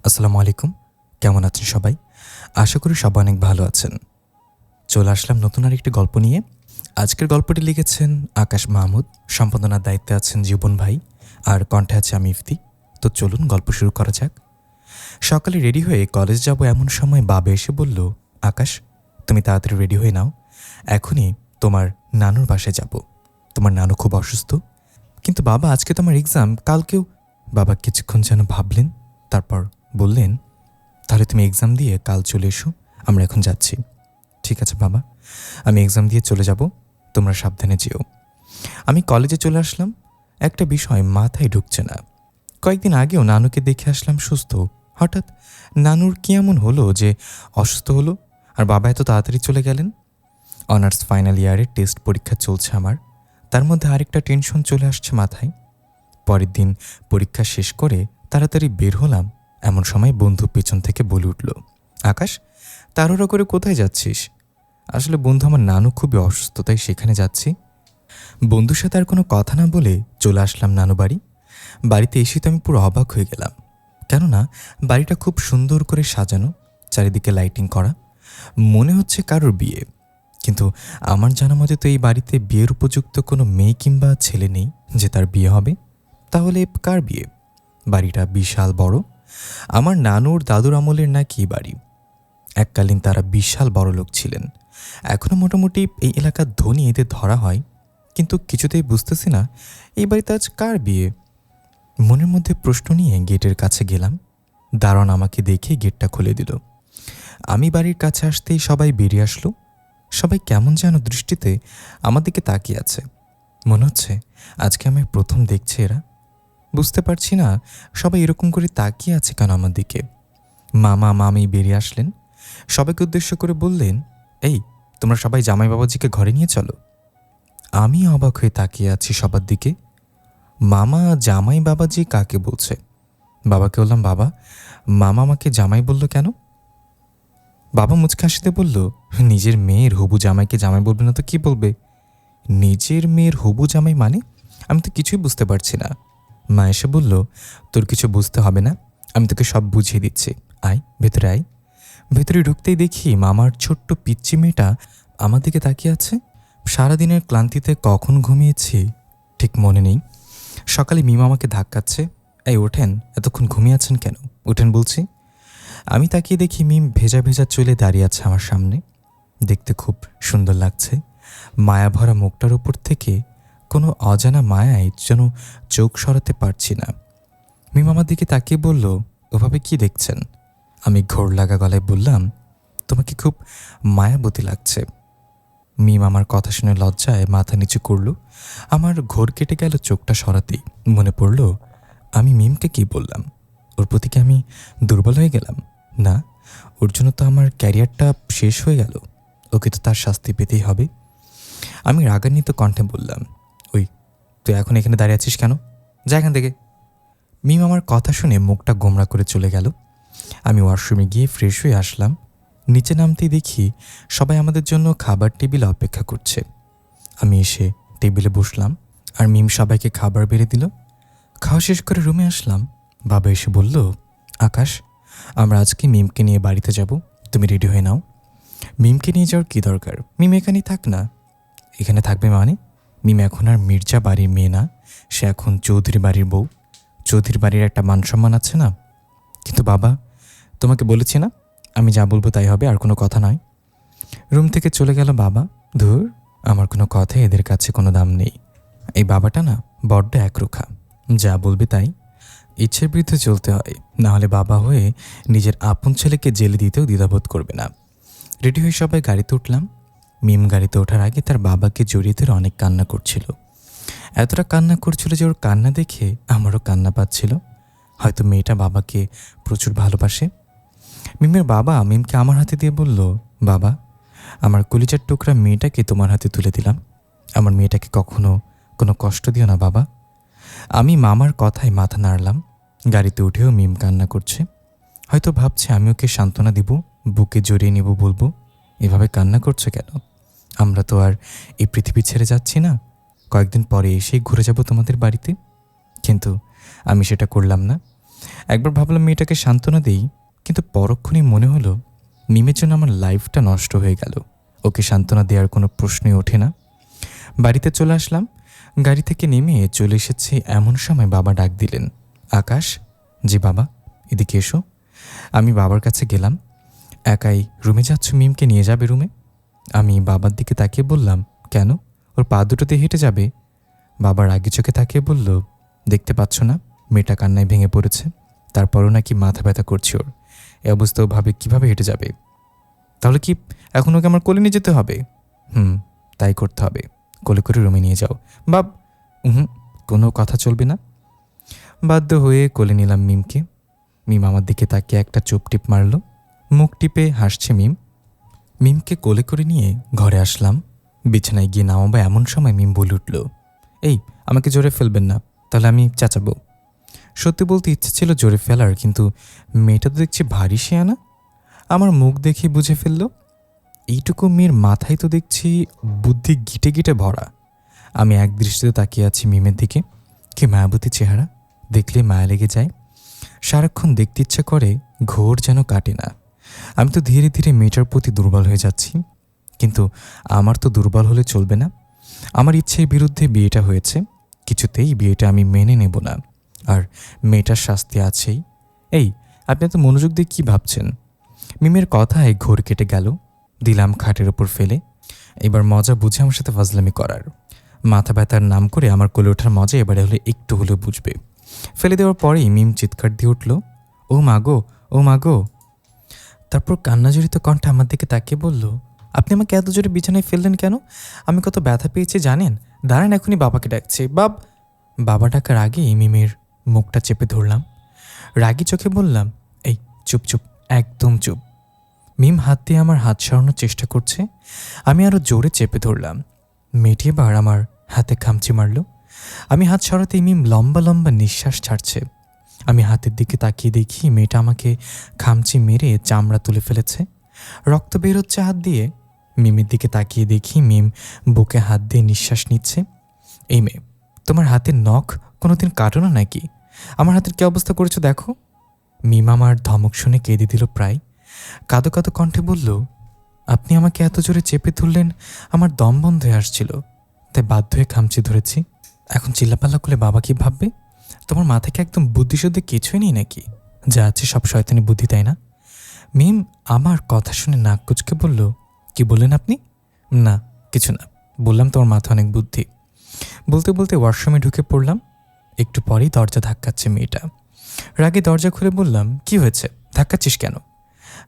আসসালামু আলাইকুম। কেমন আছেন সবাই? আশা করি সবাই অনেক ভালো আছেন। চলে আসলাম নতুন আরেকটি গল্প নিয়ে। আজকের গল্পটি লিখেছেন আকাশ মাহমুদ, সম্পাদনার দায়িত্বে আছেন জীবন ভাই, আর কণ্ঠে আছে আমি ইফতি। তো চলুন গল্প শুরু করা যাক। সকালে রেডি হয়ে কলেজ যাব এমন সময় বাবা এসে বলল, আকাশ তুমি তাড়াতাড়ি রেডি হয়ে নাও, এখনই তোমার নানুর বাসায় যাব। তোমার নানু খুব অসুস্থ। কিন্তু বাবা আজকে তোমার এক্সাম, কালকেও। বাবা কিছুক্ষণ যেন ভাবলেন, তারপর বললেন, তাহলে তুমি এক্সাম দিয়ে কাল চলে এসো, আমরা এখন যাচ্ছি। ঠিক আছে বাবা, আমি এক্সাম দিয়ে চলে যাব, তোমরা সাবধানে যেও। আমি কলেজে চলে আসলাম। একটা বিষয় মাথায় ঢুকছে না। কয়েকদিন আগেও নানুকে দেখে আসলাম সুস্থ, হঠাৎ নানুর কি এমন হলো যে অসুস্থ হলো, আর বাবা এত তাড়াতাড়ি চলে গেলেন? অনার্স ফাইনাল ইয়ারের টেস্ট পরীক্ষা চলছে আমার, তার মধ্যে আরেকটা টেনশন চলে আসছে মাথায়। পরের দিন পরীক্ষা শেষ করে তাড়াতাড়ি বের হলাম, এমন সময় বন্ধু পেছন থেকে বলে উঠল, আকাশ তাড়াহুড়ো করে কোথায় যাচ্ছিস? আসলে বন্ধু, আমার নানু খুবই অসুস্থ, তাই সেখানে যাচ্ছি। বন্ধুর সাথে আর কোনো কথা না বলে চলে আসলাম নানু বাড়ি। বাড়িতে এসে তো আমি পুরো অবাক হয়ে গেলাম, কেননা বাড়িটা খুব সুন্দর করে সাজানো, চারিদিকে লাইটিং করা, মনে হচ্ছে কারোর বিয়ে। কিন্তু আমার জানা মতে তো এই বাড়িতে বিয়ের উপযুক্ত কোনো মেয়ে কিংবা ছেলে নেই যে তার বিয়ে হবে। তাহলে কার বিয়ে? বাড়িটা বিশাল বড়, আমার নানুর দাদুর আমলের নাকি বাড়ি। এককালীন তারা বিশাল বড় লোক ছিলেন। এখনও মোটামুটি এই এলাকার ধনী এদের ধরা হয়, কিন্তু কিছুতেই বুঝতেছি না এই বাড়িতে আজ কার বিয়ে। মনের মধ্যে প্রশ্ন নিয়ে গেটের কাছে গেলাম। দারোয়ান আমাকে দেখে গেটটা খুলে দিল। আমি বাড়ির কাছে আসতেই সবাই বেরিয়ে আসলো। সবাই কেমন যেন দৃষ্টিতে আমার দিকে তাকিয়ে আছে, মনে হচ্ছে আজকে আমি প্রথম দেখছি এরা। বুঝতে পারছি না সবাই এরকম করে তাকিয়ে আছে কেন আমার দিকে। মামা মামি বেরিয়ে আসলেন, সবাইকে উদ্দেশ্য করে বললেন, এই তোমরা সবাই জামাই বাবাজিকে ঘরে নিয়ে চলো। আমি অবাক হয়ে তাকিয়ে আছি সবার দিকে। মামা জামাই বাবাজি কাকে বলছে? বাবাকে বললাম, বাবা মামা আমাকে জামাই বলল কেন? বাবা মুচকি হাসিতে বলল, নিজের মেয়ের হবু জামাইকে জামাই বলবে না তো কি বলবে? নিজের মেয়ের হবু জামাই মানে? আমি তো কিছুই বুঝতে পারছি না। মা এসে বলল, তোর কিছু বুঝতে হবে না, আমি তোকে সব বুঝিয়ে দিচ্ছি, আয় ভেতরে আয়। ভেতরে ঢুকতেই দেখি মামার ছোট্ট পিচ্চি মেয়েটা আমার দিকে তাকিয়ে আছে। সারাদিনের ক্লান্তিতে কখন ঘুমিয়েছি ঠিক মনে নেই। সকালে মিমা আমাকে ধাক্কাচ্ছে, এই ওঠেন, এতক্ষণ ঘুমিয়ে আছেন কেন, ওঠেন বলছি। আমি তাকিয়ে দেখি মিম ভেজা ভেজা চুলে দাঁড়িয়ে আছে আমার সামনে। দেখতে খুব সুন্দর লাগছে। মায়া ভরা মুখটার উপর থেকে কোনো অজানা মায়ায় যেন চোখ সরাতে পারছি না। মিম আমার দিকে তাকিয়ে বলল, ওভাবে কি দেখছেন? আমি ঘোর লাগা গলায় বললাম, তোমাকে খুব মায়াবতী লাগছে। মিম আমার কথা শুনে লজ্জায় মাথা নিচু করল। আমার ঘোর কেটে গেল চোখটা সরাতেই। মনে পড়ল, আমি মিমকে কি বললাম? ওর প্রতি কি আমি দুর্বল হয়ে গেলাম? না, ওর জন্য তো আমার ক্যারিয়ারটা শেষ হয়ে গেল, ওকে তো তার শাস্তি পেতেই হবে। আমি রাগান্বিত কণ্ঠে বললাম, ওই তুই এখন এখানে দাঁড়িয়ে আছিস কেন, যা এখান থেকে। মিম আমার কথা শুনে মুখটা গোমড়া করে চলে গেল। আমি ওয়াশরুমে গিয়ে ফ্রেশ হয়ে আসলাম। নিচে নামতেই দেখি সবাই আমাদের জন্য খাবার টেবিলে অপেক্ষা করছে। আমি এসে টেবিলে বসলাম, আর মিম সবাইকে খাবার বেড়ে দিল। খাওয়া শেষ করে রুমে আসলাম। বাবা এসে বলল, আকাশ আমরা আজকে মিমকে নিয়ে বাড়িতে যাব, তুমি রেডি হয়ে নাও। মিমকে নিয়ে যাওয়ার কী দরকার, মিম এখানেই থাক না। এখানে থাকবে মানে? মিম এখন আর মির্জা বাড়ির মেয়ে না, সে এখন চৌধুরী বাড়ির বউ। চৌধুরী বাড়ির একটা মান সম্মান আছে না? কিন্তু বাবা, তোমাকে বলেছি না আমি যা বলবো তাই হবে, আর কোনো কথা নয়। রুম থেকে চলে গেল বাবা। ধুর, আমার কোনো কথাই এদের কাছে কোনো দাম নেই। এই বাবাটা না বড্ড একরোখা, যা বলবে তাই। ইচ্ছের বিরুদ্ধে চলতে হয়, না হলে বাবা হয়ে নিজের আপন ছেলেকে জেলে দিতেও দ্বিধাবোধ করবে না। রেডি হয়ে সবাই গাড়িতে উঠলাম। মিম গাড়িতে ওঠার আগে তার বাবাকে জড়িয়ে ধরে অনেক কান্না করছিল। এতটা কান্না করছিল যে ওর কান্না দেখে আমারও কান্না পাচ্ছিল। হয়তো মেয়েটা বাবাকে প্রচুর ভালোবাসে। মিমের বাবা মিমকে আমার হাতে দিয়ে বলল, বাবা আমার কলিজার টুকরা মেয়েটাকে তোমার হাতে তুলে দিলাম, আমার মেয়েটাকে কখনো কোনো কষ্ট দিও না বাবা। আমি মামার কথায় মাথা নাড়লাম। গাড়িতে উঠেও মিম কান্না করছে। হয়তো ভাবছে আমি ওকে সান্ত্বনা দিব, বুকে জড়িয়ে নিব, বলবো এভাবে কান্না করছে কেন, আমরা তো আর এই পৃথিবী ছেড়ে যাচ্ছি না, কয়েকদিন পরে এসেই ঘুরে যাব তোমাদের বাড়িতে। কিন্তু আমি সেটা করলাম না। একবার ভাবলাম মেয়েটাকে সান্ত্বনা দিই, কিন্তু পরক্ষণেই মনে হলো মিমের জন্য আমার লাইফটা নষ্ট হয়ে গেল। ওকে সান্ত্বনা দেওয়ার কোনো প্রশ্নই ওঠে না। বাড়িতে চলে আসলাম। গাড়ি থেকে নেমে চলে এসেছি এমন সময় বাবা ডাক দিলেন, আকাশ। জি বাবা, এদিকে এসো। আমি বাবার কাছে গেলাম। একাই রুমে যাচ্ছ? মিমকে নিয়ে যাবে রুমে? আমি বাবার দিকে তাকিয়ে বললাম, কেন? ওর পা দুটোতে হেঁটে যাবে। বাবার আগে চোখে তাকিয়ে বলল, দেখতে পাচ্ছ না মেয়েটা কান্নায় ভেঙে পড়েছে, তারপরও নাকি মাথা ব্যথা করছে ওর। এ অবস্থাও ভাবে কীভাবে হেঁটে যাবে? তাহলে কি এখন ওকে আমার কোলে নিয়ে যেতে হবে? তাই করতে হবে। কোলে করে রুমে নিয়ে যাও। বাব হুম, কোনো কথা চলবে না। বাধ্য হয়ে কোলে নিলাম মিমকে। মিম আমার দিকে তাকিয়ে একটা চুপ টিপ মারল। মুখ টিপে হাসছে মিম। মিমকে কোলে করে নিয়ে ঘরে আসলাম। বিছানায় গিয়ে নামাবো এমন সময় মিম বলে উঠল, এই আমাকে জোরে ফেলবেন না, তাহলে আমি চেঁচাবো। সত্যি বলতে ইচ্ছে ছিল জোরে ফেলার, কিন্তু মেয়েটা তো দেখছি ভারী শেয়ানা। আমার মুখ দেখে বুঝে ফেলল। এইটুকু মেয়ের মাথায় তো দেখছি বুদ্ধি গিটে গিটে ভরা। আমি এক দৃষ্টিতে তাকিয়ে আছি মিমের দিকে। কি মায়াবতী চেহারা, দেখলে মায়া লেগে যায়। সারাক্ষণ দেখতে ইচ্ছা করে, ঘোর যেন কাটে না। আমি তো ধীরে ধীরে মেয়েটার প্রতি দুর্বল হয়ে যাচ্ছি। কিন্তু আমার তো দুর্বল হলে চলবে না। আমার ইচ্ছের বিরুদ্ধে বিয়েটা হয়েছে, কিছুতেই বিয়েটা আমি মেনে নেব না। আর মেয়েটার শাস্তি আছেই। এই, আপনি এত মনোযোগ দিয়ে কী ভাবছেন? মিমের কথায় ঘোর কেটে গেল। দিলাম খাটের ওপর ফেলে। এবার মজা বুঝে আমার সাথে ফাজলামি করার। মাথা ব্যথার নাম করে আমার কোলে ওঠার মজা এবারে হলে একটু হলেও বুঝবে। ফেলে দেওয়ার পরেই মিম চিৎকার দিয়ে উঠল, ও মাগো, ও মাগো। তারপর কান্নাজড়িত কণ্ঠে আমার দিকে তাকিয়ে বলল, আপনি আমাকে এত জোরে বিছানায় ফেললেন কেন? আমি কত ব্যথা পেয়েছি জানেন? দাঁড়ান, এখনই বাবাকে ডাকছে। বাবা ডাকার আগেই মিমের মুখটা চেপে ধরলাম। রাগী চোখে বললাম, এই চুপ চুপ, একদম চুপ। মিম হাত দিয়ে আমার হাত সরানোর চেষ্টা করছে। আমি আরও জোরে চেপে ধরলাম। মেয়েটি এবার আমার হাতে খামচি মারল। আমি হাত সরাতেই মিম লম্বা লম্বা নিঃশ্বাস ছাড়ছে। আমি হাতের দিকে তাকিয়ে দেখি মেয়েটা আমাকে খামচি মেরে চামড়া তুলে ফেলেছে। রক্ত বের হচ্ছে হাত দিয়ে। মিমের দিকে তাকিয়ে দেখি মিম বুকে হাত দিয়ে নিঃশ্বাস নিচ্ছে। এই মেয়ে, তোমার হাতের নখ কোনোদিন কাটো না নাকি? আমার হাতের কী অবস্থা করেছো দেখো। মিম আমার ধমক শুনে কেঁদে দিল প্রায়। কাঁদো কাঁদো কণ্ঠে বলল, আপনি আমাকে এত জোরে চেপে ধরলেন, আমার দম বন্ধ হয়ে আসছিল, তাই বাধ্য হয়ে খামচি ধরেছি। এখন চিল্লাপাল্লা করলে বাবা কি ভাববে? তোমার মাথাকে একদম বুদ্ধিশুদ্ধি কিছুই নেই নাকি? যা আছে সব শয়তানি বুদ্ধি, তাই না? মিম আমার কথা শুনে নাক কুচকে বলল, কি বললেন আপনি? না কিছু না, বললাম তোমার মাথা অনেক বুদ্ধি। বলতে বলতে ওয়াশরুমে ঢুকে পড়লাম। একটু পরেই দরজা ধাক্কাচ্ছে মেয়েটা। রাগে দরজা খুলে বললাম, কি হয়েছে, ধাক্কাচ্ছিস কেন?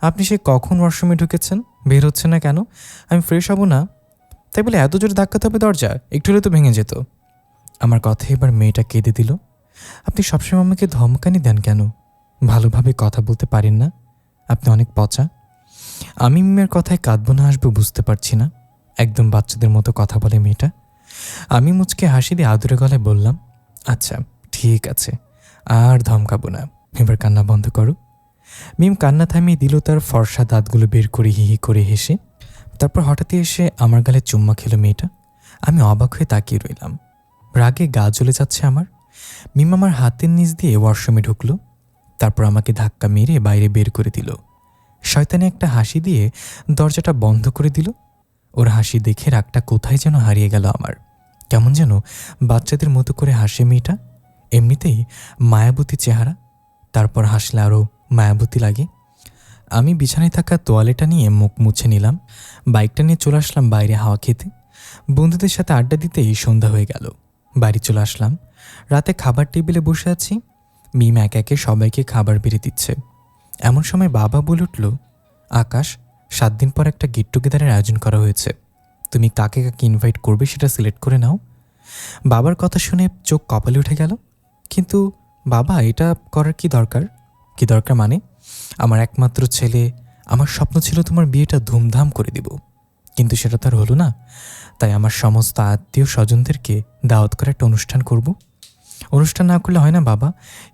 আপনি সে কখন ওয়াশরুমে ঢুকেছেন, বের হচ্ছে না কেন? আমি ফ্রেশ হব না? তাই বলে এত জোরে ধাক্কাতে হবে দরজা? একটু হলে তো ভেঙে যেত। আমার কথা এবার মেয়েটা কেঁদে দিল। আপনি সবসময় আমাকে ধমকানি দেন কেন? ভালোভাবে কথা বলতে পারেন না? আপনি অনেক পচা। আমি মিমের কথায় কাঁদবো না হাসবো বুঝতে পারছি না। একদম বাচ্চাদের মতো কথা বলে মেয়েটা। আমি মুচকে হাসি দিয়ে আদুরে গলায় বললাম, আচ্ছা ঠিক আছে, আর ধমকাবো না, এবার কান্না বন্ধ করো। মিম কান্না থামিয়ে দিল তার ফর্সা দাঁতগুলো বের করে হি হি করে হেসে। তারপর হঠাৎই এসে আমার গালে চুম্মা খেলো মেয়েটা। আমি অবাক হয়ে তাকিয়ে রইলাম। রাগে গা জ্বলে যাচ্ছে আমার। মিম আমার হাতের নিচ দিয়ে ওয়াশরুমে ঢুকলো। তারপর আমাকে ধাক্কা মেরে বাইরে বের করে দিল। শয়তানি একটা হাসি দিয়ে দরজাটা বন্ধ করে দিল। ওর হাসি দেখে রাগটা কোথায় যেন হারিয়ে গেল আমার। কেমন যেন বাচ্চাদের মতো করে হাসে মেয়েটা। এমনিতেই মায়াবতী চেহারা, তারপর হাসলে আরও মায়াবতী লাগে। আমি বিছানায় থাকা তোয়ালেটা নিয়ে মুখ মুছে নিলাম। বাইকটা নিয়ে চলে আসলাম বাইরে হাওয়া খেতে। বন্ধুদের সাথে আড্ডা দিতেই সন্ধ্যা হয়ে গেল। বাড়ি চলে আসলাম। রাতে খাবার টেবিলে বসে আছি। মিম একে একে সবাইকে খাবার বেড়ে দিচ্ছে। এমন সময় বাবা বলে উঠল, আকাশ, 7 দিন পর একটা গেট টুগেদারের আয়োজন করা হয়েছে, তুমি কাকে কাকে ইনভাইট করবে সেটা সিলেক্ট করে নাও। বাবার কথা শুনে চোখ কপালে উঠে গেল। কিন্তু বাবা, এটা করার কি দরকার? কি দরকার মানে? আমার একমাত্র ছেলে, আমার স্বপ্ন ছিল তোমার বিয়েটা ধুমধাম করে দিব, কিন্তু সেটা তো আর হলো না। তাই আমার সমস্ত আত্মীয় স্বজনদেরকে দাওয়াত করে একটা অনুষ্ঠান করব। অনুষ্ঠান না করলে হয় না বাবা,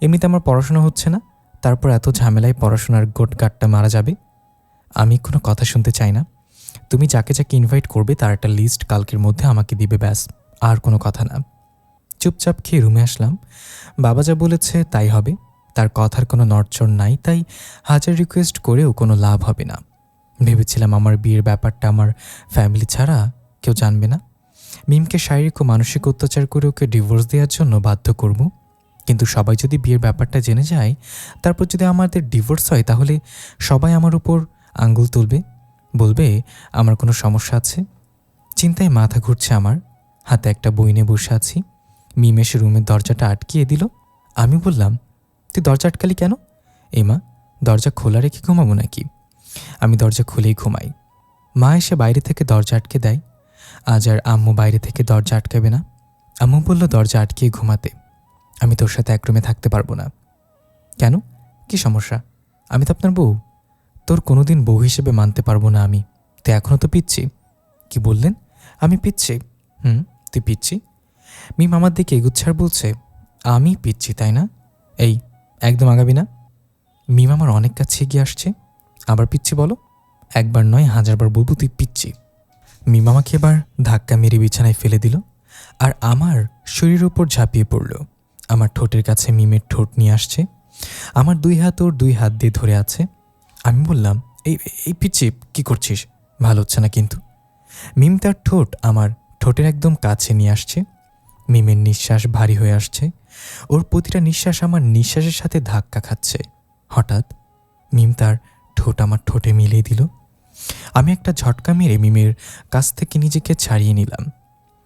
এমনিতে আমার পড়াশোনা হচ্ছে না, তারপর এত ঝামেলায় পড়াশোনার গাঁটটা মারা যাবে। আমি কোনো কথা শুনতে চাই না। তুমি যাকে যাকে ইনভাইট করবে তার একটা লিস্ট কালকের মধ্যে আমাকে দিবে, ব্যাস, আর কোনো কথা না। চুপচাপ খেয়ে রুমে আসলাম। বাবা যা বলেছে তাই হবে। তার কথার কোনো নড়চড় নাই, তাই হাজার রিকোয়েস্ট করেও কোনো লাভ হবে না। ভেবেছিলাম আমার বিয়ের ব্যাপারটা আমার ফ্যামিলি ছাড়া কেউ জানবে না। মিমকে শারীরিক ও মানসিক অত্যাচার করে ওকে ডিভোর্স দেওয়ার জন্য বাধ্য করব। কিন্তু সবাই যদি বিয়ের ব্যাপারটা জেনে যায়, তারপর যদি আমাদের ডিভোর্স হয়, তাহলে সবাই আমার উপর আঙ্গুল তুলবে, বলবে আমার কোনো সমস্যা আছে। চিন্তায় মাথা ঘুরছে আমার। হাতে একটা বই নিয়ে বসে আছি। মিম এসে রুমের দরজাটা আটকিয়ে দিল। আমি বললাম, তুই দরজা আটকালি কেন? এই মা, দরজা খোলা রেখে ঘুমাবো নাকি? আমি দরজা খুলেই ঘুমাই। মা এসে বাইরে থেকে দরজা আটকে দেয়। আজ আর আম্মু বাইরে থেকে দরজা আটকাবে না। আম্মু বলল দরজা আটকিয়ে ঘুমাতে। আমি তোর সাথে এক রুমে থাকতে পারবো না। কেন? কি সমস্যা? আমি তো আপনার বউ। তোর কোনোদিন বউ হিসেবে মানতে পারবো না আমি। তুই এখনও তো পিচ্ছি। কি বললেন? আমি পিচ্ছি? তুই পিচ্ছি? মিম আমার দিকে এগুচ্ছে আর বলছে, আমি পিচ্ছি তাই না? এই, একদম আগাবি না। মিম আমার অনেক কাছে এগিয়ে আসছে। আবার পিচ্ছি বলো? একবার নয়, হাজারবার বলবো তুই পিচ্ছি। মিম আমাকে এবার ধাক্কা মেরে বিছানায় ফেলে দিল আর আমার শরীরের উপর ঝাঁপিয়ে পড়ল। আমার ঠোঁটের কাছে মিমের ঠোঁট নিয়ে আসছে। আমার দুই হাত ওর দুই হাত দিয়ে ধরে আছে। আমি বললাম, এই এই পিচ্ছি, কী করছিস? ভালো হচ্ছে না কিন্তু। মিম তার ঠোঁট আমার ঠোঁটের একদম কাছে নিয়ে আসছে। মিমের নিঃশ্বাস ভারী হয়ে আসছে। ওর প্রতিটা নিঃশ্বাস আমার নিঃশ্বাসের সাথে ধাক্কা খাচ্ছে। হঠাৎ মিম তার ঠোঁট আমার ঠোঁটে মিলিয়ে দিল। আমি একটা ঝটকা মেরে মিমের কাছ থেকে নিজেকে ছাড়িয়ে নিলাম।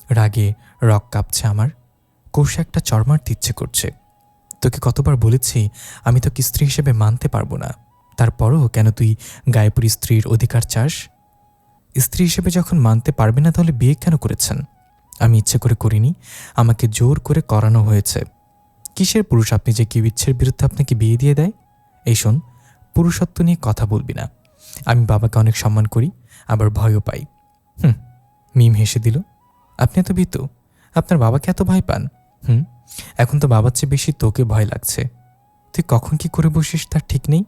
রাগে রক কাঁপছে আমার। কষে একটা চড় মারতে ইচ্ছে করছে। তোকে কতবার বলেছি আমি তোকে স্ত্রী হিসেবে মানতে পারবো না, তারপরও কেন তুই গায়েপুরী স্ত্রীর অধিকার চাস? স্ত্রী হিসেবে যখন মানতে পারবে না, তাহলে বিয়ে কেন করেছেন? আমি ইচ্ছে করে করিনি, আমাকে জোর করে করানো হয়েছে। কিসের পুরুষ আপনি যে কেউ ইচ্ছের বিরুদ্ধে আপনাকে বিয়ে দিয়ে দেয়? এই শোন, পুরুষত্ব নিয়ে কথা বলবি না। আমি বাবাকে অনেক সম্মান করি, আবার ভয়ও পাই। মিম হেসে দিল। আপনি এত ভীতু? আপনার বাবাকে এত ভয় পান? এখন তো বাবার চেয়ে বেশি তোকে ভয় লাগছে। তুই কখন কি করে বসিস তার ঠিক নেই।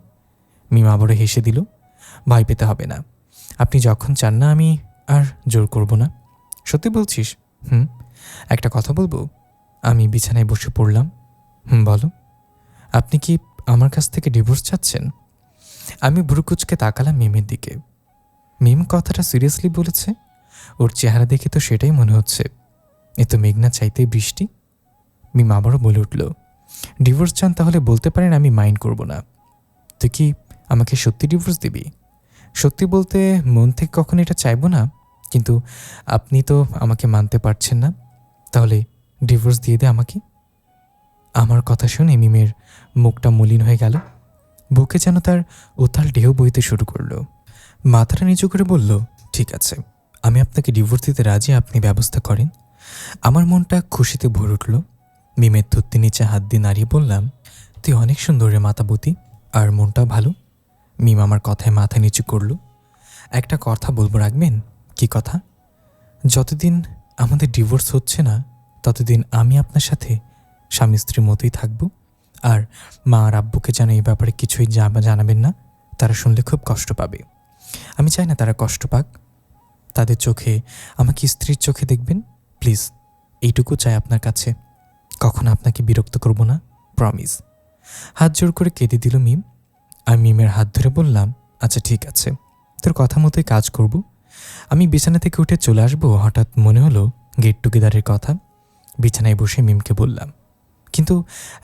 মিম আবারও হেসে দিল। ভয় পেতে হবে না, আপনি যখন চান না আমি আর জোর করব না। সত্যি বলছিস? একটা কথা বলবো? আমি বিছানায় বসে পড়লাম। বলো। আপনি কি আমার কাছ থেকে ডিভোর্স চাচ্ছেন? আমি ভ্রুকুচকে তাকালাম মিমের দিকে। মিম কথাটা সিরিয়াসলি বলেছে? ওর চেহারা দেখে তো সেটাই মনে হচ্ছে। এ তো মেঘনা চাইতেই বৃষ্টি। মিম আবারও বলে উঠল, ডিভোর্স চান তাহলে বলতে পারেন, আমি মাইন্ড করব না। তুই কি আমাকে সত্যি ডিভোর্স দিবি? সত্যি বলতে মন থেকে কখনো এটা চাইবো না, কিন্তু আপনি তো আমাকে মানতে পারছেন না। তাহলে ডিভোর্স দিয়ে দে আমাকে। আমার কথা শুনে মিমের মুখটা মলিন হয়ে গেল। বুকে যেন তার উথাল ঢেউ বইতে শুরু করলো। মাথাটা নিচু করে বলল, ঠিক আছে, আমি আপনাকে ডিভোর্স দিতে রাজি, আপনি ব্যবস্থা করেন। আমার মনটা খুশিতে ভরে উঠল। মিমের থুত্তি নিচে হাত দিয়ে নাড়িয়ে বললাম, তুই অনেক সুন্দর রে মাতাবতী, আর মনটাও ভালো। মিম আমার কথায় মাথা নিচু করল। একটা কথা বলবো, রাখবেন? কি কথা? যতদিন আমাদের ডিভোর্স হচ্ছে না, ততদিন আমি আপনার সাথে স্বামী স্ত্রীর মতোই থাকব। আর মা আর আব্বুকে যেন এই ব্যাপারে কিছুই জানাবেন না, তারা শুনলে খুব কষ্ট পাবে। আমি চাই না তারা কষ্ট পাক। তাদের চোখে আমাকে স্ত্রীর চোখে দেখবেন প্লিজ, এইটুকু চাই আপনার কাছে। কখনো আপনাকে বিরক্ত করব না, প্রমিস। হাত জোর করে কেঁদে দিল মিম। আমি মিমের হাত ধরে বললাম, আচ্ছা ঠিক আছে, তোর কথা মতোই কাজ করব। আমি বিছানা থেকে উঠে চলে আসবো। হঠাৎ মনে হলো গেট টুগেদারের কথা। বিছানায় বসে মিমকে বললাম, কিন্তু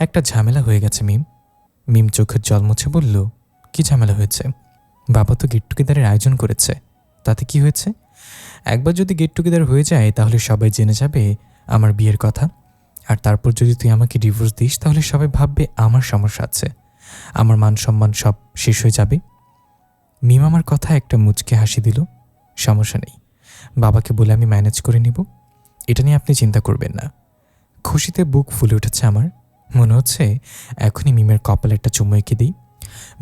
একটা ঝামেলা হয়ে গেছে মিম। মিম চোখের জল মুছে বলল, কি ঝামেলা হয়েছে? বাবা তো গেট টুগেদারের আয়োজন করেছে, তাতে কি হয়েছে? একবার যদি গেট টুগেদার হয়ে যায়, তাহলে সবাই জেনে যাবে আমার বিয়ের কথা। আর তারপর যদি তুই আমাকে ডিভোর্স দিস, তাহলে সবাই ভাববে আমার সমস্যা আছে, আমার মান সম্মান সব শেষ হয়ে যাবে। মিম আমার কথা একটা মুচকে হাসি দিল। সমস্যা নেই, বাবাকে বলে আমি ম্যানেজ করে নিব, এটা নিয়ে আপনি চিন্তা করবেন না। খুশিতে বুক ফুলে উঠেছে আমার। মনে হচ্ছে এখনই মিমের কপালে একটা চুমু এঁকে দিই।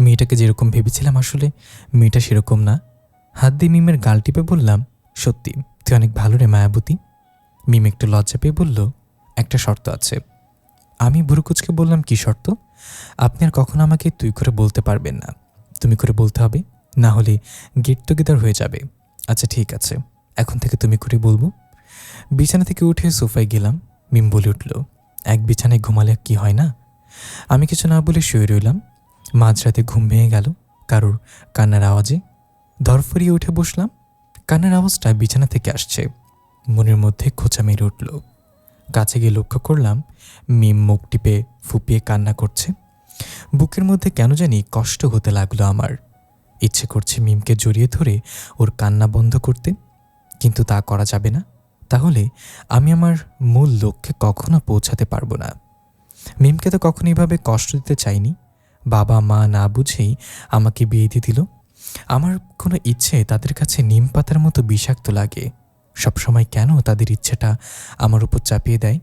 মেয়েটাকে যেরকম ভেবেছিলাম, আসলে মেয়েটা সেরকম না। হাত দিয়ে মিমের গাল টিপে বললাম, সত্যি তুই অনেক ভালো রে মায়াবতী। মিম একটু লজ্জা পেয়ে বলল, একটা শর্ত আছে। আমি ভুরুকুচকে বললাম, কি শর্ত? আপনি আর কখনো আমাকে তুই করে বলতে পারবেন না, তুমি করে বলতে হবে, না হলে গেট টুগেদার হয়ে যাবে। আচ্ছা ঠিক আছে, এখন থেকে তুমি করে বলবো। বিছানা থেকে উঠে সোফায় গেলাম। মিম বলে উঠল, এক বিছানায় ঘুমালে কি হয় না? আমি কিছু না বলে শুয়ে রইলাম। মাঝরাতে ঘুম ভেঙে গেল কারোর কান্নার আওয়াজে। ধরফরিয়ে উঠে বসলাম। কান্নার আওয়াজটা বিছানা থেকে আসছে। মনের মধ্যে খোঁচা মেরে উঠল। কাছে গিয়ে লক্ষ্য করলাম মিম মুখ টিপে ফুপিয়ে কান্না করছে। বুকের মধ্যে কেন জানি কষ্ট হতে লাগলো আমার। ইচ্ছে করছে মিমকে জড়িয়ে ধরে ওর কান্না বন্ধ করতে, কিন্তু তা করা যাবে না। তাহলে আমি আমার মূল লক্ষ্যে কখনো পৌঁছাতে পারবো না। মিমকে তো কখনো এভাবে কষ্ট দিতে চাইনি। বাবা মা না বুঝেই আমাকে বিয়ে দিয়ে দিল। আমার কোনো ইচ্ছে তাদের কাছে নিম পাতার মতো বিষাক্ত লাগে। সবসময় কেন তাদের ইচ্ছেটা আমার উপর চাপিয়ে দেয়?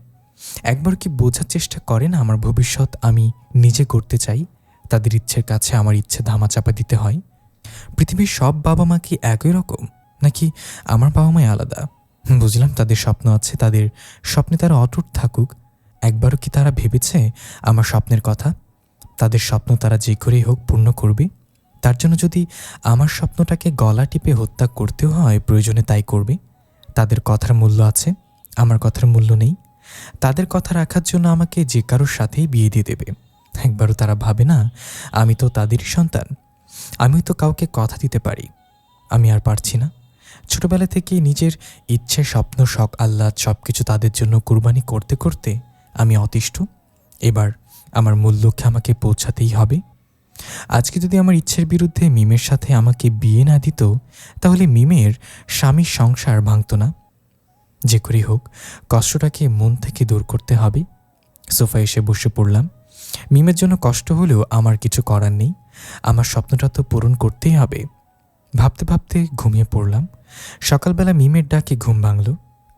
একবার কি বোঝার চেষ্টা করে না আমার ভবিষ্যৎ আমি নিজে করতে চাই? তাদের ইচ্ছের কাছে আমার ইচ্ছে ধামাচাপা দিতে হয়। পৃথিবীর সব বাবা মা কি একই রকম, নাকি আমার বাবা মাই আলাদা? বুঝলাম তাদের স্বপ্ন আছে, তাদের স্বপ্নে তারা অটুট থাকুক। একবারও কি তারা ভেবেছে আমার স্বপ্নের কথা? তাদের স্বপ্ন তারা যে করেই হোক পূর্ণ করবে। তার জন্য যদি আমার স্বপ্নটাকে গলা টিপে হত্যা করতেও হয়, প্রয়োজনে তাই করবে। তাদের কথার মূল্য আছে, আমার কথার মূল্য নেই। তাদের কথা রাখার জন্য আমাকে যে কারোর সাথেই বিয়ে দিয়ে দেবে। একবারও তারা ভাবে না আমি তো তাদেরই সন্তান, আমি তো কাউকে কথা দিতে পারি। আমি আর পারছি না। ছোটবেলা থেকে নিজের ইচ্ছে, স্বপ্ন, শখ, আহ্লাদ সব কিছু তাদের জন্য কুরবানি করতে করতে আমি অতিষ্ঠ। এবার আমার মূল লক্ষ্যে আমাকে পৌঁছাতেই হবে। আজকে যদি আমার ইচ্ছের বিরুদ্ধে মিমের সাথে আমাকে বিয়ে না দিত, তাহলে মিমের স্বামীর সংসার ভাঙত না। যে করেই হোক কষ্টটাকে মন থেকে দূর করতে হবে। সোফায় এসে বসে পড়লাম। মিমের জন্য কষ্ট হলেও আমার কিছু করার নেই। আমার স্বপ্নটা তো পূরণ করতেই হবে। ভাবতে ভাবতে ঘুমিয়ে পড়লাম। সকালবেলা মিমের ডাকে ঘুম ভাঙল।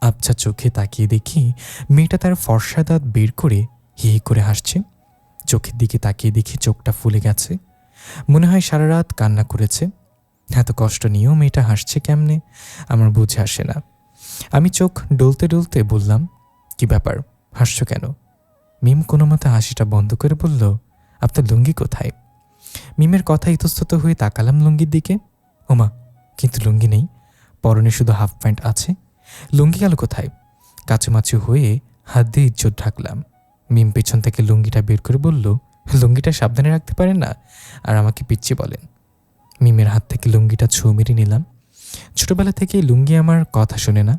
আবছা চোখে তাকিয়ে দেখি মেয়েটা তার ফর্সা দাঁত বের করে হি হি করে হাসছে। চোখের দিকে তাকিয়ে দেখি চোখটা ফুলে গেছে। মনে হয় সারা রাত কান্না করেছে। এত কষ্ট নিয়েও মেয়েটা হাসছে কেমনে আমার বুঝে আসে না। আমি চোখ ডলতে ডলতে বললাম, কি ব্যাপার, হাসছো কেন? মিম কোনো মতে হাসিটা বন্ধ করে বলল, আপনার লুঙ্গি কোথায়? মিমের কথা ইতস্তত হয়ে তাকালাম লুঙ্গির দিকে। ওমা, কিন্তু লুঙ্গি নেই, পরনে শুধু হাফ প্যান্ট আছে। লুঙ্গি গেল কোথায়? কাচুমাচু হয়ে হাত দিয়ে ইজ্জত ঢাকলাম। মিম পেছন থেকে লুঙ্গিটা বের করে বলল, লুঙ্গিটা সাবধানে রাখতে পারেন না, আর আমাকে পিচ্চি বলেন। মিমের হাত থেকে লুঙ্গিটা ছুঁ মেরে নিলাম। ছোটবেলা থেকে লুঙ্গি আমার কথা শোনে না।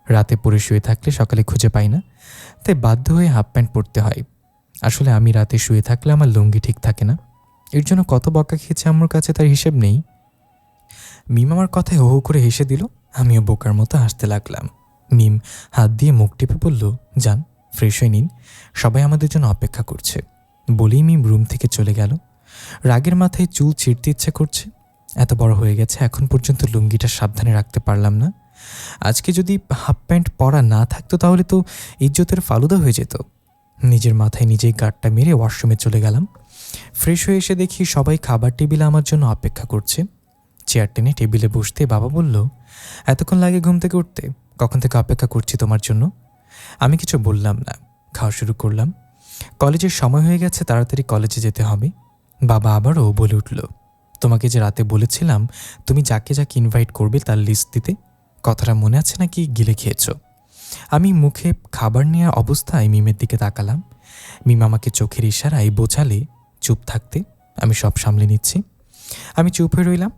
রাতে পরে শুয়ে থাকলে সকালে খুঁজে পাই না, তাই বাধ্য হয়ে হাফ প্যান্ট পরতে হয়। আসলে আমি রাতে শুয়ে থাকলে আমার লুঙ্গি ঠিক থাকে না। এর জন্য কত বকা খেয়েছে আমার কাছে তার হিসেব নেই। মিম আমার কথায় হো হো করে হেসে দিল। আমিও বোকার মতো হাসতে লাগলাম। মিম হাত দিয়ে মুখ টিপে বলল, যান ফ্রেশ হয়ে নিন, সবাই আমাদের জন্য অপেক্ষা করছে। বলেই মিম রুম থেকে চলে গেল। রাগের মাথায় চুল ছিঁড়তে ইচ্ছে করছে। এত বড় হয়ে গেছে, এখন পর্যন্ত লুঙ্গিটা সাবধানে রাখতে পারলাম না। আজকে যদি হাফ প্যান্ট পরা না থাকতো তাহলে তো ইজ্জতের ফালুদা হয়ে যেত। নিজের মাথায় নিজেই গাঁটটা মেরে ওয়াশরুমে চলে গেলাম। ফ্রেশ হয়ে এসে দেখি সবাই খাবার টেবিলে আমার জন্য অপেক্ষা করছে। চেয়ার টেনে টেবিলে বসতে বাবা বলল, এতক্ষণ লাগে ঘুম থেকে উঠতে? কখন থেকে অপেক্ষা করছি তোমার জন্য। আমি কিছু বললাম না, খাওয়া শুরু করলাম। কলেজের সময় হয়ে গেছে, তাড়াতাড়ি কলেজে যেতে হবে। বাবা আবারও বলে উঠল, তোমাকে যে রাতে বলেছিলাম তুমি যাকে যাকে ইনভাইট করবে তার লিস্ট দিতে, কথাটা মনে আছে নাকি গিলে খেয়েছ? আমি মুখে খাবার নেওয়া অবস্থায় মিমের দিকে তাকালাম। মিম আমাকে চোখের ইশারায় বোঝালে চুপ থাকতে। আমি সব সামলে নিচ্ছি। আমি চুপ হয়ে রইলাম।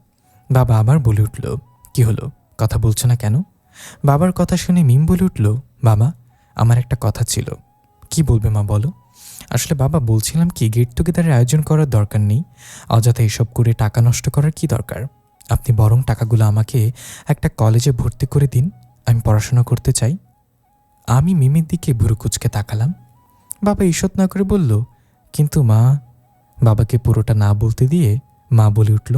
বাবা আবার বলে উঠল, কি হলো, কথা বলছো না কেন? বাবার কথা শুনে মিম বলে উঠল, বাবা আমার একটা কথা ছিল। কি বলবে মা, বলো। আসলে বাবা বলছিলাম কি, গেট টুগেদারের আয়োজন করার দরকার নেই। অযথা এসব করে টাকা নষ্ট করার কি দরকার? আপনি বরং টাকাগুলো আমাকে একটা কলেজে ভর্তি করে দিন, আমি পড়াশোনা করতে চাই। আমি মিমের দিকে ভুরু কুচকে তাকালাম। বাবা ঈষৎ না করে বলল, কিন্তু মা। বাবাকে পুরোটা না বলতে দিয়ে মা বলে উঠল,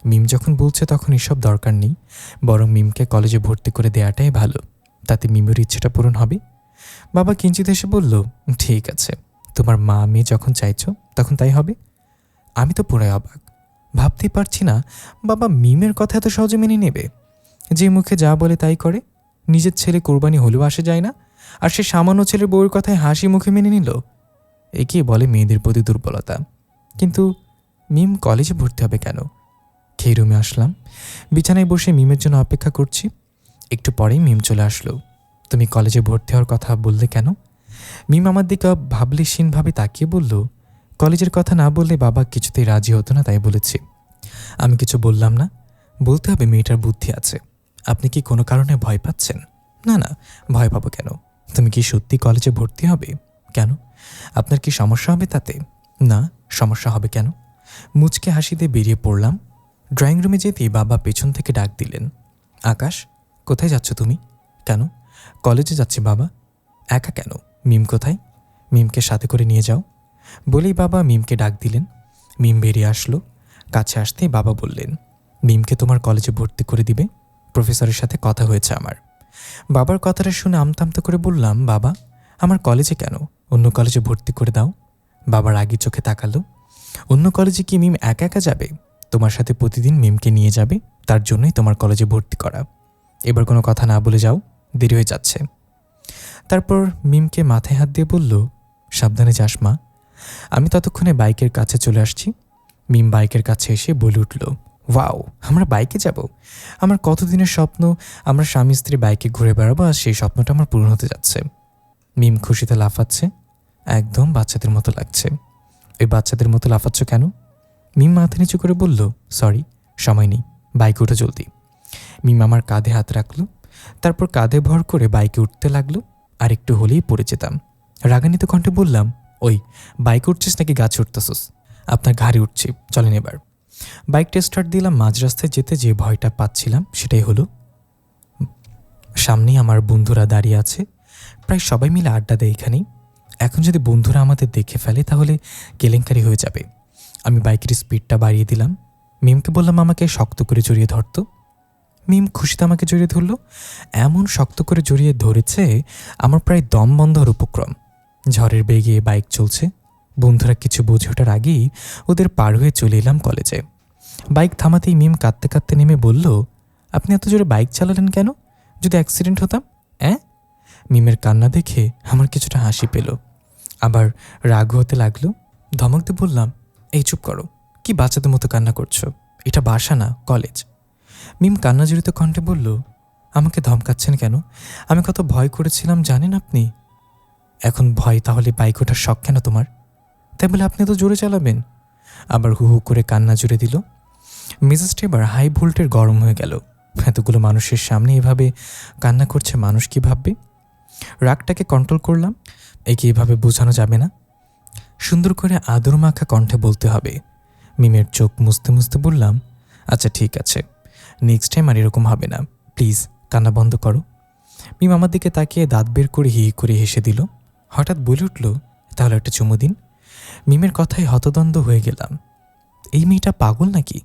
মিম যখন বলছে তখন এসব দরকার নেই, বরং মিমকে কলেজে ভর্তি করে দেওয়াটাই ভালো, তাতে মিমের ইচ্ছেটা পূরণ হবে। বাবা কিঞ্চিত এসে বলল, ঠিক আছে, তোমার মা মেয়ে যখন চাইছো তখন তাই হবে। আমি তো পুরাই অবাক, ভাবতেই পারছি না বাবা মিমের কথা এত সহজে মেনে নেবে। যে মুখে যা বলে তাই করে, নিজের ছেলে কোরবানি হলেও আসে যায় না, আর সে সামান্য ছেলের বউয়ের কথায় হাসি মুখে মেনে নিল। একেই বলে মেয়েদের প্রতি দুর্বলতা। কিন্তু মিম কলেজে ভর্তি হবে কেন? খেয়ে রুমে আসলাম। বিছানায় বসে মিমের জন্য অপেক্ষা করছি। একটু পরেই মিম চলে আসলো। তুমি কলেজে ভর্তি হওয়ার কথা বললে কেন? মিম আমার দিকে ভাবলেশীনভাবে তাকিয়ে বলল, কলেজের কথা না বললে বাবা কিছুতেই রাজি হতো না, তাই বলেছি। আমি কিছু বললাম না। বলতে হবে মেয়েটার বুদ্ধি আছে। আপনি কি কোনো কারণে ভয় পাচ্ছেন? না না, ভয় পাবো কেন? তুমি কি সত্যি কলেজে ভর্তি হবে? কেন? আপনার কি সমস্যা হবে তাতে? না, সমস্যা হবে কেন? মুচকে হাসি দিয়ে বেরিয়ে পড়লাম। ড্রয়িং রুমে যেতেই বাবা পেছন থেকে ডাক দিলেন, আকাশ, কোথায় যাচ্ছ তুমি? কেন? কলেজে যাচ্ছি বাবা। একা কেন? মিম কোথায়? মিমকে সাথে করে নিয়ে যাও। বলেই বাবা মিমকে ডাক দিলেন। মিম বেরিয়ে আসলো। কাছে আসতেই বাবা বললেন, মিমকে তোমার কলেজে ভর্তি করে দিবে। প্রফেসরের সাথে কথা হয়েছে আমার। বাবার কথাটা শুনে আমতামতা করে বললাম, বাবা, আমার কলেজে কেন? অন্য কলেজে ভর্তি করে দাও। বাবার আগের চোখে তাকালো। অন্য কলেজে কি মিম একা একা যাবে? তোমার সাথে প্রতিদিন মিমকে নিয়ে যাবে, তার জন্যই তোমার কলেজে ভর্তি করা। এবার কোনো কথা না বলে যাও, দেরি হয়ে যাচ্ছে। তারপর মিমকে মাথায় হাত দিয়ে বলল, সাবধানে যাস মা। আমি ততক্ষণে বাইকের কাছে চলে আসছি। মিম বাইকের কাছে এসে বলে উঠল, ওয়াও, আমরা বাইকে যাব। আমার কতদিনের স্বপ্ন, আমরা স্বামী স্ত্রী বাইকে ঘুরে বেড়াবো, আর সেই স্বপ্নটা আমার পূরণ হতে যাচ্ছে। মিম খুশিতে লাফাচ্ছে। একদম বাচ্চাদের মতো লাগছে। ওই বাচ্চাদের মতো লাফাচ্ছ কেন? মিম মাথা নিচু করে বলল, সরি, সময় নেই, বাইকে উঠে জলদি। মিম আমার কাঁধে হাত রাখলো। তারপর কাঁধে ভর করে বাইকে উঠতে লাগলো। আর একটু হলেই পড়ে যেতাম। রাগান্বিত কণ্ঠে বললাম, ওই, বাইকে উঠছিস নাকি গাছে উঠতেছিস? আপনার ঘাড়ে উঠছি, চলেন এবার। বাইকটা স্টার্ট দিলাম। মাঝ রাস্তায় যেতে যে ভয়টা পাচ্ছিলাম সেটাই হলো, সামনেই আমার বন্ধুরা দাঁড়িয়ে আছে। প্রায় সবাই মিলে আড্ডা দেয় এখানেই। এখন যদি বন্ধুরা আমাদের দেখে ফেলে তাহলে কেলেঙ্কারি হয়ে যাবে। আমি বাইকের স্পিডটা বাড়িয়ে দিলাম। মিমকে বললাম আমাকে শক্ত করে জড়িয়ে ধরতো। মিম খুশিতে আমাকে জড়িয়ে ধরলো। এমন শক্ত করে জড়িয়ে ধরেছে আমার প্রায় দম বন্ধ হওয়ার উপক্রম। ঝড়ের বেগে বাইক চলছে। বন্ধুরা কিছু বুঝে ওঠার আগেই ওদের পার হয়ে চলে এলাম কলেজে। বাইক থামাতেই মিম কাঁদতে কাঁদতে নেমে বলল, আপনি এত জোরে বাইক চালালেন কেন? যদি অ্যাক্সিডেন্ট হতাম? মিমের কান্না দেখে আমার কিছুটা হাসি পেল, আবার রাগ হতে লাগলো। ধমক দিয়ে বললাম, এই চুপ করো, কি বাচ্চাদের মতো কান্না করছো? এটা বাসা না, কলেজ। মিম কান্না জড়িত কণ্ঠে বলল, আমাকে ধমকাচ্ছেন কেন? আমি কত ভয় করেছিলাম জানেন আপনি? এখন ভয় তাহলে বাইক ওঠার শখ কেন তোমার? তাই বলে আপনি তো জোরে চালাবেন? আবার হু হু করে কান্না জুড়ে দিল। মেজাজটা এবার হাই ভোল্টের গরম হয়ে গেল। এতগুলো মানুষের সামনে এভাবে কান্না করছে, মানুষ কি ভাববে? রাগটাকে কন্ট্রোল করলাম। একে এভাবে বোঝানো যাবে না, সুন্দর করে আদর মাখা কণ্ঠে বলতে হবে। মিমের চোখ মুছতে মুছতে বললাম, আচ্ছা ঠিক আছে, নেক্সট টাইম আর এরকম হবে না, প্লিজ কান্না বন্ধ করো। মিম আমার দিকে তাকিয়ে দাঁত বের করে হি করে হেসে দিল। হঠাৎ বলে উঠল, তাহলে একটা চুমু দিন। মিমের কথায় হতদণ্ড হয়ে গেলাম। এই মেয়েটা পাগল নাকি?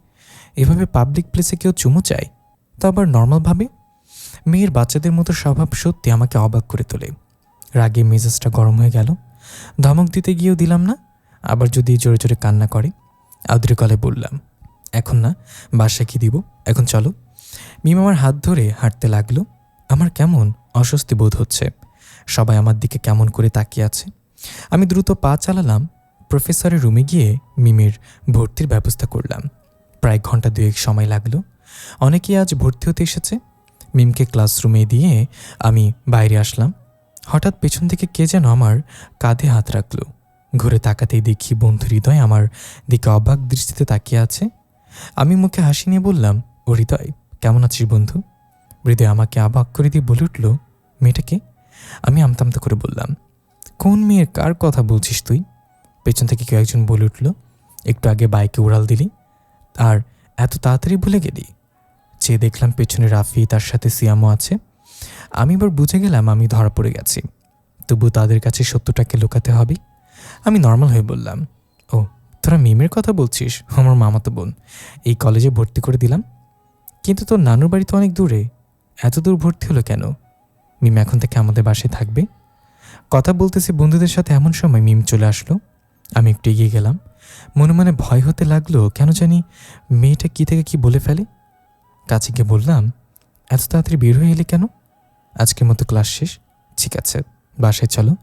এভাবে পাবলিক প্লেসে কেউ চুমু চায়, তা আবার নর্মালভাবে? মেয়ের বাচ্চাদের মতো স্বভাব সত্যি আমাকে অবাক করে তোলে। রাগে মেজাজটা গরম হয়ে গেল। ধমক দিতে গিয়েও দিলাম না। আবার যদি জোরে জোরে কান্না করে, আদরে গলায় বললাম, এখন না, বাসায় কি দিব, এখন চলো। মিম আমার হাত ধরে হাঁটতে লাগলো। আমার কেমন অস্বস্তি বোধ হচ্ছে। সবাই আমার দিকে কেমন করে তাকিয়ে আছে। আমি দ্রুত পা চালালাম। প্রফেসরের রুমে গিয়ে মিমের ভর্তির ব্যবস্থা করলাম। প্রায় ঘন্টা দুয়েক সময় লাগলো। অনেকেই আজ ভর্তি হতে এসেছে। মিমকে ক্লাসরুমে দিয়ে আমি বাইরে আসলাম। হঠাৎ পেছন থেকে কে যেন আমার কাঁধে হাত রাখলো। ঘুরে তাকাতেই দেখি বন্ধু হৃদয় আমার দিকে অবাক দৃষ্টিতে তাকিয়ে আছে। আমি মুখে হাসি নিয়ে বললাম, ও হৃদয়, কেমন আছিস বন্ধু? হৃদয় আমাকে অবাক করে দিয়ে বলে উঠল, মেয়েটাকে? আমি আমতামতা করে বললাম, কোন মেয়ের, কার কথা বলছিস তুই? পেছন থেকে কেউ একজন বলে উঠল, একটু আগে বাইকে উড়াল দিলি আর এত তাড়াতাড়ি ভুলে গেলি? চেয়ে দেখলাম পেছনে রাফি, তার সাথে সিয়ামও আছে। আমি এবার বুঝে গেলাম আমি ধরা পড়ে গেছি। তবু তাদের কাছে সত্যটাকে লুকাতে হবে। আমি নর্মাল হয়ে বললাম, ও, তোরা মিমের কথা বলছিস? আমার মামাতো বোন, এই কলেজে ভর্তি করে দিলাম। কিন্তু তোর নানুর বাড়ি তো অনেক দূরে, এত দূর ভর্তি হলো কেন? মিম এখন থেকে আমাদের বাসায় থাকবে। কথা বলতেছি বন্ধুদের সাথে, এমন সময় মিম চলে আসলো। আমি একটু এগিয়ে গেলাম। মনে মনে ভয় হতে লাগলো, কেন জানি মেয়েটা কি থেকে কি বলে ফেলে। কাছে গিয়ে বললাম, এত তাড়াতাড়ি বের হয়ে এলে কেন? আজকের মতো ক্লাস শেষ, ঠিক আছে, বাসায় চলো।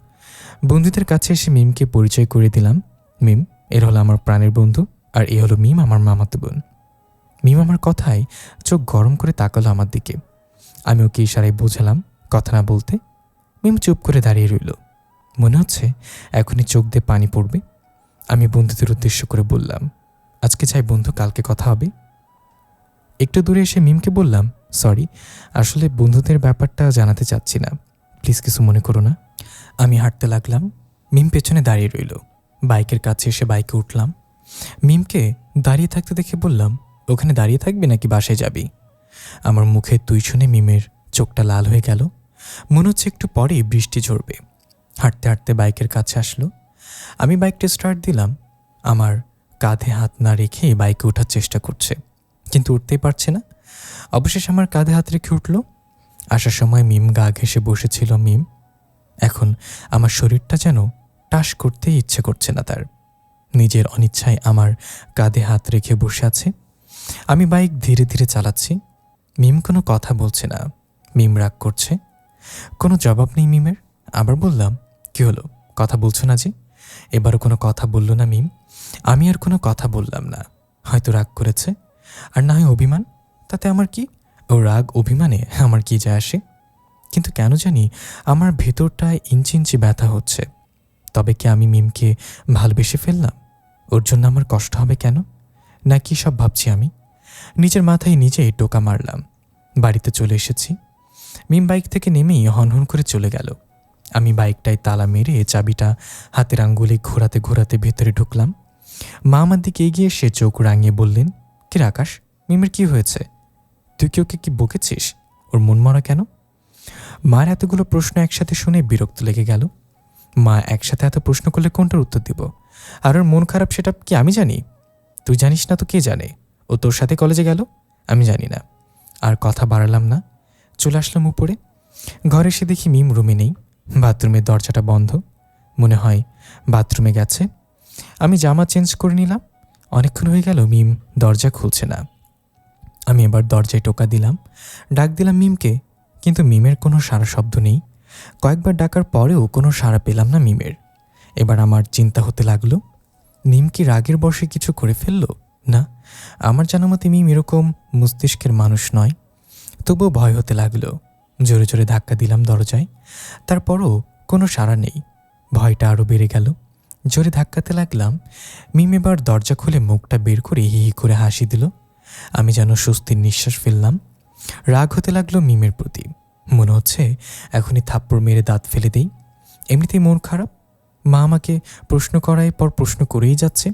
বন্ধুদের কাছে এসে মিমকে পরিচয় করে দিলাম। মিম, এর হলো আমার প্রাণের বন্ধু, আর এ হলো মিম, আমার মামাতো বোন। মিম আমার কথায় চোখ গরম করে তাকালো আমার দিকে। আমি ওকে ইশারায় বোঝালাম কথা না বলতে। মিম চুপ করে দাঁড়িয়ে রইল। মনে হচ্ছে এখনই চোখ দিয়ে পানি পড়বে। আমি বন্ধুদের উদ্দেশ্য করে বললাম, আজকে চাই বন্ধু, কালকে কথা হবে। একটু দূরে এসে মিমকে বললাম, সরি, আসলে বন্ধুদের ব্যাপারটা জানাতে চাচ্ছি না, প্লিজ কিছু মনে করো না। আমি হাঁটতে লাগলাম, মিম পেছনে দাঁড়িয়ে রইল। বাইকের কাছে এসে বাইকে উঠলাম। মিমকে দাঁড়িয়ে থাকতে দেখে বললাম, ওখানে দাঁড়িয়ে থাকবি নাকি বাসায় যাবি? আমার মুখে তুই শুনে মিমের চোখটা লাল হয়ে গেল। মনে হচ্ছে একটু পরেই বৃষ্টি ঝরবে। হাঁটতে হাঁটতে বাইকের কাছে আসলো। আমি বাইকটা স্টার্ট দিলাম। আমার কাঁধে হাত না রেখে বাইকে ওঠার চেষ্টা করছে, কিন্তু উঠতেই পারছে না। অবশেষে আমার কাঁধে হাত রেখে উঠল। আসার সময় মিম গা ঘেঁষে বসেছিল। মিম এখন আমার শরীরটা যেন টাস করতেই ইচ্ছে করছে না তার। নিজের অনিচ্ছায় আমার কাঁধে হাত রেখে বসে আছে। আমি বাইক ধীরে ধীরে চালাচ্ছি। মিম কোনো কথা বলছে না। মিম রাগ করছে। কোনো জবাব নেই মিমের। আবার বললাম, কি হলো, কথা বলছো না যে? এবারও কোনো কথা বলল না মিম। আমি আর কোনো কথা বললাম না। হয়তো রাগ করেছে, আর না হয় অভিমান, তাতে আমার কি? ও রাগ অভিমানে আমার কি যায় আসে? কিন্তু কেন জানি আমার ভেতরটায় ইঞ্চি ইঞ্চি ব্যথা হচ্ছে। তবে কি আমি মিমকে ভালোবেসে ফেললাম? ওর জন্য আমার কষ্ট হবে কেন? না কি সব ভাবছি আমি? নিজের মাথায় নিজেই টোকা মারলাম। বাড়িতে চলে এসেছি। মিম বাইক থেকে নেমেই হনহন করে চলে গেল। আমি বাইকটায় তালা মেরে চাবিটা হাতের আঙ্গুলে ঘোরাতে ঘোরাতে ভেতরে ঢুকলাম। মা আমার দিকে এগিয়ে এসে চোখ রাঙিয়ে বললেন, কি রে আকাশ, মিমের কি হয়েছে? তুই কি ওকে কি বকেছিস? ওর মন মরা কেন? মার এতগুলো প্রশ্ন একসাথে শুনে বিরক্ত লেগে গেল। মা একসাথে এত প্রশ্ন করলে কোনটার উত্তর দিব? আর ওর মন খারাপ সেটা কি আমি জানি? তুই জানিস না তো কে জানে? ও তোর সাথে কলেজে গেল, আমি জানি না। আর কথা বাড়ালাম না, চলে আসলাম উপরে। ঘরে এসে দেখি মিম রুমে নেই। বাথরুমের দরজাটা বন্ধ। মনে হয় বাথরুমে গেছে। আমি জামা চেঞ্জ করে নিলাম। অনেকক্ষণ হয়ে গেল মিম দরজা খুলছে না। আমি এবার দরজায় টোকা দিলাম, ডাক দিলাম মিমকে, কিন্তু মিমের কোনো সাড়া শব্দ নেই। কয়েকবার ডাকার পরেও কোনো সাড়া পেলাম না মিমের। এবার আমার চিন্তা হতে লাগলো, মিম কি রাগের বশে কিছু করে ফেললো? না, আমার জানা মতে মিম এরকম মস্তিষ্কের মানুষ নয়। তবুও ভয় হতে লাগলো। জোরে জোরে ধাক্কা দিলাম দরজায়, তারপরও কোনো সাড়া নেই। ভয়টা আরও বেড়ে গেল। জোরে ধাক্কাতে লাগলাম। মিম এবার দরজা খুলে মুখটা বের করে হি হি করে হাসি দিল। আমি যেন স্বস্তির নিঃশ্বাস ফেললাম। রাগ হতে লাগলো মিমের প্রতি। মনে হচ্ছে এখনই থাপ্পড় মেরে দাঁত ফেলে দেই। এমনিতেই মন খারাপ। মা আমাকে প্রশ্ন করার পর প্রশ্ন করেই যাচ্ছে,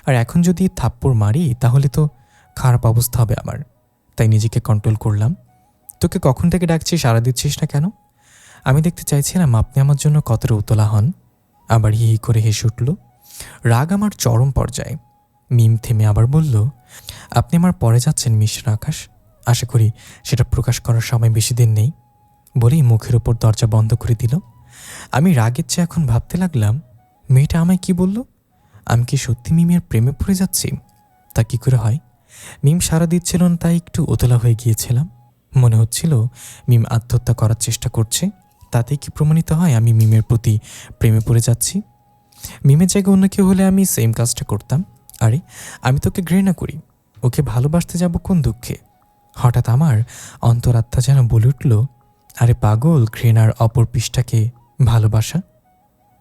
আর এখন যদি থাপ্পড় মারি তাহলে তো খারাপ অবস্থা হবে আমার। তাই নিজেকে কন্ট্রোল করলাম। তোকে কখন থেকে ডাকছি, সাড়া দিচ্ছিস না কেন? আমি দেখতে চাইছিলাম আপনি আমার জন্য কতটা উতলা হন। আবার হি হি করে হেসে উঠল। রাগ আমার চরম পর্যায়ে। মিম থেমে আবার বলল, আপনি আমার পরে যাচ্ছেন মিস্টার আকাশ, আশা করি সেটা প্রকাশ করার সময় বেশি দিন নেই। বলেই মুখের ওপর দরজা বন্ধ করে দিল। আমি রাগের চেয়ে এখন ভাবতে লাগলাম, মেয়েটা আমায় কি বলল? আমি কি সত্যি মিমের প্রেমে পড়ে যাচ্ছি? তা কি করে হয়? মিম সাড়া দিচ্ছিল না তাই একটু উতলা হয়ে গিয়েছিলাম। মনে হচ্ছিল মিম আত্মহত্যা করার চেষ্টা করছে। তাতেই কি প্রমাণিত হয় আমি মিমের প্রতি প্রেমে পড়ে যাচ্ছি? মিমের জায়গায় অন্য কেউ হলে আমি সেম কাজটা করতাম। আরে, আমি তোকে ঘৃণা করি, ওকে ভালোবাসতে যাব কোন দুঃখে? হঠাৎ আমার অন্তরাত্মা যেন বলে উঠল, আরে পাগল, ঘৃণার অপর পৃষ্ঠাকে ভালোবাসা।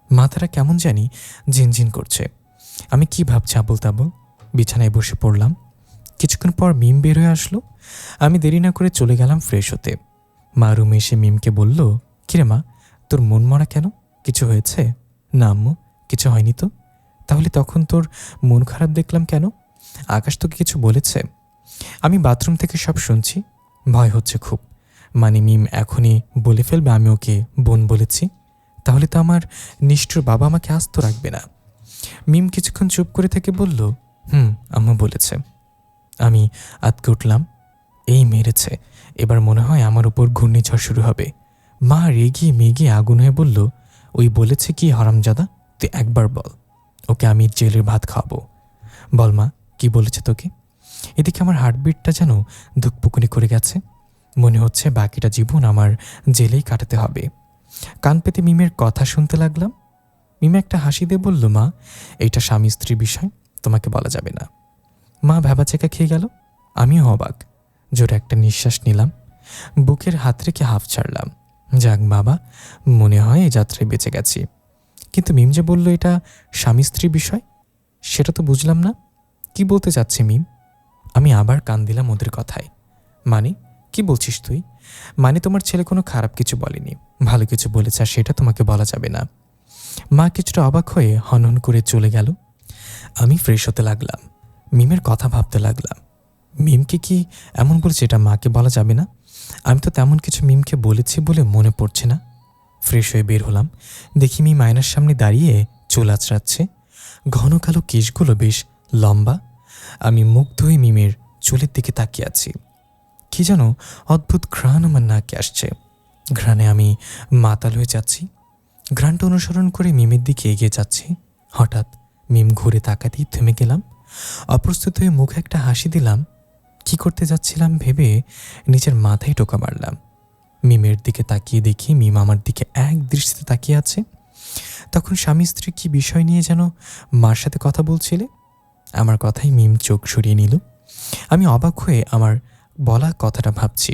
মাথাটা কেমন জানি ঝিনঝিন করছে। আমি কি ভাবছি আবল তাবল। বিছানায় বসে পড়লাম। কিছুক্ষণ পর মিম বের হয়ে আসলো। আমি দেরি না করে চলে গেলাম ফ্রেশ হতে। মা রুমে এসে মিমকে বলল, কিরে মা, তোর মন মরা কেন? কিছু হয়েছে? না আম্মু, কিছু হয়নি তো। তাহলে তখন তোর মন খারাপ দেখলাম কেন? আকাশ তোকে কিছু বলেছে? আমি বাথরুম থেকে সব শুনছি। ভয় হচ্ছে খুব। মানে মিম এখনই বলে ফেলবে আমি ওকে বোন বলেছি। তাহলে তো আমার নিষ্ঠুর বাবা আমাকে আস্ত রাখবে না। মিম কিছুক্ষণ চুপ করে থেকে বলল, আম্মু বলেছে। আমি আতকে উঠলাম। এই মেরেছে, এবার মনে হয় আমার উপর ঘূর্ণিঝড় শুরু হবে। মা রেগিয়ে মেগিয়ে আগুন হয়ে বলল, ওই বলেছে কি হারামজাদা? তুই একবার বল, ওকে আমি জেলের ভাত খাওয়াবো। বল মা, কি বলেছে তোকে? এদিকে আমার হার্টবিটটা যেন ধুকপুকুনি করে গেছে। মনে হচ্ছে বাকিটা জীবন আমার জেলেই কাটাতে হবে। কান পেতে মিমের কথা শুনতে লাগলাম। মিম একটা হাসি দিয়ে বলল, মা, এইটা স্বামী স্ত্রী বিষয়, তোমাকে বলা যাবে না। মা ভ্যাবাচেকা খেয়ে গেল। আমিও অবাক। জোরে একটা নিঃশ্বাস নিলাম। বুকের হাত রেখে হাফ ছাড়লাম। যাক বাবা, মনে হয় এই যাত্রায় বেঁচে গেছি। কিন্তু মিম যে বলল এটা স্বামী স্ত্রী বিষয়, সেটা তো বুঝলাম না, কি বলতে চাচ্ছে মিম? আমি আবার কান দিলাম ওদের কথায়। মানে কি বলছিস তুই? মানে তোমার ছেলে কোনো খারাপ কিছু বলেনি, ভালো কিছু বলেছে, আর সেটা তোমাকে বলা যাবে না। মা কিছুটা অবাক হয়ে হনহন করে চলে গেল। আমি ফ্রেশ হতে লাগলাম, মিমের কথা ভাবতে লাগলাম। মিমকে কি এমন বলেছে এটা মাকে বলা যাবে না? আমি তো তেমন কিছু মিমকে বলেছি বলে মনে পড়ছে না। ফ্রেশ হয়ে বের হলাম, দেখি মিম আয়নার সামনে দাঁড়িয়ে চুল আঁচড়াচ্ছে। ঘন কালো কেশগুলো বেশ লম্বা। আমি মুগ্ধ হয়ে মিমের চুলের দিকে তাকিয়ে আছি। কি যেন অদ্ভুত ঘ্রাণ আমার নাকে আসছে। ঘ্রাণে আমি মাতাল হয়ে যাচ্ছি। ঘ্রাণটা অনুসরণ করে মিমের দিকে এগিয়ে যাচ্ছি। হঠাৎ মিম ঘুরে তাকাতেই থেমে গেলাম। অপ্রস্তুত হয়ে মুখে একটা হাসি দিলাম। কি করতে যাচ্ছিলাম ভেবে নিজের মাথায় টোকা মারলাম। মিমের দিকে তাকিয়ে দেখি মিম আমার দিকে এক দৃষ্টিতে তাকিয়ে আছে। তখন স্বামী স্ত্রী কি বিষয় নিয়ে যেন মার সাথে কথা বলছিলে। আমার কথাই মিম চোখ সরিয়ে নিল। আমি অবাক হয়ে আমার বলা কথাটা ভাবছি।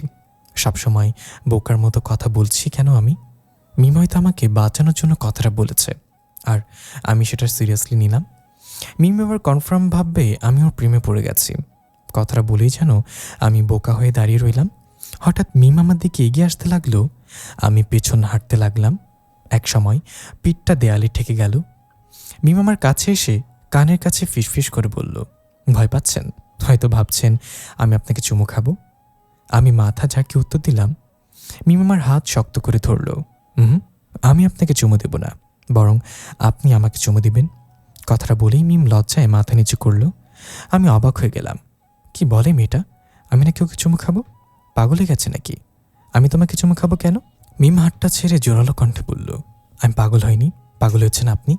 সবসময় বোকার মতো কথা বলছি কেন আমি? মিম হয়তো আমাকে বাঁচানোর জন্য কথাটা বলেছে, আর আমি সেটা সিরিয়াসলি নিলাম। মিম এবার কনফার্ম ভাববে আমি ওর প্রেমে পড়ে গেছি। কথাটা বলেই যেন আমি বোকা হয়ে দাঁড়িয়ে রইলাম। হঠাৎ মিম আমার দিকে এগিয়ে আসতে লাগলো। আমি পেছন হাঁটতে লাগলাম। এক সময় পিঠটা দেয়ালে ঠেকে গেল। মিম আমার কাছে এসে কানের কাছে ফিসফিস করে বলল, ভয় পাচ্ছেন? হয়তো ভাবছেন আমি আপনাকে চুমু খাবো। আমি মাথা ঝাঁকিয়ে উত্তর দিলাম। মিম আমার হাত শক্ত করে ধরল। আমি আপনাকে চুমু দেব না, বরং আপনি আমাকে চুমু দিবেন। কথাটা বলেই মিম লজ্জায় মাথা নিচু করল। আমি অবাক হয়ে গেলাম। কি বলে মেয়েটা? আমি নাকি ওকে চুমু খাবো? পাগল হয়ে গেছে নাকি? আমি তোমাকে চুমু খাবো কেন? মিম হাতটা ছেড়ে জোরালো কণ্ঠে বলল, আমি পাগল হইনি, পাগল হচ্ছেন আপনি।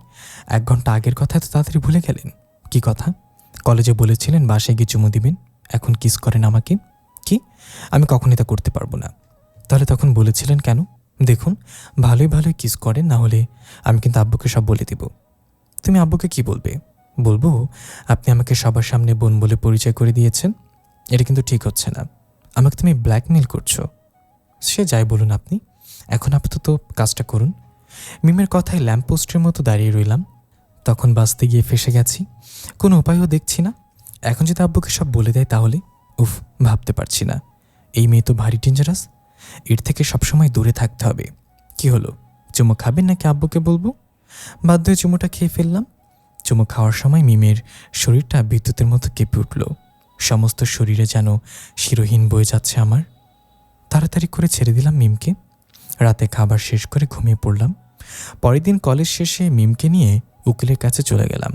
1 ঘন্টা আগের কথা এত তাড়াতাড়ি ভুলে গেলেন? কি কথা? কলেজে বলেছিলেন বাসায় গিয়ে চুমু দিবেন, এখন কিস করেন আমাকে। কি? আমি কখনই তা করতে পারবো না। তাহলে তখন বলেছিলেন কেন? দেখুন, ভালোই ভালোই কিস করেন, না হলে আমি কিন্তু আব্বুকে সব বলে দেব। তুমি আব্বুকে কি বলবে? বলবো আপনি আমাকে সবার সামনে বোন বলে পরিচয় করে দিয়েছেন। এটা কিন্তু ঠিক হচ্ছে না। আমাকে তুমি ব্ল্যাকমেল করছো। সে যাই বলুন আপনি, এখন আপাতত কাজটা করুন। মিমের কথায় ল্যাম্পপোস্টের মতো দাঁড়িয়ে রইলাম। তখন বাঁচতে গিয়ে ফেসে গেছি, কোনো উপায়ও দেখছি না। এখন যদি আব্বুকে সব বলে দেয় তাহলে? উফ, ভাবতে পারছি না। এই মেয়ে তো ভারী ডেঞ্জারাস, এর থেকে সবসময় দূরে থাকতে হবে। কি হলো, চুমো খাবেন নাকি আব্বুকে বলবো? বাধ্য হয়ে চুমোটা খেয়ে ফেললাম। চুমো খাওয়ার সময় মিমের শরীরটা বিদ্যুতের মতো কেঁপে উঠল। সমস্ত শরীরে যেন শিরোহীন বয়ে যাচ্ছে আমার। তাড়াতাড়ি করে ছেড়ে দিলাম মিমকে। রাতে খাবার শেষ করে ঘুমিয়ে পড়লাম। পরের দিন কলেজ শেষে মিমকে নিয়ে উকিলের কাছে চলে গেলাম।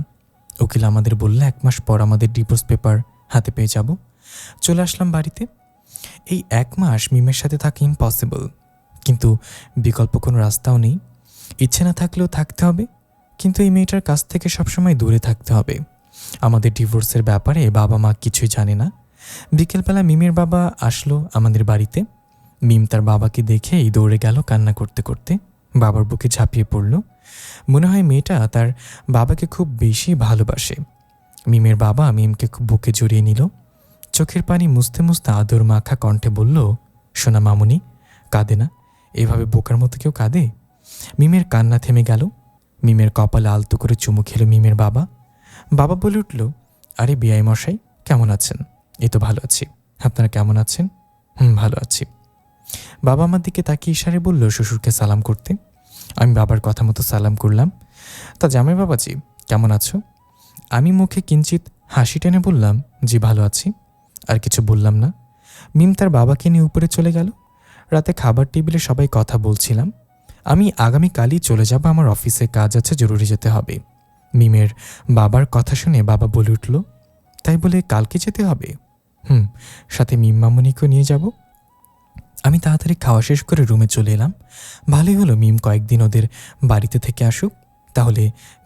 উকিল আমাদের বলল 1 মাস পর আমাদের ডিভোর্স পেপার হাতে পেয়ে যাব। চলে আসলাম বাড়িতে। এই 1 মাস মিমের সাথে থাকা ইম্পসিবল, কিন্তু বিকল্প কোনো রাস্তাও নেই। ইচ্ছে না থাকলেও থাকতে হবে, কিন্তু এই মেয়েটার কাছ থেকে সবসময় দূরে থাকতে হবে। আমাদের ডিভোর্সের ব্যাপারে বাবা মা কিছুই জানে না। বিকেলবেলা মিমের বাবা আসলো আমাদের বাড়িতে। মিম তার বাবাকে দেখেই দৌড়ে গেল কান্না করতে করতে। বাবার বুকে ঝাঁপিয়ে পড়ল। মনে হয় মেয়েটা তার বাবাকে খুব বেশি ভালোবাসে। মিমের বাবা মিমকে খুব বুকে জড়িয়ে নিল। চোখের পানি মুছতে মুছতে আদর মাখা কণ্ঠে বলল, সোনা মামুনি, কাঁদে না, এভাবে বোকার মতো কেউ কাঁদে? মিমের কান্না থেমে গেল। মিমের কপালে আলতো করে চুমু খেলো মিমের বাবা। বাবা বলে উঠল, আরে বিআই মশাই, কেমন আছেন? এই তো ভালো আছি, আপনারা কেমন আছেন? ভালো আছি। বাবা আমার দিকে তাকিয়ে ইশারে বলল শ্বশুরকে সালাম করতে। আমি বাবার কথা মতো সালাম করলাম। তা জামাই বাবাজি, কেমন আছো? আমি মুখে কিঞ্চিত হাসি টেনে বললাম, জি ভালো আছি। আর কিছু বললাম না। মিম তার বাবাকে নিয়ে উপরে চলে গেল। রাতে খাবার টেবিলে সবাই কথা বলছিলাম। আমি আগামীকালই চলে যাব, আমার অফিসে কাজ আছে, জরুরি যেতে হবে। মিমের বাবার কথা শুনে বাবা বলে উঠল, তাই বলে কালকে যেতে হবে? সাথে মিম মামুনিকেও নিয়ে যাব। আমি তাড়াতাড়ি খাওয়া শেষ করে রুমে চলে এলাম। ভালোই হলো মিম কয়েকদিন ওদের বাড়িতে থেকে আসুক, তাহলে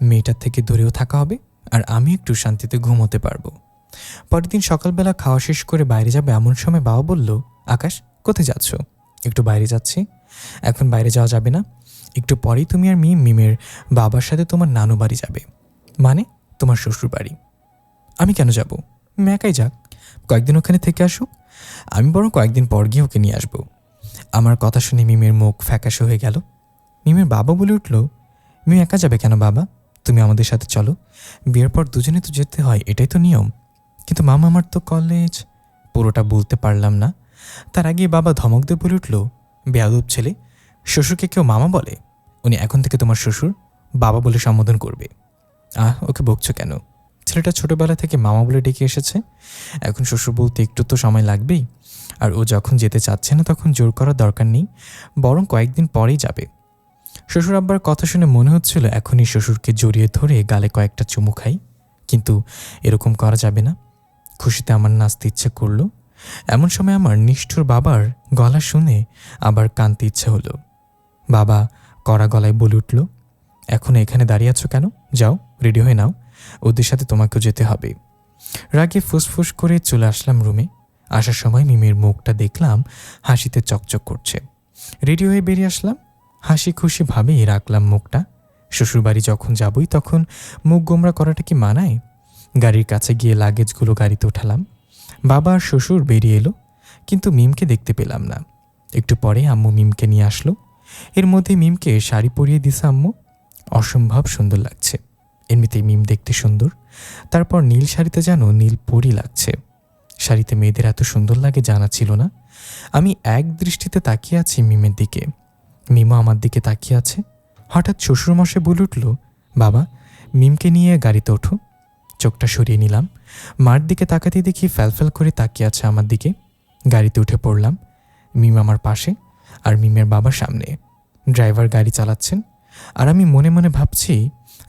মেয়েটার থেকে দূরেও থাকা হবে, আর আমি একটু শান্তিতে ঘুমোতে পারবো। পরের দিন সকালবেলা খাওয়া শেষ করে বাইরে যাবে এমন সময় বাবা বলল, আকাশ, কোথায় যাচ্ছ? একটু বাইরে যাচ্ছি। এখন বাইরে যাওয়া যাবে না, একটু পরেই তুমি আর মিমের বাবার সাথে তোমার নানু বাড়ি যাবে, মানে তোমার শ্বশুর বাড়ি। আমি কেন যাব? একাই যাক, কয়েকদিন ওখানে থেকে আসুক। আমি বরং কয়েকদিন পর গিয়ে ওকে নিয়ে আসবো। আমার কথা শুনে মিমের মুখ ফ্যাকাশে হয়ে গেল। মিমের বাবা বলে উঠল, মিম একা যাবে কেন বাবা? তুমি আমাদের সাথে চলো, বিয়ের পর দুজনে তো যেতে হয়, এটাই তো নিয়ম। কিন্তু মামা, আমার তো কলেজ। পুরোটা বলতে পারলাম না, তার আগে বাবা ধমক দিয়ে বলে উঠল, বেয়াদব ছেলে, শ্বশুরকে কেউ মামা বলে? উনি এখন থেকে তোমার শ্বশুর, বাবা বলে সম্বোধন করবে। ওকে বকছো কেন? ছেলেটা ছোটবেলা থেকে মামা বলে ডেকে এসেছে, এখন শ্বশুর বলতে একটু তো সময় লাগবেই। আর ও যখন যেতে চাচ্ছে না তখন জোর করার দরকার নেই, বরং কয়েকদিন পরেই যাবে। শ্বশুর আব্বার কথা শুনে মনে হচ্ছিল এখনই শ্বশুরকে জড়িয়ে ধরে গালে কয়েকটা চুমু খাই, কিন্তু এরকম করা যাবে না। খুশিতে আমার নাচতে ইচ্ছে করলো। এমন সময় আমার নিষ্ঠুর বাবার গলা শুনে আবার কাঁদতে ইচ্ছে হলো। বাবা কড়া গলায় বলে উঠল, এখন এখানে দাঁড়িয়ে আছো কেন? যাও, রেডি হয়ে নাও, ওদের সাথে তোমাকেও যেতে হবে। রাগে ফুসফুস করে চলে আসলাম রুমে। আসার সময় মিমির মুখটা দেখলাম হাসিতে চকচক করছে। রেডি হয়ে বেরিয়ে আসলাম, হাসি খুশি ভাবেই রাখলাম মুখটা। শ্বশুরবাড়ি যখন যাবই তখন মুখ গোমরা করাটা কি মানায়? গাড়ির কাছে গিয়ে লাগেজগুলো গাড়িতে উঠালাম। বাবা আর শ্বশুর বেরিয়ে এলো, কিন্তু মিমকে দেখতে পেলাম না। একটু পরে আম্মু মিমকে নিয়ে আসলো। এর মধ্যে মিমকে শাড়ি পরিয়ে দিছে আম্মু। অসম্ভব সুন্দর লাগছে, এমনিতেই মিম দেখতে সুন্দর, তারপর নীল শাড়িতে যেন নীল পরি লাগছে। শাড়িতে মেয়েদের এত সুন্দর লাগে জানা ছিল না। আমি এক দৃষ্টিতে তাকিয়ে আছি মিমের দিকে, মিমও আমার দিকে তাকিয়ে আছে। হঠাৎ শ্বশুরমশাই বলে উঠল, বাবা, মিমকে নিয়ে গাড়িতে ওঠো। চোখটা সরিয়ে নিলাম, মার দিকে তাকাতে দেখি ফ্যালফ্যাল করে তাকিয়ে আছে আমার দিকে। গাড়িতে উঠে পড়লাম। মিম আমার পাশে আর মিমের বাবা সামনে। ড্রাইভার গাড়ি চালাচ্ছেন, আর আমি মনে মনে ভাবছি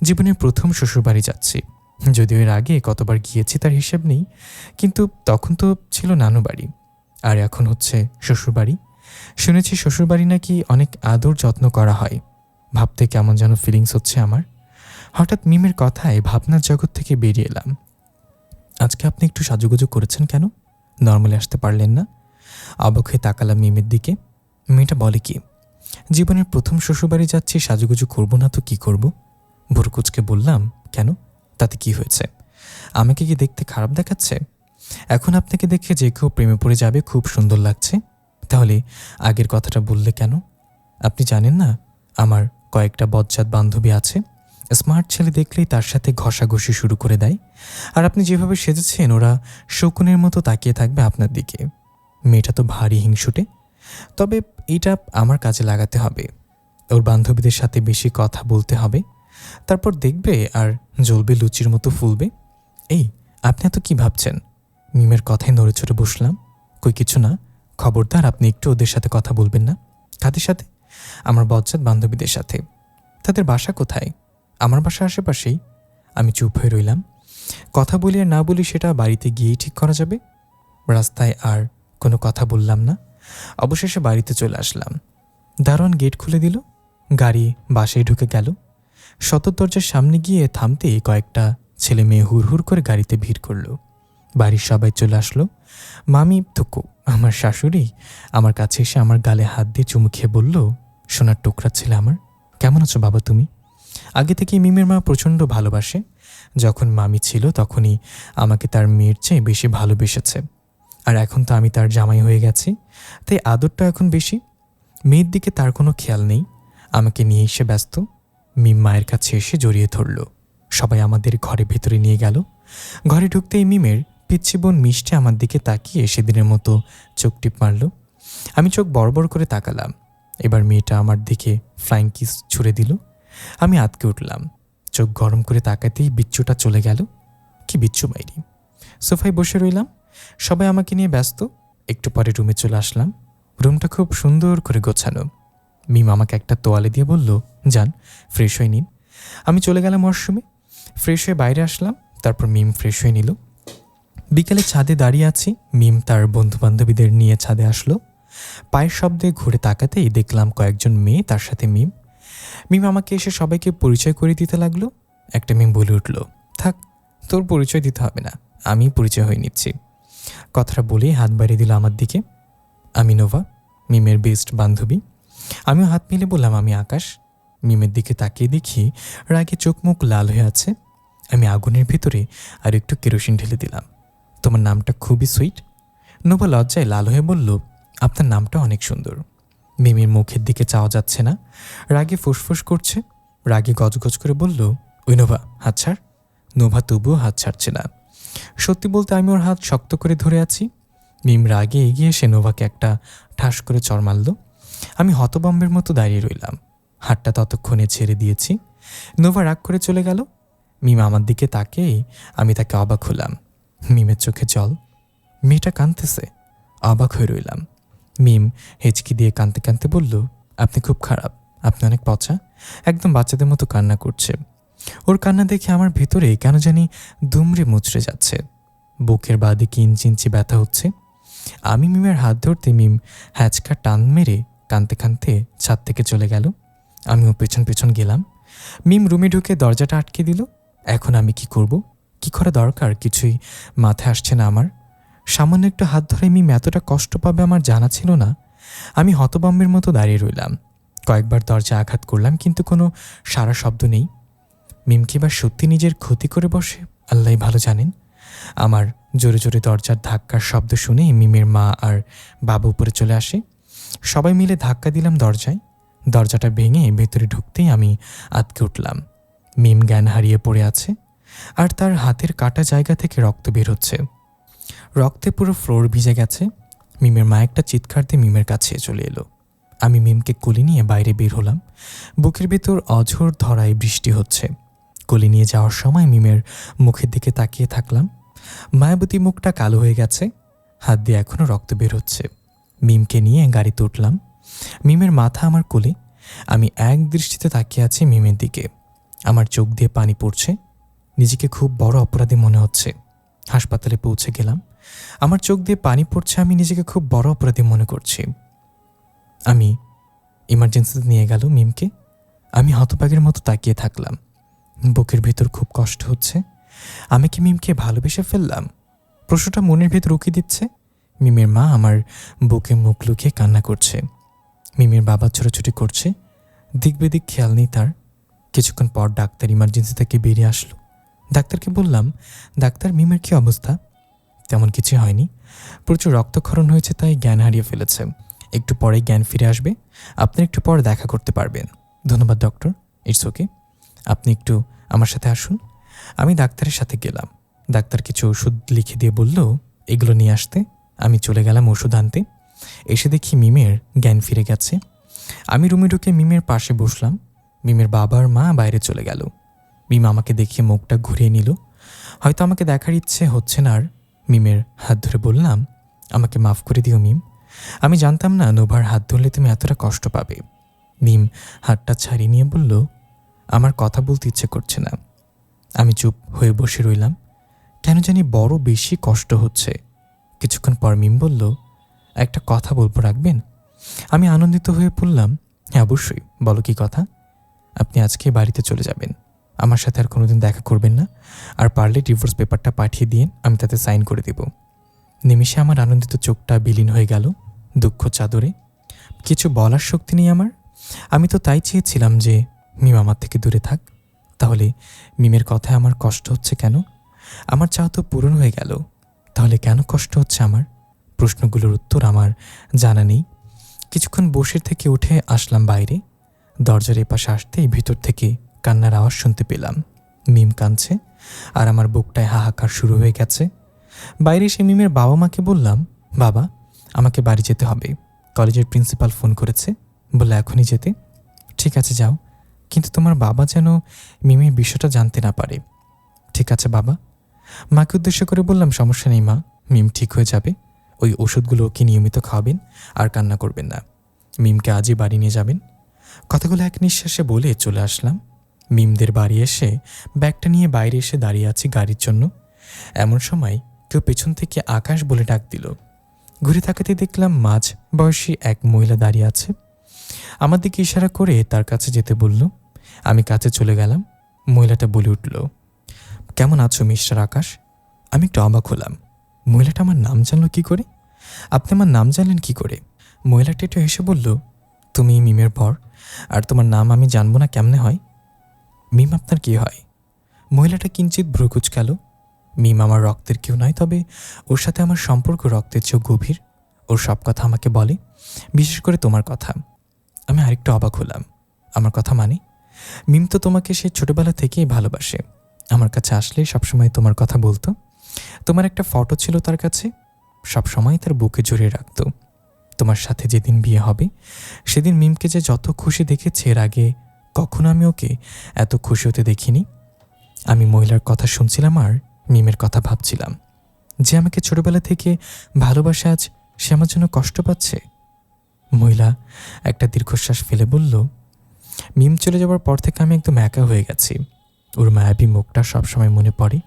জীবনের প্রথম শ্বশুরবাড়ি যাচ্ছি। যদিও এর আগে কতবার গিয়েছি তার হিসেব নেই, কিন্তু তখন তো ছিল নানু বাড়ি, আর এখন হচ্ছে শ্বশুরবাড়ি। শুনেছি শ্বশুরবাড়ি নাকি অনেক আদর যত্ন করা হয়। ভাবতে কেমন যেন ফিলিংস হচ্ছে আমার। হঠাৎ মিমের কথায় ভাবনার জগৎ থেকে বেরিয়ে এলাম। আজকে আপনি একটু সাজুগুজু করেছেন কেন? নর্মালি আসতে পারলেন না? অবাক হয়ে তাকালাম মিমের দিকে। মেয়েটা বলে কি, জীবনের প্রথম শ্বশুরবাড়ি যাচ্ছি, সাজুগুজু করবো না তো কি করব? ভুরকুচকে বললাম, কেন, তাতে কি হয়েছে? আমাকে কি দেখতে খারাপ দেখাচ্ছে? এখন আপনাকে দেখে যে কেউ প্রেমে পড়ে যাবে, খুব সুন্দর লাগছে। তাহলে আগের কথাটা বললে কেন? আপনি জানেন না, আমার কয়েকটা বজ্জাত বান্ধবী আছে, স্মার্ট ছেলে দেখলেই তার সাথে ঘষাঘষি শুরু করে দেয়। আর আপনি যেভাবে সেজেছেন ওরা শকুনের মতো তাকিয়ে থাকবে আপনার দিকে। মেয়েটা তো ভারী হিংসুটে, তবে এটা আমার কাজে লাগাতে হবে। ওর বান্ধবীদের সাথে বেশি কথা বলতে হবে, তারপর দেখবে আর জ্বলবে লুচির মতো ফুলবে। এই, আপনি এত কি ভাবছেন? মিমের কথায় নড়ে চড়ে বসলাম। কই কিছু না, খবরদার আপনি একটু ওদের সাথে কথা বলবেন না। কাদের সাথে? আমার বজ্জাত বান্ধবীদের সাথে। তাদের বাসা কোথায়? আমার বাসা আশেপাশেই। আমি চুপ হয়ে রইলাম। কথা বলি আর না বলি সেটা বাড়িতে গিয়েই ঠিক করা যাবে। রাস্তায় আর কোনো কথা বললাম না। অবশেষে বাড়িতে চলে আসলাম। দারোয়ান গেট খুলে দিল, গাড়ি বাসায় ঢুকে গেল। সদর দরজার সামনে গিয়ে থামতেই কয়েকটা ছেলে মেয়ে হুড় করে গাড়িতে ভিড় করলো। বাড়ির সবাই চলে আসলো। মামি থুকু, আমার শাশুড়ি, আমার কাছে এসে আমার গালে হাত দিয়ে চুমু খেয়ে বলল, সোনার টুকরা ছেলে আমার, কেমন আছো বাবা তুমি? আগে থেকেই মিমের মা প্রচণ্ড ভালোবাসে। যখন মামি ছিল তখনই আমাকে তার মেয়ের চেয়ে বেশি ভালোবেসেছে। আর এখন তো আমি তার জামাই হয়ে গেছি, তাই আদরটা এখন বেশি। মেয়ের দিকে তার কোনো খেয়াল নেই, আমাকে নিয়ে এসে ব্যস্ত। মিম মায়ের কাছে এসে জড়িয়ে ধরল। সবাই আমাদের ঘরে ভেতরে নিয়ে গেল। ঘরে ঢুকতেই মিমের পিচ্ছি বোন মিষ্টি আমার দিকে তাকিয়ে সেদিনের মতো চোখ টিপ মারল। আমি চোখ বড় বড় করে তাকালাম। এবার মেয়েটা আমার দিকে ফ্লাইং কিস ছুড়ে দিল। আমি আতকে উঠলাম। চোখ গরম করে তাকাতেই বিচ্ছুটা চলে গেল। কি বিচ্ছু বাইরি। সোফায় বসে রইলাম, সবাই আমাকে নিয়ে ব্যস্ত। একটু পরে রুমে চলে আসলাম। রুমটা খুব সুন্দর করে গোছানো। মিম আমাকে একটা তোয়ালে দিয়ে বলল, যান ফ্রেশ হয়ে নিন। আমি চলে গেলাম ওয়াশরুমে। ফ্রেশ হয়ে বাইরে আসলাম, তারপর মিম ফ্রেশ হয়ে নিল। বিকালে ছাদে দাঁড়িয়ে আছি, মিম তার বন্ধুবান্ধবীদের নিয়ে ছাদে আসলো। পায়ের শব্দে ঘুরে তাকাতেই দেখলাম কয়েকজন মেয়ে, তার সাথে মিম। মিম আমাকে এসে সবাইকে পরিচয় করে দিতে লাগলো। একটা মিম বলে উঠল, থাক, তোর পরিচয় দিতে হবে না, আমি পরিচয় হয়ে নিচ্ছি। কথাটা বলেই হাত বাড়িয়ে দিল আমার দিকে। আমি নোভা, মিমের বেস্ট বান্ধবী। আমিও হাত মিলে বললাম, আমি আকাশ। মিমের দিকে তাকিয়ে দেখি রাগে চোখ মুখ লাল হয়ে আছে। আমি আগুনের ভেতরে আর একটু কেরোসিন ঢেলে দিলাম। তোমার নামটা খুবই সুইট। নোভা লজ্জায় লাল হয়ে বলল, আপনার নামটা অনেক সুন্দর। মিমির মুখের দিকে চাওয়া যাচ্ছে না, রাগে ফুসফুস করছে। রাগে গজগজ করে বলল, ওই নোভা, হাত ছাড়। নোভা তবুও হাত ছাড়ছে না। সত্যি বলতে আমি ওর হাত শক্ত করে ধরে আছি। মিম রাগে এগিয়ে এসে নোভাকে একটা ঠাস করে চড় মারল। আমি হতবম্বের মতো দাঁড়িয়ে রইলাম। হাতটা ততক্ষণে ছেড়ে দিয়েছি। নোভা রাগ করে চলে গেল। মিম আমার দিকে তাকিয়েই আমি তাকে অবাক হলাম। মিমের চোখে জল। মেয়েটা কাঁদতেছে। অবাক হয়ে রইলাম। মিম হেঁচকি দিয়ে কাঁদতে কাঁদতে বলল, আপনি খুব খারাপ, আপনি অনেক পচা, একদম বাচ্চাদের মতো কান্না করছে। ওর কান্না দেখে আমার ভেতরে কেন জানি দুমড়ে মুচড়ে যাচ্ছে। বুকের বাঁদিকে ইঞ্চি ইঞ্চি ব্যথা হচ্ছে। আমি মিমের হাত ধরতে মিম হ্যাচকা টান মেরে কাঁদতে কাঁদতে ছাদ থেকে চলে গেল। আমিও পেছন পেছন গেলাম। মিম রুমে ঢুকে দরজাটা আটকে দিল। এখন আমি কি করব, কি করা দরকার, কিছুই মাথায় আসছে না আমার। সামান্য একটু হাত ধরে মিম এতটা কষ্ট পাবে আমার জানা ছিল না। আমি হতবম্বের মতো দাঁড়িয়ে রইলাম। কয়েকবার দরজা আঘাত করলাম, কিন্তু কোনো সারা শব্দ নেই। মিম কি বা সত্যি নিজের ক্ষতি করে বসে, আল্লাহ ভালো জানেন। আমার জোরে জোরে দরজার ধাক্কার শব্দ শুনে মিমের মা আর বাবা উপরে চলে আসে। সবাই মিলে ধাক্কা দিলাম দরজায়। দরজাটা ভেঙে ভেতরে ঢুকতেই আমি আটকে উঠলাম। মিম জ্ঞান হারিয়ে পড়ে আছে, আর তার হাতের কাটা জায়গা থেকে রক্ত বের হচ্ছে। রক্তে পুরো ফ্লোর ভিজে গেছে। মিমের মা একটা চিৎকার দিয়ে মিমের কাছে চলে এলো। আমি মিমকে কোলে নিয়ে বাইরে বের হলাম। বুকের ভেতর অঝোর ধরায় বৃষ্টি হচ্ছে। কোলে নিয়ে যাওয়ার সময় মিমের মুখের দিকে তাকিয়ে থাকলাম। মায়াবতী মুখটা কালো হয়ে গেছে, হাত দিয়ে এখনও রক্ত বের হচ্ছে। মিমকে নিয়ে গাড়িতে উঠলাম। মিমের মাথা আমার কোলে। আমি এক দৃষ্টিতে তাকিয়ে আছি মিমের দিকে। আমার চোখ দিয়ে পানি পড়ছে। নিজেকে খুব বড় অপরাধী মনে হচ্ছে। হাসপাতালে পৌঁছে গেলাম। আমার চোখ দিয়ে পানি পড়ছে। আমি নিজেকে খুব বড় অপরাধী মনে করছি। আমি ইমার্জেন্সিতে নিয়ে গেল মিমকে। আমি হতবাগের মতো তাকিয়ে থাকলাম। বুকের ভেতর খুব কষ্ট হচ্ছে। আমি কি মিমকে ভালোবেসে ফেললাম? প্রশ্নটা মনের ভেতর উকি দিচ্ছে। মিমের মা আমার বুকে মুখ লুকিয়ে কান্না করছে। মিমের বাবা ছোটাছুটি করছে। দিক বেদিক খেয়াল নেই তার। কিছুক্ষণ পর ডাক্তার ইমার্জেন্সি থেকে বেরিয়ে আসলো। ডাক্তারকে বললাম, ডাক্তার, মিমের কি অবস্থা? তেমন কিছু হয়নি, প্রচুর রক্তক্ষরণ হয়েছে, তাই জ্ঞান হারিয়ে ফেলেছে। একটু পরেই জ্ঞান ফিরে আসবে। আপনি একটু পর দেখা করতে পারবেন। ধন্যবাদ ডক্টর, ইটস ওকে। আপনি একটু আমার সাথে আসুন। আমি ডাক্তারের সাথে গেলাম। ডাক্তার কিছু ওষুধ লিখে দিয়ে বলল এগুলো নিয়ে আসতে। আমি চলে গেলাম ওষুধ আনতে। এসে দেখি মিমের জ্ঞান ফিরে গেছে। আমি রুমে ঢুকে মিমের পাশে বসলাম। মিমের বাবা আর মা বাইরে চলে গেল। মিম আমাকে দেখিয়ে মুখটা ঘুরিয়ে নিল। হয়তো আমাকে দেখার ইচ্ছে হচ্ছে না আর। মিমের হাত ধরে বললাম, আমাকে মাফ করে দিও মিম। আমি জানতাম না নোভার হাত ধরলে তুমি এতটা কষ্ট পাবে। মিম হাতটা ছাড়িয়ে নিয়ে বলল, আমার কথা বলতে ইচ্ছে করছে না। আমি চুপ হয়ে বসে রইলাম। কেন জানি বড় বেশি কষ্ট হচ্ছে। কিছুক্ষণ পর মিম বলল, একটা কথা বলবো, রাখবেন? আমি আনন্দিত হয়ে বললাম, হ্যাঁ অবশ্যই, বলো কি কথা। আপনি আজকে বাড়িতে চলে যাবেন। আমার সাথে আর কোনোদিন দেখা করবেন না। আর পারলে ডিভোর্স পেপারটা পাঠিয়ে দিন, আমি তাতে সাইন করে দেব। নিমিষে আমার আনন্দিত চোখটা বিলীন হয়ে গেল দুঃখ চাদরে। কিছু বলার শক্তি নেই আমার। আমি তো তাই চেয়েছিলাম যে মিম আমার থেকে দূরে থাক। তাহলে মিমের কথায় আমার কষ্ট হচ্ছে কেন? আমার চাওয়া তো পূরণ হয়ে গেল, তাহলে কেন কষ্ট হচ্ছে আমার? প্রশ্নগুলোর উত্তর আমার জানা নেই। কিছুক্ষণ বসে থেকে উঠে আসলাম বাইরে। দরজার এপাশে আসতেই ভিতর থেকে কান্নার আওয়াজ শুনতে পেলাম। মিম কাঁদছে আর আমার বুকটায় হাহাকার শুরু হয়ে গেছে। বাইরে এসে মিমের বাবা মাকে বললাম, বাবা, আমাকে বাড়ি যেতে হবে। কলেজের প্রিন্সিপাল ফোন করেছে, বলে এখনই যেতে। ঠিক আছে যাও, কিন্তু তোমার বাবা যেন মিমের বিষয়টা জানতে না পারে। ঠিক আছে বাবা। মাকে উদ্দেশ্য করে বললাম, সমস্যা নেই মা, মিম ঠিক হয়ে যাবে। ওই ওষুধগুলো ওকে নিয়মিত খাওয়াবেন আর কান্না করবেন না। মিমকে আজই বাড়ি নিয়ে যাবেন। কথাগুলো এক নিঃশ্বাসে বলে চলে আসলাম। মিমদের বাড়ি এসে ব্যাগটা নিয়ে বাইরে এসে দাঁড়িয়ে আছি গাড়ির জন্য। এমন সময় কেউ পেছন থেকে আকাশ বলে ডাক দিল। ঘুরে তাকাতে দেখলাম মাঝ বয়সী এক মহিলা দাঁড়িয়ে আছে। আমার দিকে ইশারা করে তার কাছে যেতে বলল। আমি কাছে চলে গেলাম। মহিলাটা বলে উঠল, কেমন আছো মিস্টার আকাশ? আমি একটু অবাক হলাম। মহিলাটা আমার নাম জানলো কি করে? আপনি আমার নাম জানলেন কি করে? মহিলাটা একটু হেসে বলল, তুমি মিমের বর, আর তোমার নাম আমি জানবো না কেমনে হয়? মিম আপনার কি হয়? মহিলাটা কিঞ্চিত ভ্রু কুঁচকাল। মিম আমার রক্তের কেউ নয়, তবে ওর সাথে আমার সম্পর্ক রক্তের চেয়েও গভীর। ওর সব কথা আমাকে বলে, বিশেষ করে তোমার কথা। আমি আরেকটু অবাক হলাম। আমার কথা মানে? মিম তো তোমাকে সেই ছোটবেলা থেকেই ভালোবাসে। আমার কাছে আসলেই সবসময় তোমার কথা বলতো। তোমার একটা ফটো ছিল তার কাছে, সবসময় তার বুকে জড়িয়ে রাখতো। তোমার সাথে যেদিন বিয়ে হবে সেদিন মিমকে যে যত খুশি দেখেছে, এর আগে কখনো আমি ওকে এত খুশি হতে দেখিনি। আমি মহিলার কথা শুনছিলাম আর মিমের কথা ভাবছিলাম, যে আমাকে ছোটবেলা থেকে ভালোবাসে, আজ সে আমার জন্য কষ্ট পাচ্ছে। মহিলা একটা দীর্ঘশ্বাস ফেলে বলল, মিম চলে যাওয়ার পর থেকে আমি একদম একা হয়ে গেছি। ওর মায়াবী মুখটা সবসময় মনে পড়ে।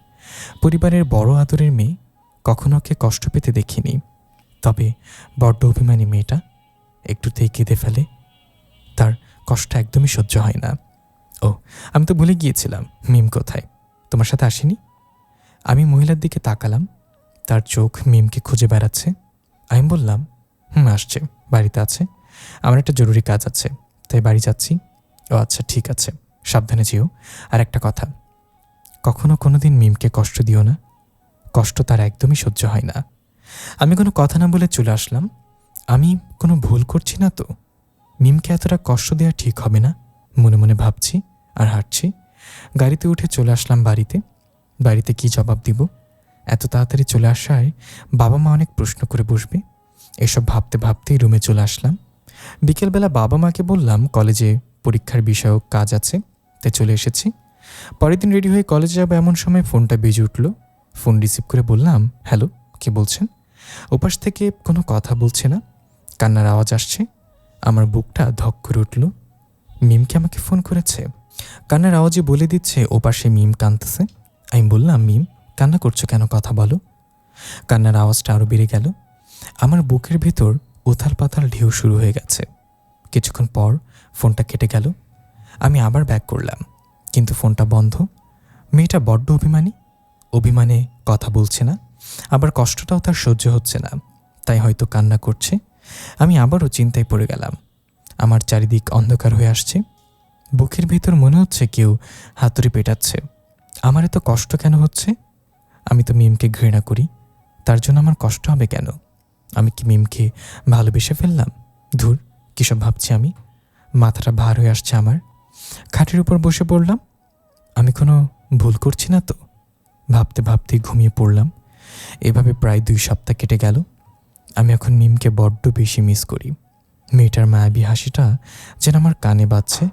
পরিবারের বড় আদরের মেয়ে, কখনো ওকে কষ্ট পেতে দেখিনি। তবে বড্ড অভিমানী মেয়েটা, একটুতেই কেঁদে ফেলে। তার কষ্ট একদমই সহ্য হয় না। ও, আমি তো ভুলে গিয়েছিলাম, মিম কোথায়? তোমার সাথে আসেনি? আমি মহিলার দিকে তাকালাম। তার চোখ মিমকে খুঁজে বেড়াচ্ছে। আমি বললাম, আসছে, বাড়িতে আছে। আমার একটা জরুরি কাজ আছে, তাই বাড়ি যাচ্ছি। ও আচ্ছা, ঠিক আছে, সাবধানে যেও। আর একটা কথা, কখনো কোনোদিন মিমকে কষ্ট দিও না। কষ্ট তার একদমই সহ্য হয় না। আমি কোনো কথা না বলে চলে আসলাম। আমি কোনো ভুল করছি না তো? মিমকে এতটা কষ্ট দেওয়া ঠিক হবে না, মনে মনে ভাবছি আর হাঁটছি। গাড়িতে উঠে চলে আসলাম বাড়িতে। বাড়িতে কি জবাব দিব? এত তাড়াতাড়ি চলে আসায় বাবা মা অনেক প্রশ্ন করে বসবে। এসব ভাবতে ভাবতেই রুমে চলে আসলাম। বিকেলবেলা বাবা মাকে বললাম কলেজে পরীক্ষার বিষয়ক কাজ আছে, তাই চলে এসেছি। পরের দিন রেডি হয়ে কলেজে যাবো এমন সময় ফোনটা বেজে উঠল। ফোন রিসিভ করে বললাম, হ্যালো, কে বলছেন? ওপাশ থেকে কোনো কথা বলছে না, কান্নার আওয়াজ আসছে। আমার বুকটা ধক করে উঠল। মিমকে আমাকে ফোন করেছে। কান্নার আওয়াজে বলে দিচ্ছে ওপাশে মিম কাঁদতেছে। আমি বললাম, মিম, কান্না করছো কেন? কথা বলো। কান্নার আওয়াজটা আরও বেড়ে গেল। আমার বুকের ভেতর উথাল পাথাল ঢেউ শুরু হয়ে গেছে। কিছুক্ষণ পর ফোনটা কেটে গেল। আমি আবার ব্যাক করলাম, কিন্তু ফোনটা বন্ধ। মেয়েটা বড্ড অভিমানী, অভিমানে কথা বলছে না, আবার কষ্টটাও তার সহ্য হচ্ছে না, তাই হয়তো কান্না করছে। আমি আবারও চিন্তায় পড়ে গেলাম। আমার চারিদিক অন্ধকার হয়ে আসছে। বুকের ভেতর মনে হচ্ছে কেউ হাতুড়ি পেটাচ্ছে। আমার এত কষ্ট কেন হচ্ছে? আমি তো মিমকে ঘৃণা করি, তার জন্য আমার কষ্ট হবে কেন? আমি কি মিমকে ভালোবেসে ফেললাম? ধুর, কিসব ভাবছি আমি। মাথাটা ভার হয়ে আসছে আমার। খাটের উপর বসে পড়লাম। আমি কোনো ভুল করছি না তো? ভাবতে ভাবতেই ঘুমিয়ে পড়লাম। এভাবে প্রায় 2 সপ্তাহ কেটে গেল। আমি এখন মিমকে বড্ড বেশি মিস করি। মেয়েটার মায়াবী হাসিটা যেন আমার কানে বাজছে।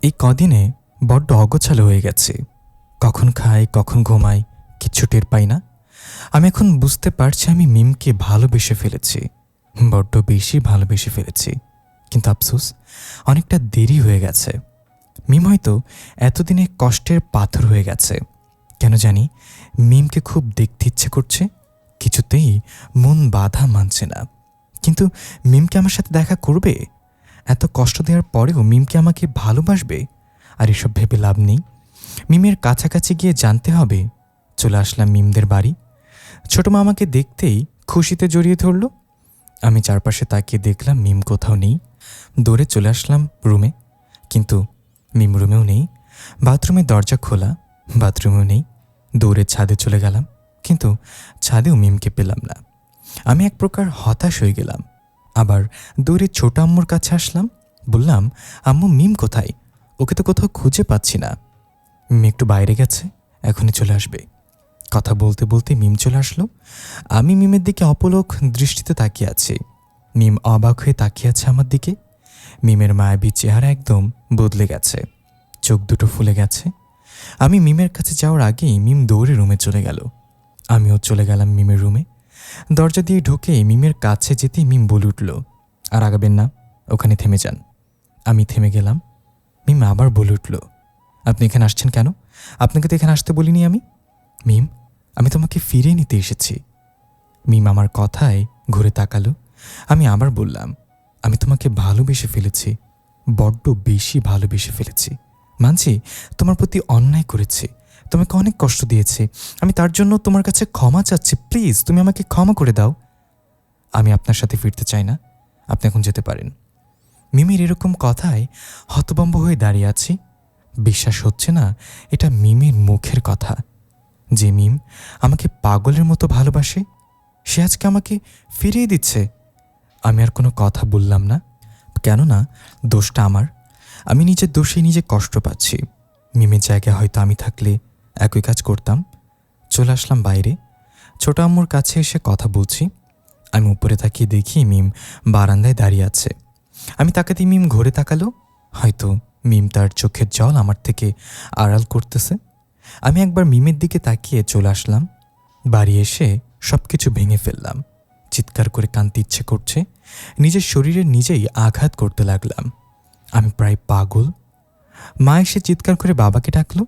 এই কদিনে বড্ড অগোছালো হয়ে গেছে। কখন খাই, কখন ঘুমাই, কিচ্ছু টের পাই না। আমি এখন বুঝতে পারছি আমি মিমকে ভালোবেসে ফেলেছি, বড্ড বেশি ভালোবেসে ফেলেছি। কিন্তু আফসোস, অনেকটা দেরি হয়ে গেছে। মিম হয়তো এতদিনে কষ্টের পাথর হয়ে গেছে। কেন জানি মিমকে খুব দেখতে ইচ্ছে করছে, কিছুতেই মন বাধা মানছে না। কিন্তু মিমকে আমার সাথে দেখা করবে? এত কষ্ট দেওয়ার পরেও মিমকে আমাকে ভালোবাসবে? আর এসব ভেবে লাভ নেই। মিমের কাছাকাছি গিয়ে জানতে হবে। চলে আসলাম মিমদের বাড়ি। ছোট মা আমাকে দেখতেই খুশিতে জড়িয়ে ধরল। আমি চারপাশে তাকিয়ে দেখলাম মিম কোথাও নেই। দৌড়ে চলে আসলাম রুমে, কিন্তু মিম রুমেও নেই। বাথরুমের দরজা খোলা, বাথরুমেও নেই। দৌড়ে ছাদে চলে গেলাম, কিন্তু ছাদেও মিমকে পেলাম না। আমি এক প্রকার হতাশ হয়ে গেলাম। আবার দৌড়ে ছোট আম্মুর কাছে আসলাম। বললাম, আম্মু, মিম কোথায়? ওকে তো কোথাও খুঁজে পাচ্ছি না। মিম একটু বাইরে গেছে, এখনই চলে আসবে। কথা বলতে বলতে মিম চলে আসলো। আমি মিমের দিকে অপলক দৃষ্টিতে তাকিয়ে আছি। মিম অবাক হয়ে তাকিয়ে আছে আমার দিকে। মিমের মায়াবী চেহারা একদম বদলে গেছে, চোখ দুটো ফুলে গেছে। আমি মিমের কাছে যাওয়ার আগেই মিম দৌড়ে রুমে চলে গেল। আমিও চলে গেলাম মিমের রুমে। দরজা দিয়ে ঢুকেই মিমের কাছে যেতেই মিম বলে উঠল, আর আগাবেন না, ওখানে থেমে যান। আমি থেমে গেলাম। মিম আবার বলে উঠল, আপনি এখানে আসছেন কেন? আপনাকে তো এখানে আসতে বলিনি আমি। মিম, আমি তোমাকে ফিরিয়ে নিতে এসেছি। মিম আমার কথায় ঘুরে তাকালো। আমি আবার বললাম, আমি তোমাকে ভালোবেসে ফেলেছি, বড্ড বেশি ভালোবেসে ফেলেছি। মানছি তোমার প্রতি অন্যায় করেছি, তোমাকে অনেক কষ্ট দিয়েছি। আমি তার জন্য তোমার কাছে ক্ষমা চাচ্ছি। প্লিজ, তুমি আমাকে ক্ষমা করে দাও। আমি আপনার সাথে ফিরতে চাই না, আপনি এখন যেতে পারেন। মিমের এরকম কথায় হতভম্ব হয়ে দাঁড়িয়ে আছি। বিশ্বাস হচ্ছে না এটা মিমের মুখের কথা। যে মিম আমাকে পাগলের মতো ভালোবাসে, সে আজকে আমাকে ফিরিয়ে দিচ্ছে। আমি আর কোনো কথা বললাম না, কেননা দোষটা আমার। আমি নিজের দোষে নিজে কষ্ট পাচ্ছি। মিমের জায়গায় হয়তো আমি থাকলে একই কাজ করতাম। চলে আসলাম বাইরে। ছোট আম্মুর কাছে এসে কথা বলছি। আমি উপরে তাকিয়ে দেখি মিম বারান্দায় দাঁড়িয়ে আছে। আমি তাকাতেই মিম ঘুরে তাকালো। হয়তো মিম তার চোখের জল আমার থেকে আড়াল করতেছে। আমি একবার মিমের দিকে তাকিয়ে চলে আসলাম। বাড়ি এসে সব কিছু ভেঙে ফেললাম। চিৎকার করে কাঁদতে ইচ্ছে করছে। নিজের শরীরে নিজেই আঘাত করতে লাগলাম। আমি প্রায় পাগল। মা এসে চিৎকার করে বাবাকে ডাকলো।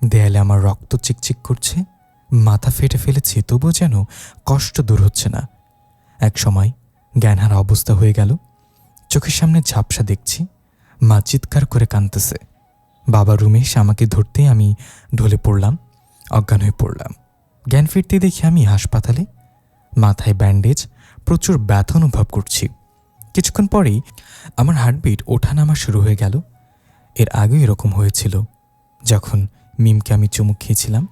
দেয়ালে আমার রক্ত চিকচিক করছে। মাথা ফেটে ফেলেছি, তবুও যেন কষ্ট দূর হচ্ছে না। এক সময় জ্ঞানহারা অবস্থা হয়ে গেল। চোখের সামনে ঝাপসা দেখছি। মা চিৎকার করে কাঁদতেছে। বাবা রুমে এসে আমাকে ধরতেই আমি ঢলে পড়লাম, অজ্ঞান হয়ে পড়লাম। জ্ঞান ফিরতে দেখি আমি হাসপাতালে। মাথায় ব্যান্ডেজ, প্রচুর ব্যথা অনুভব করছি। কিছুক্ষণ পরেই আমার হার্টবিট ওঠানামা শুরু হয়ে গেল। এর আগেও এরকম হয়েছিল, যখন মিমকে আমি চুমুক খেয়েছিলাম।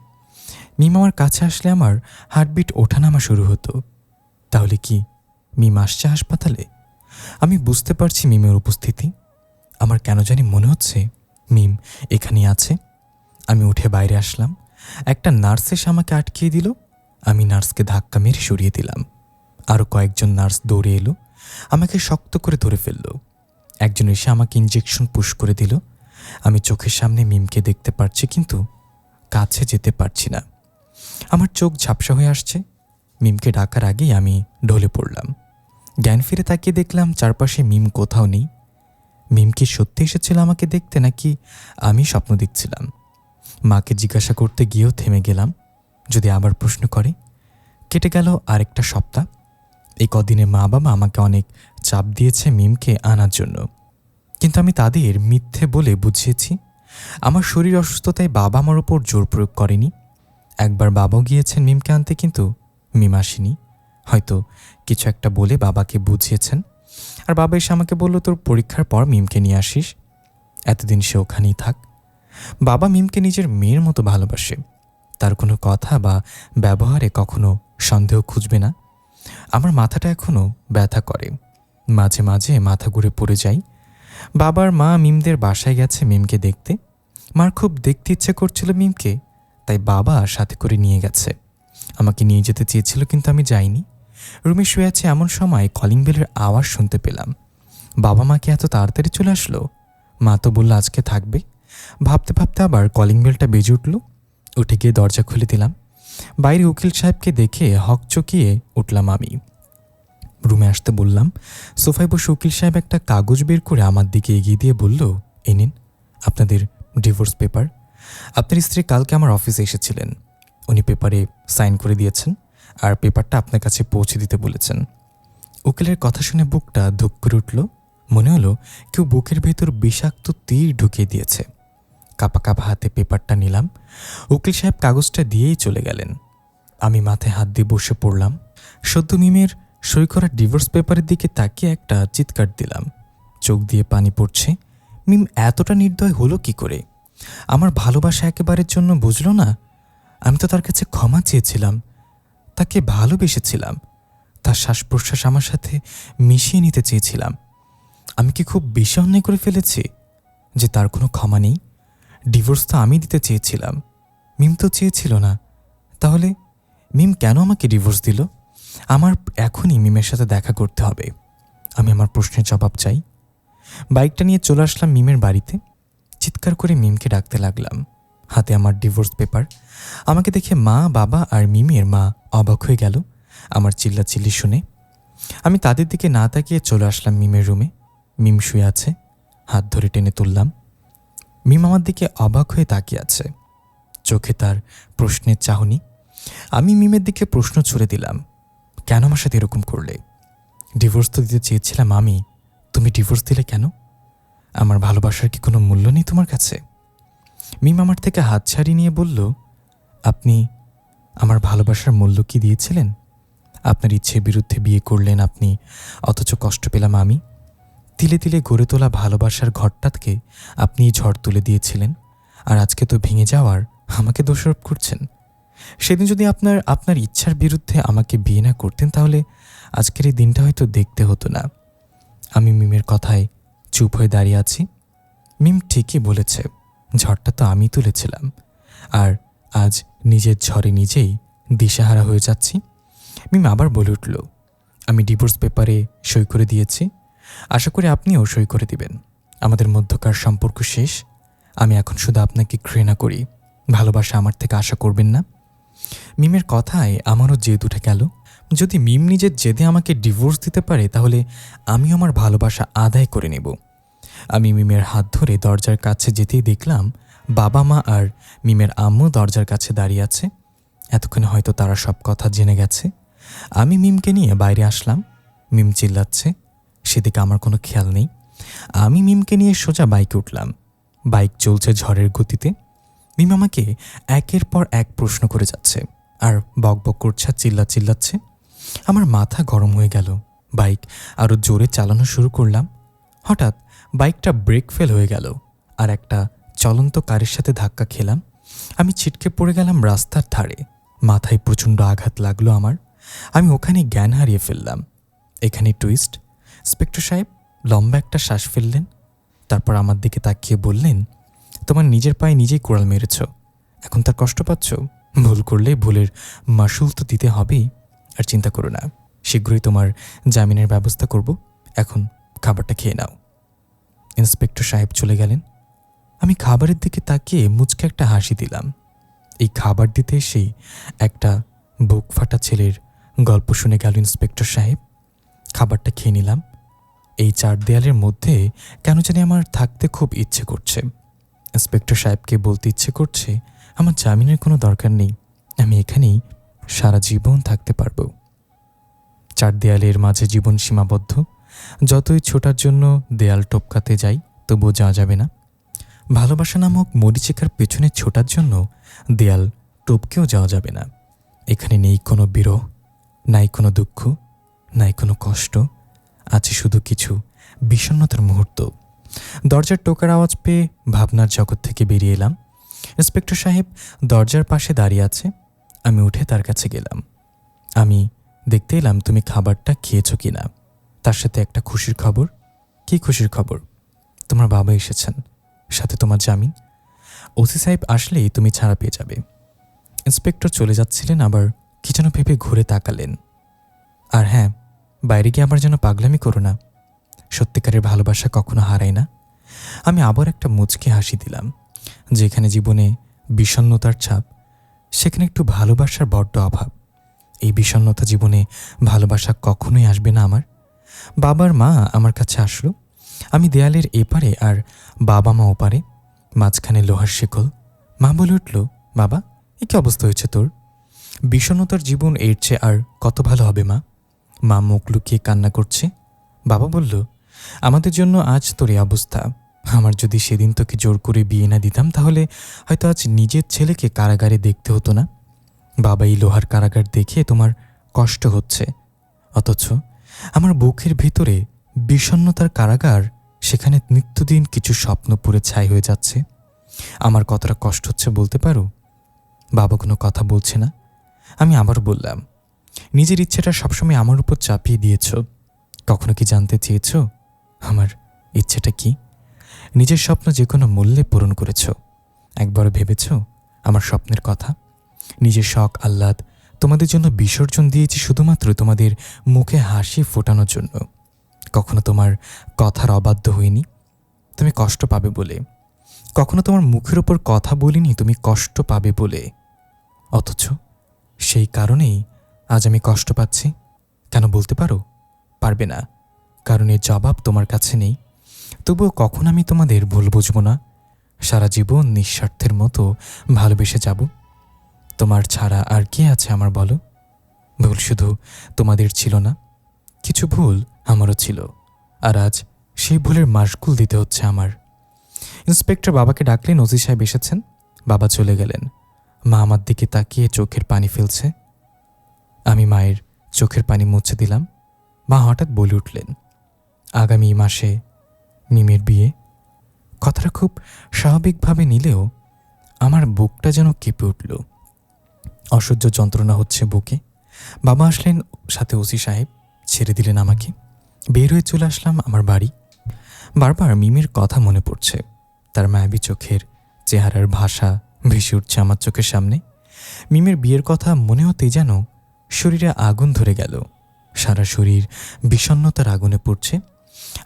মিম আমার কাছে আসলে আমার হার্টবিট ওঠানামা শুরু হতো। তাহলে কি মিম আসছে হাসপাতালে? আমি বুঝতে পারছি মিমের উপস্থিতি। আমার কেন জানি মনে হচ্ছে মিম এখানেই আছে। আমি উঠে বাইরে আসলাম। একটা নার্স এসে আমাকে আটকিয়ে দিল। আমি নার্সকে ধাক্কা মেরে সরিয়ে দিলাম। আরও কয়েকজন নার্স দৌড়ে এলো, আমাকে শক্ত করে ধরে ফেলল। একজন এসে আমাকে ইঞ্জেকশন পুশ করে দিল। আমি চোখের সামনে মিমকে দেখতে পারছি, কিন্তু কাছে যেতে পারছি না। আমার চোখ ঝাপসা হয়ে আসছে। মিমকে ডাকার আগেই আমি ঢলে পড়লাম। জ্ঞান ফিরে তাকিয়ে দেখলাম চারপাশে মিম কোথাও নেই। মিম কি সত্যি এসেছিল আমাকে দেখতে, নাকি আমি স্বপ্ন দেখছিলাম? মাকে জিজ্ঞাসা করতে গিয়েও থেমে গেলাম। যদি আবার প্রশ্ন করে। কেটে গেল আরেকটা সপ্তাহ। এই কদিনে মা বাবা আমাকে অনেক চাপ দিয়েছে মিমকে আনার জন্য, কিন্তু আমি তাদের মিথ্যে বলে বুঝিয়েছি। আমার শরীর অসুস্থতায় বাবা আমার ওপর জোর প্রয়োগ করেনি। একবার বাবাও গিয়েছেন মিমকে আনতে, কিন্তু মিম আসেনি। হয়তো কিছু একটা বলে বাবাকে বুঝিয়েছেন। আর বাবা এসে আমাকে বলল, তোর পরীক্ষার পর মিমকে নিয়ে আসিস, এতদিন সে ওখানেই থাক। বাবা মিমকে নিজের মেয়ের মতো ভালোবাসে। তার কোনো কথা বা ব্যবহারে কখনো সন্দেহ খুঁজবে না। আমার মাথাটা এখনও ব্যথা করে। মাঝে মাঝে মাথা ঘুরে পড়ে যাই। বাবার মা মিমদের বাসায় গেছে মিমকে দেখতে। মার খুব দেখতে ইচ্ছে করছিল মিমকে, তাই বাবা সাথে করে নিয়ে গেছে। আমাকে নিয়ে যেতে চেয়েছিল, কিন্তু আমি যাইনি। রুমে শুয়ে আছে, এমন সময় কলিং বেলের আওয়াজ শুনতে পেলাম। বাবা মাকে এত তাড়াতাড়ি চলে আসলো? মা তো বলল আজকে থাকবে। ভাবতে ভাবতে আবার কলিং বেলটা বেজে উঠল। উঠে গিয়ে দরজা খুলে দিলাম। বাইরে উকিল সাহেবকে দেখে হকচকিয়ে উঠলাম আমি। রুমে আসতে বললাম। সোফায় বসে উকিল সাহেব একটা কাগজ বের করে আমার দিকে এগিয়ে দিয়ে বলল, এই নিন আপনাদের ডিভোর্স পেপার। আপনার স্ত্রী কালকে আমার অফিসে এসেছিলেন। উনি পেপারে সাইন করে দিয়েছেন, আর পেপারটা আপনার কাছে পৌঁছে দিতে বলেছেন। উকিলের কথা শুনে বুকটা ধুক করে উঠল। মনে হলো কেউ বুকের ভেতর বিষাক্ত তীর ঢুকিয়ে দিয়েছে। কাপা কাপা হাতে পেপারটা নিলাম। উকিল সাহেব কাগজটা দিয়েই চলে গেলেন। আমি মাথায় হাত দিয়ে বসে পড়লাম। সদ্য মিমের সই করা ডিভোর্স পেপারের দিকে তাকিয়ে একটা চিৎকার দিলাম। চোখ দিয়ে পানি পড়ছে। মিম এতটা নির্দয় হলো কি করে? আমার ভালোবাসা একেবারের জন্য বুঝলো না। আমি তো তার কাছে ক্ষমা চেয়েছিলাম, তাকে ভালোবেসেছিলাম, তার শ্বাস প্রশ্বাস আমার সাথে মিশিয়ে নিতে চেয়েছিলাম। আমি কি খুব বেশি অন্যায় করে ফেলেছি যে তার কোনো ক্ষমা নেই? ডিভোর্স তো আমি দিতে চেয়েছিলাম, মিম তো চেয়েছিল না। তাহলে মিম কেন আমাকে ডিভোর্স দিল? আমার এখনই মিমের সাথে দেখা করতে হবে। আমি আমার প্রশ্নের জবাব চাই। বাইকটা নিয়ে চলে আসলাম মিমের বাড়িতে। চিৎকার করে মিমকে ডাকতে লাগলাম। হাতে আমার ডিভোর্স পেপার। আমাকে দেখে মা, বাবা আর মিমের মা অবাক হয়ে গেল আমার চিল্লাচিল্লি শুনে। আমি তাদের দিকে না তাকিয়ে চলে আসলাম মিমের রুমে। মিম শুয়ে আছে, হাত ধরে টেনে তুললাম। মিম আমার দিকে অবাক হয়ে তাকিয়ে আছে, চোখে তার প্রশ্নের চাহনি। আমি মিমের দিকে প্রশ্ন ছুড়ে দিলাম, কেন আমার সাথে এরকম করলে? ডিভোর্স তো দিতে চেয়েছিলাম আমি, তুমি ডিভোর্স দিলে কেন? আমার ভালোবাসার কি কোনো মূল্য নেই তোমার কাছে? মিম আমার থেকে হাত ছাড়িয়ে নিয়ে বলল, আপনি আমার ভালোবাসার মূল্য কি দিয়েছিলেন? আপনার ইচ্ছের বিরুদ্ধে বিয়ে করলেন আপনি, অথচ কষ্ট পেলাম আমি। তিলে তিলে গড়ে তোলা ভালোবাসার ঘরটাকে আপনি ঝড় তুলে দিয়েছিলেন, আর আজকে তো ভেঙে যাওয়ার আমাকে দোষারোপ করছেন। সেদিন যদি আপনার ইচ্ছার বিরুদ্ধে আমাকে বিয়ে না করতেন, তাহলে আজকের এই দিনটা হয়তো দেখতে হতো না। আমি মিমের কথায় চুপ হয়ে দাঁড়িয়ে আছি। মিম ঠিকই বলেছে, ঝড়টা তো আমি তুলেছিলাম, আর আজ নিজের ঝড়ে নিজেই দিশাহারা হয়ে যাচ্ছি। মিম আবার বলে উঠল, আমি ডিভোর্স পেপারে সই করে দিয়েছি, আশা করি আপনিও সই করে দিবেন। আমাদের মধ্যকার সম্পর্ক শেষ। আমি এখন শুধু আপনাকে ঘৃণা করি, ভালোবাসা আমার থেকে আশা করবেন না। মিমের কথায় আমারও জেদ উঠে গেল। যদি মিম নিজের জেদে আমাকে ডিভোর্স দিতে পারে, তাহলে আমিও আমার ভালোবাসা আদায় করে নেব। আমি মিমের হাত ধরে দরজার কাছে যেতেই দেখলাম বাবা মা আর মিমের আম্মু দরজার কাছে দাঁড়িয়ে আছে। এতক্ষণে হয়তো তারা সব কথা জেনে গেছে। আমি মিমকে নিয়ে বাইরে আসলাম। মিম চিল্লাচ্ছে, সেদিকে আমার কোনো খেয়াল নেই। আমি মিমকে নিয়ে সোজা বাইকে উঠলাম। বাইক চলছে ঝড়ের গতিতে। মিম আমাকে একের পর এক প্রশ্ন করে যাচ্ছে আর বকবক করছে, চিল্লাচ্ছে। আমার মাথা গরম হয়ে গেল। বাইক আরও জোরে চালানো শুরু করলাম। হঠাৎ বাইকটা ব্রেক ফেল হয়ে গেল আর একটা চলন্ত কারের সাথে ধাক্কা খেলাম। আমি ছিটকে পড়ে গেলাম রাস্তার ধারে। মাথায় প্রচণ্ড আঘাত লাগলো আমার। আমি ওখানে জ্ঞান হারিয়ে ফেললাম। এখানে টুইস্ট। ইন্সপেক্টর সাহেব লম্বা একটা শ্বাস ফেললেন, তারপর আমার দিকে তাকিয়ে বললেন, তোমার নিজের পায়ে নিজেই কোড়াল মেরেছ, এখন তার কষ্ট পাচ্ছ? ভুল করলে ভুলের মাসুল তো দিতে হবেই। আর চিন্তা করো না, শীঘ্রই তোমার জামিনের ব্যবস্থা করব। এখন খাবারটা খেয়ে নাও। ইন্সপেক্টর সাহেব চলে গেলেন। আমি খাবারের দিকে তাকিয়ে মুচকে একটা হাসি দিলাম। এই খাবার দিতে এসেই একটা বুক ফাটা ছেলের গল্প শুনে গেল ইন্সপেক্টর সাহেব। খাবারটা খেয়ে নিলাম। এই চার দেয়ালের মধ্যে কেন জানি আমার থাকতে খুব ইচ্ছে করছে। ইন্সপেক্টর সাহেবকে বলতে ইচ্ছে করছে, আমার জামিনের কোনো দরকার নেই, আমি এখানেই সারা জীবন থাকতে পারবো। চার দেয়ালের মাঝে জীবন সীমাবদ্ধ। যতই ছোটার জন্য দেয়াল টপকাতে যাই, তবুও যাওয়া যাবে না। ভালোবাসা নামক মরিচিকার পেছনে ছোটার জন্য দেয়াল টপকেও যাওয়া যাবে না। এখানে নেই কোনো বিরহ, নাই কোনো দুঃখ, নাই কোনো কষ্ট, আছে শুধু কিছু বিষণ্ণতার মুহূর্ত। দরজার টোকার আওয়াজ পেয়ে ভাবনার জগৎ থেকে বেরিয়ে এলাম। ইন্সপেক্টর সাহেব দরজার পাশে দাঁড়িয়ে আছে। আমি উঠে তার কাছে গেলাম। আমি দেখতে এলাম তুমি খাবারটা খেয়েছো কিনা, তার সাথে একটা খুশির খবর। কি খুশির খবর? তোমার বাবা এসেছেন, সাথে তোমার জামিন। ওসি সাহেব আসলেই তুমি ছাড়া পেয়ে যাবে। ইন্সপেক্টর চলে যাচ্ছিলেন, আবার কি যেন ভেবে ঘুরে তাকালেন। আর হ্যাঁ, বাইরে গিয়ে আবার যেন পাগলামি করো না, সত্যিকারের ভালোবাসা কখনো হারায় না। আমি আবার একটা মুচকি হাসি দিলাম। যেখানে জীবনে বিষণ্ণতার ছাপ, সেখানে একটু ভালোবাসার বড্ড অভাব। এই বিষণ্ণতা জীবনে ভালোবাসা কখনোই আসবে না আমার। বাবার মা আমার কাছে আসলো। আমি দেয়ালের এপারে আর বাবা মা ওপারে, মাঝখানে লোহার শিকল। মা বলে উঠল, বাবা এ কি অবস্থা হয়েছে তোর? বিষণ্ণতার জীবন এর চেয়ে আর কত ভালো হবে মা? মা মুখ লুকিয়ে কান্না করছে। বাবা বলল, আমাদের জন্য আজ তোর এই অবস্থা। আমার যদি সেদিন তোকে জোর করে বিয়ে না দিতাম, তাহলে হয়তো আজ নিজের ছেলেকে কারাগারে দেখতে হতো না। বাবা এই লোহার কারাগার দেখে তোমার কষ্ট হচ্ছে, অথচ আমার বুকের ভিতরে বিষণ্ণতার কারাগার, সেখানে নিত্যদিন কিছু স্বপ্ন পুড়ে ছাই হয়ে যাচ্ছে। আমার কতটা কষ্ট হচ্ছে বলতে পারো? বাবা কোনো কথা বলছে না। আমি আবার বললাম, নিজের ইচ্ছেটা সবসময় আমার উপর চাপিয়ে দিয়েছ। কখনো কি জানতে চেয়েছ আমার ইচ্ছেটা কি? নিজের স্বপ্ন যে কোনো মূল্যে পূরণ করেছ। একবার ভেবেছ আমার স্বপ্নের কথা? নিজের শখ আহ্লাদ তোমাদের জন্য বিসর্জন দিয়েছি শুধুমাত্র তোমাদের মুখে হাসি ফোটানোর জন্য। কখনো তোমার কথার অবাধ্য হইনি তুমি কষ্ট পাবে বলে। কখনো তোমার মুখের ওপর কথা বলিনি তুমি কষ্ট পাবে বলে। অথচ সেই কারণেই আজ আমি কষ্ট পাচ্ছি। কেন বলতে পারো? পারবে না, কারণ এর জবাব তোমার কাছে নেই। তবুও কখন আমি তোমাদের ভুল বুঝবো না। সারা জীবন নিঃস্বার্থের মতো ভালোবেসে যাব। তোমার ছাড়া আর কে আছে আমার বলো? ভুল শুধু তোমাদের ছিল না, কিছু ভুল আমারও ছিল, আর আজ সেই ভুলের মাসগুল দিতে হচ্ছে আমার। ইন্সপেক্টর বাবাকে ডাকলেন, ওসি সাহেব এসেছেন। বাবা চলে গেলেন। মা আমার দিকে তাকিয়ে চোখের পানি ফেলছে। আমি মায়ের চোখের পানি মুছে দিলাম। মা হঠাৎ বলে উঠলেন, আগামী মাসে মিমের বিয়ে। কথাটা খুব স্বাভাবিকভাবে নিলেও আমার বুকটা যেন কেঁপে উঠল। অসহ্য যন্ত্রণা হচ্ছে বুকে। বাবা আসলেন, সাথে ওসি সাহেব ছেড়ে দিলেন আমাকে। বের হয়ে চলে আসলাম আমার বাড়ি। বারবার মিমের কথা মনে পড়ছে। তার মায়াবী চোখের চেহারার ভাষা ভেসে উঠছে আমার চোখের সামনে। মিমের বিয়ের কথা মনে হতেই যেন শরীরে আগুন ধরে গেল। সারা শরীর বিষণ্ণতার আগুনে পড়ছে,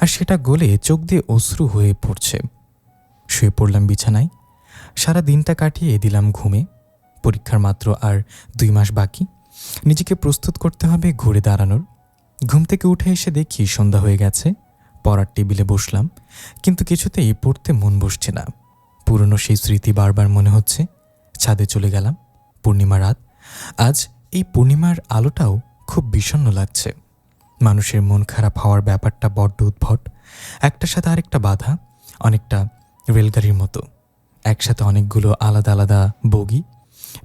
আর সেটা গলে চোখ দিয়ে অশ্রু হয়ে পড়ছে। শুয়ে পড়লাম বিছানায়। সারা দিনটা কাটিয়ে দিলাম ঘুমে। পরীক্ষার মাত্র আর 2 মাস বাকি। নিজেকে প্রস্তুত করতে হবে ঘুরে দাঁড়ানোর। ঘুম থেকে উঠে এসে দেখি সন্ধ্যা হয়ে গেছে। পড়ার টেবিলে বসলাম, কিন্তু কিছুতেই পড়তে মন বসছে না। পুরনো সেই স্মৃতি বারবার মনে হচ্ছে। ছাদে চলে গেলাম। পূর্ণিমা রাত। আজ এই পূর্ণিমার আলোটাও খুব বিষণ্ণ লাগছে। মানুষের মন খারাপ হওয়ার ব্যাপারটা বড্ড উদ্ভট। একটার সাথে আরেকটা বাধা, অনেকটা রেলগাড়ির মতো। একসাথে অনেকগুলো আলাদা আলাদা বগি।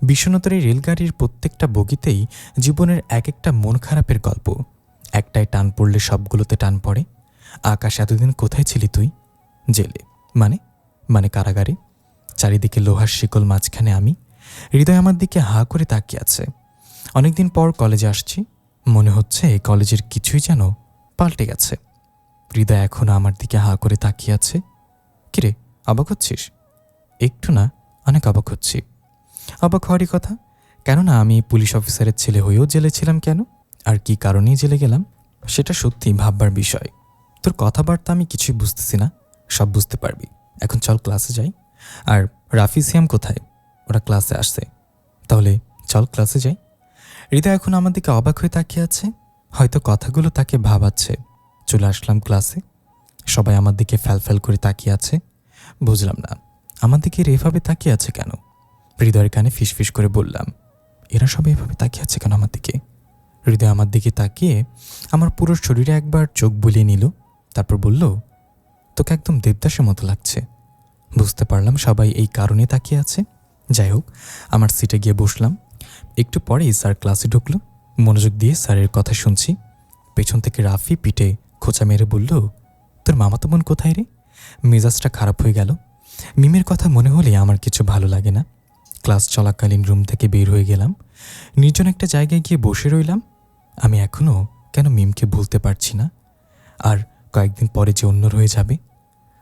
বিষণ্ণতার এই রেলগাড়ির প্রত্যেকটা বগিতেই জীবনের এক একটা মন খারাপের গল্প। একটায় টান পড়লে সবগুলোতে টান পড়ে। আকাশ, এতদিন কোথায় ছিলি তুই? জেলে। মানে মানে কারাগারে। চারিদিকে লোহার শিকল, মাঝখানে আমি। হৃদয় আমার দিকে হা করে তাকিয়ে আছে। অনেকদিন পর কলেজে আসছি। মনে হচ্ছে এই কলেজের কিছুই যেন পাল্টে গেছে। হৃদয় এখনও আমার দিকে হা করে তাকিয়ে আছে। কিরে, অবাক হচ্ছিস? একটু না, অনেক অবাক হচ্ছি। অবাক হওয়ারই কথা, কেননা আমি পুলিশ অফিসারের ছেলে হয়েও জেলে ছিলাম কেন, আর কি কারণেই জেলে গেলাম, সেটা সত্যি ভাববার বিষয়। তোর কথাবার্তা আমি কিছুই বুঝতেছি না, সব বুঝতে পারবি। এখন চল ক্লাসে যাই। আর রাফি, সিয়াম কোথায়? ওরা ক্লাসে আসছে। তাহলে চল ক্লাসে যাই। হৃদয় এখন আমার দিকে অবাক হয়ে তাকিয়ে আছে। হয়তো কথাগুলো তাকে ভাবাচ্ছে। চলে আসলাম ক্লাসে। সবাই আমার দিকে ফ্যাল করে তাকিয়ে আছে। বুঝলাম না আমার দিকে এভাবে তাকিয়ে আছে কেন। হৃদয়ের কানে ফিসফিস করে বললাম, এরা সবাই এভাবে তাকিয়ে আছে কেন আমার দিকে? হৃদয় আমার দিকে তাকিয়ে আমার পুরো শরীরে একবার চোখ বুলিয়ে নিল। তারপর বলল, তোকে একদম দেবদাসের মতো লাগছে। বুঝতে পারলাম সবাই এই কারণে তাকিয়ে আছে। যাই হোক, আমার সিটে গিয়ে বসলাম। একটু পরেই স্যার ক্লাসে ঢুকলো। মনোযোগ দিয়ে স্যারের কথা শুনছি। পেছন থেকে রাফি পিঠে খোঁচা মেরে বলল, তোর মামাতো বোন কোথায় রে? মেজাজটা খারাপ হয়ে গেল। মিমের কথা মনে হলে আমার কিছু ভালো লাগে না। ক্লাস চলাকালীন রুম থেকে বের হয়ে গেলাম। নির্জন একটা জায়গায় গিয়ে বসে রইলাম। আমি এখনও কেন মিমকে ভুলতে পারছি না। আর কয়েকদিন পরে যে অন্য হয়ে যাবে,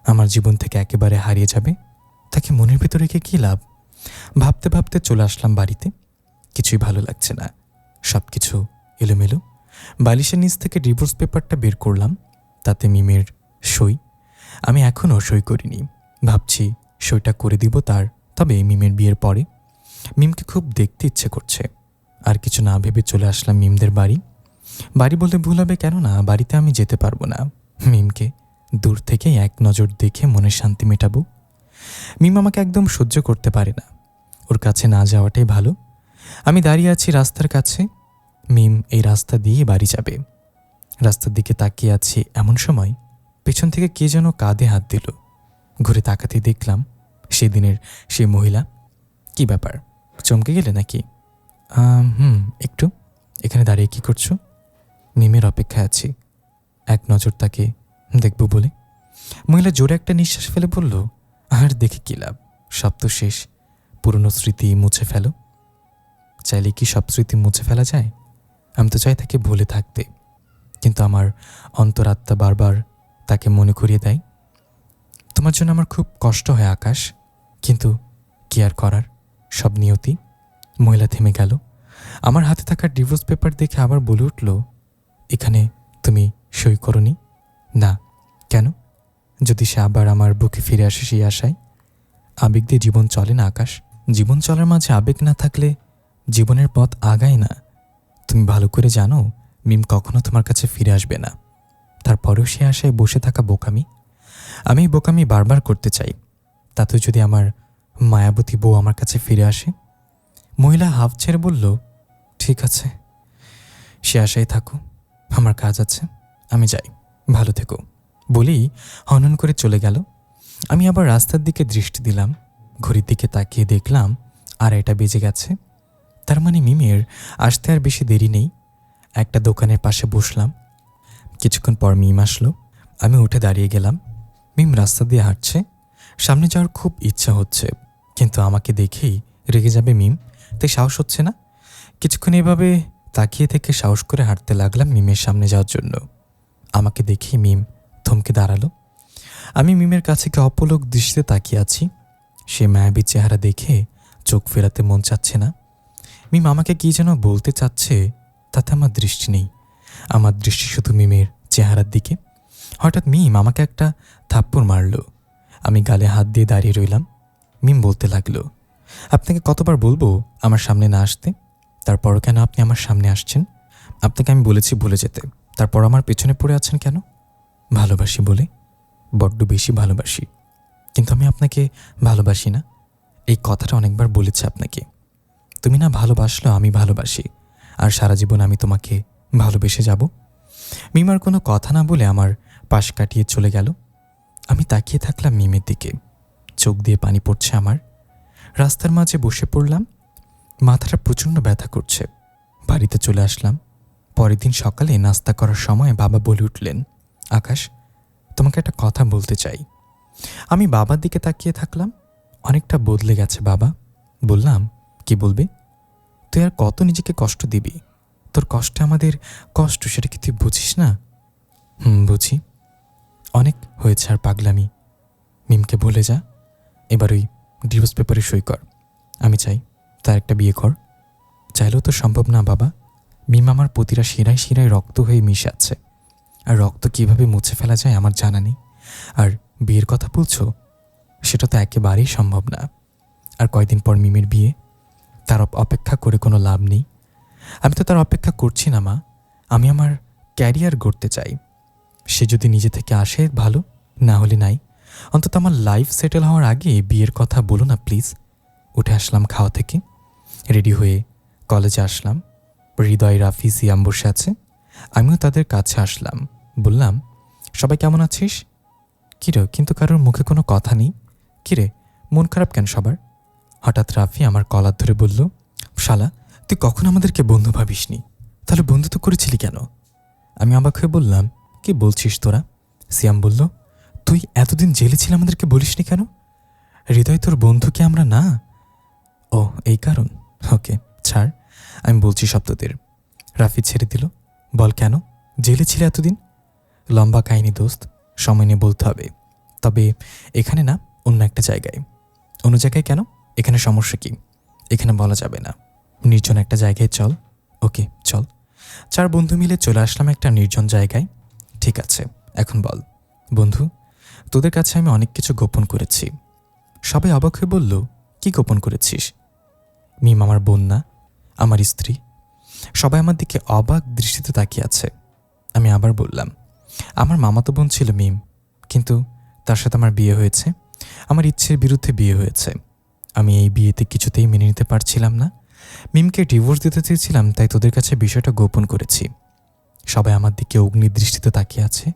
আমার জীবন থেকে একেবারে হারিয়ে যাবে, তাকে মনের ভিতরে রেখে কী লাভ? ভাবতে ভাবতে চলে আসলাম বাড়িতে। কিছুই ভালো লাগছে না, সব কিছু এলোমেলো। বালিশের নিচ থেকে ডিভোর্স পেপারটা বের করলাম। তাতে মিমের সই। আমি এখনও সই করিনি। ভাবছি সইটা করে দিব তার, তবে মিমের বিয়ের পরে। মিমকে খুব দেখতে ইচ্ছে করছে। আর কিছু না ভেবে চলে আসলাম মিমদের বাড়ি। বাড়ি বলতে ভুল হবে, কেননা বাড়িতে আমি যেতে পারবো না। মিমকে দূর থেকে এক নজর দেখে মনের শান্তি মেটাবো। মিম আমাকে একদম সহ্য করতে পারে না। ওর কাছে না যাওয়াটাই ভালো। আমি দাঁড়িয়ে আছি রাস্তার কাছে। মিম এই রাস্তা দিয়ে বাড়ি যাবে। রাস্তার দিকে তাকিয়ে আছি, এমন সময় পেছন থেকে কে যেন কাঁধে হাত দিল। ঘুরে তাকাতে দেখলাম সেদিনের সেই মহিলা। কি ব্যাপার, চমকে গেলে নাকি? একটু। এখানে দাঁড়িয়ে কি করছো? মিমের অপেক্ষায় আছি, এক নজর তাকে দেখব বলে। মহিলা জোরে একটা নিঃশ্বাস ফেলে বলল, আর দেখে কি লাভ, সব তো শেষ। পুরনো স্মৃতি মুছে ফেলো। চাইলে কি সব স্মৃতি মুছে ফেলা যায়? আমি তো চাই তাকে ভুলে থাকতে, কিন্তু আমার অন্তরাত্মা বারবার তাকে মনে করিয়ে দেয়। তোমার জন্য আমার খুব কষ্ট হয় আকাশ, কিন্তু কি আর করার, সব নিয়তি। মহিলা থেমে গেল। আমার হাতে থাকা ডিভোর্স পেপার দেখে আবার বলে উঠল, এখানে তুমি সই করনি? না। কেন? যদি সে আবার আমার বুকে ফিরে আসে সেই আশায়। আবেগ দিয়ে জীবন চলে না আকাশ। জীবন চলার মাঝে আবেগ না থাকলে জীবনের পথ আগায় না। তুমি ভালো করে জানো মিম কখনো তোমার কাছে ফিরে আসবে না। তারপরেও সে আশায় বসে থাকা বোকামি। আমি বোকামি বারবার করতে চাই, তাতে যদি আমার মায়াবতী বউ আমার কাছে ফিরে আসে। মহিলা হাফ ছেড়ে বলল, ঠিক আছে, সে আশায় থাকো, আমার কাজ আছে, আমি যাই, ভালো থেকো। বলেই হনন করে চলে গেল। আমি আবার রাস্তার দিকে দৃষ্টি দিলাম। ঘড়ির দিকে তাকিয়ে দেখলাম 2:30 বেজে গেছে। তার মানে মিমের আসতে আর বেশি দেরি নেই। একটা দোকানের পাশে বসলাম। কিছুক্ষণ পর মিম আসলো। আমি উঠে দাঁড়িয়ে গেলাম। মিম রাস্তা দিয়ে হাঁটছে। সামনে যাওয়ার খুব ইচ্ছা হচ্ছে, কিন্তু আমাকে দেখেই রেগে যাবে মিম, তাই সাহস হচ্ছে না। কিছুক্ষণ এভাবে তাকিয়ে থেকে সাহস করে হাঁটতে লাগলাম মিমের সামনে যাওয়ার জন্য। আমাকে দেখেই মিম থমকে দাঁড়ালো। আমি মিমের কাছে গিয়ে অপলক দৃষ্টিতে তাকিয়ে আছি। সে মায়াবী চেহারা দেখে চোখ ফেরাতে মন চাচ্ছে না। মিম আমাকে কি যেন বলতে চাচ্ছে, তাতে আমার দৃষ্টি নেই। আমার দৃষ্টি শুধু মিমের চেহারার দিকে। হঠাৎ মিম আমাকে একটা থাপ্পড় মারল। আমি গালে হাত দিয়ে দাঁড়িয়ে রইলাম। মিম বলতে লাগলো, আপনাকে কতবার বলবো আমার সামনে না আসতে? তারপরও কেন আপনি আমার সামনে আসছেন? আপনাকে আমি বলেছি ভুলে যেতে, তারপর আমার পেছনে পড়ে আছেন কেন? ভালোবাসি বলে, বড্ড বেশি ভালোবাসি। কিন্তু আমি আপনাকে ভালোবাসি না। এই কথাটা অনেকবার বলেছি আপনাকে। তুমি না ভালোবাসলেও আমি ভালোবাসি, আর সারা জীবন আমি তোমাকে ভালোবেসে যাব। মিমার কোনো কথা না বলে আমার পাশ কাটিয়ে চলে গেল। আমি তাকিয়ে থাকলাম মিমের দিকে। চোখ দিয়ে পানি পড়ছে আমার। রাস্তার মাঝে বসে পড়লাম। মাথাটা প্রচণ্ড ব্যথা করছে। বাড়িতে চলে আসলাম। পরের দিন সকালে নাস্তা করার সময় বাবা বলে উঠলেন, আকাশ, তোমাকে একটা কথা বলতে চাই। আমি বাবার দিকে তাকিয়ে থাকলাম। অনেকটা বদলে গেছে বাবা। বললাম, কি বলবে? তুই আর কত নিজেকে কষ্ট দিবি? তোর কষ্টে আমাদের কষ্ট, সেটা কি তুই বুঝিস না? বুঝি। অনেক হয়েছে আর পাগলামি। মিমকে বলে যা, এবার ওই ডিভোর্স পেপারে সই কর। আমি চাই তার একটা বিয়ে কর। চাইলেও তো সম্ভব না বাবা। মিম আমার প্রতিটা শিরায় শিরায় রক্ত হয়ে মিশে আছে, আর রক্ত কিভাবে মুছে ফেলা যায় আমার জানা নেই। আর বিয়ের কথা বলছো, সেটা তো একেবারেই সম্ভব না। আর কয়দিন পর মিমের বিয়ে। তার অপেক্ষা করে কোনো লাভ নেই। আমি তো তার অপেক্ষা করছি না মা। আমি আমার ক্যারিয়ার গড়তে চাই। সে যদি নিজে থেকে আসে ভালো, না হলে নাই। অন্তত আমার লাইফ সেটেল হওয়ার আগে বিয়ের কথা বলো না প্লিজ। উঠে আসলাম খাওয়া থেকে, রেডি হয়ে কলেজে আসলাম। হৃদয়, রাফি, সিয়াম বসে আছে। আমিও তাদের কাছে আসলাম। বললাম, সবাই কেমন আছিস? কিরে, কিন্তু কারোর মুখে কোনো কথা নেই। কিরে, মন খারাপ কেন সবার? হঠাৎ রাফি আমার কলার ধরে বলল, শালা, তুই কখন আমাদেরকে বন্ধু ভাবিসনি, তাহলে বন্ধুত্ব করেছিলি কেন? আমি অবাক হয়ে বললাম, কি বলছিস তোরা? সিয়াম বলল, তুই এতদিন জেলে ছিলি, আমাদেরকে বলিসনি কেন? হৃদয়, তোর বন্ধু কি আমরা না? ও, এই কারণ। ওকে, ছাড়, আমি বলছি সব তোদের। রাফি ছেড়ে দিল। বল, কেন জেলে ছিলে এতদিন? লম্বা কাহিনী দোস্ত, সময় নিয়ে বলতে হবে। তবে এখানে না, অন্য একটা জায়গায়। অন্য জায়গায় কেন? এখানে সমস্যা কি? এখানে বলা যাবে না। নির্জন একটা জায়গায় চল। ওকে, চল। 4 বন্ধু মিলে চলে আসলাম একটা নির্জন জায়গায়। ঠিক আছে, এখন বল বন্ধু, তোদের কাছে আমি অনেক কিছু গোপন করেছি। সবাই অবাক হয়ে বলল, কি গোপন করেছিস? মিম আমার বোন না, আমার স্ত্রী। সবাই আমার দিকে অবাক দৃষ্টিতে তাকিয়ে আছে। আমি আবার বললাম, আমার মামাতো বোন ছিল মিম, কিন্তু তার সাথে আমার বিয়ে হয়েছে। আমার ইচ্ছের বিরুদ্ধে বিয়ে হয়েছে। আমি এই বিয়েতে কিছুতেই মেনে নিতে পারছিলাম না। মিমকে ডিভোর্স দিতে চেয়েছিলাম, তাই তোদের কাছে বিষয়টা গোপন করেছি। সবাই আমার দিকে অগ্নি দৃষ্টিতে তাকিয়ে আছে।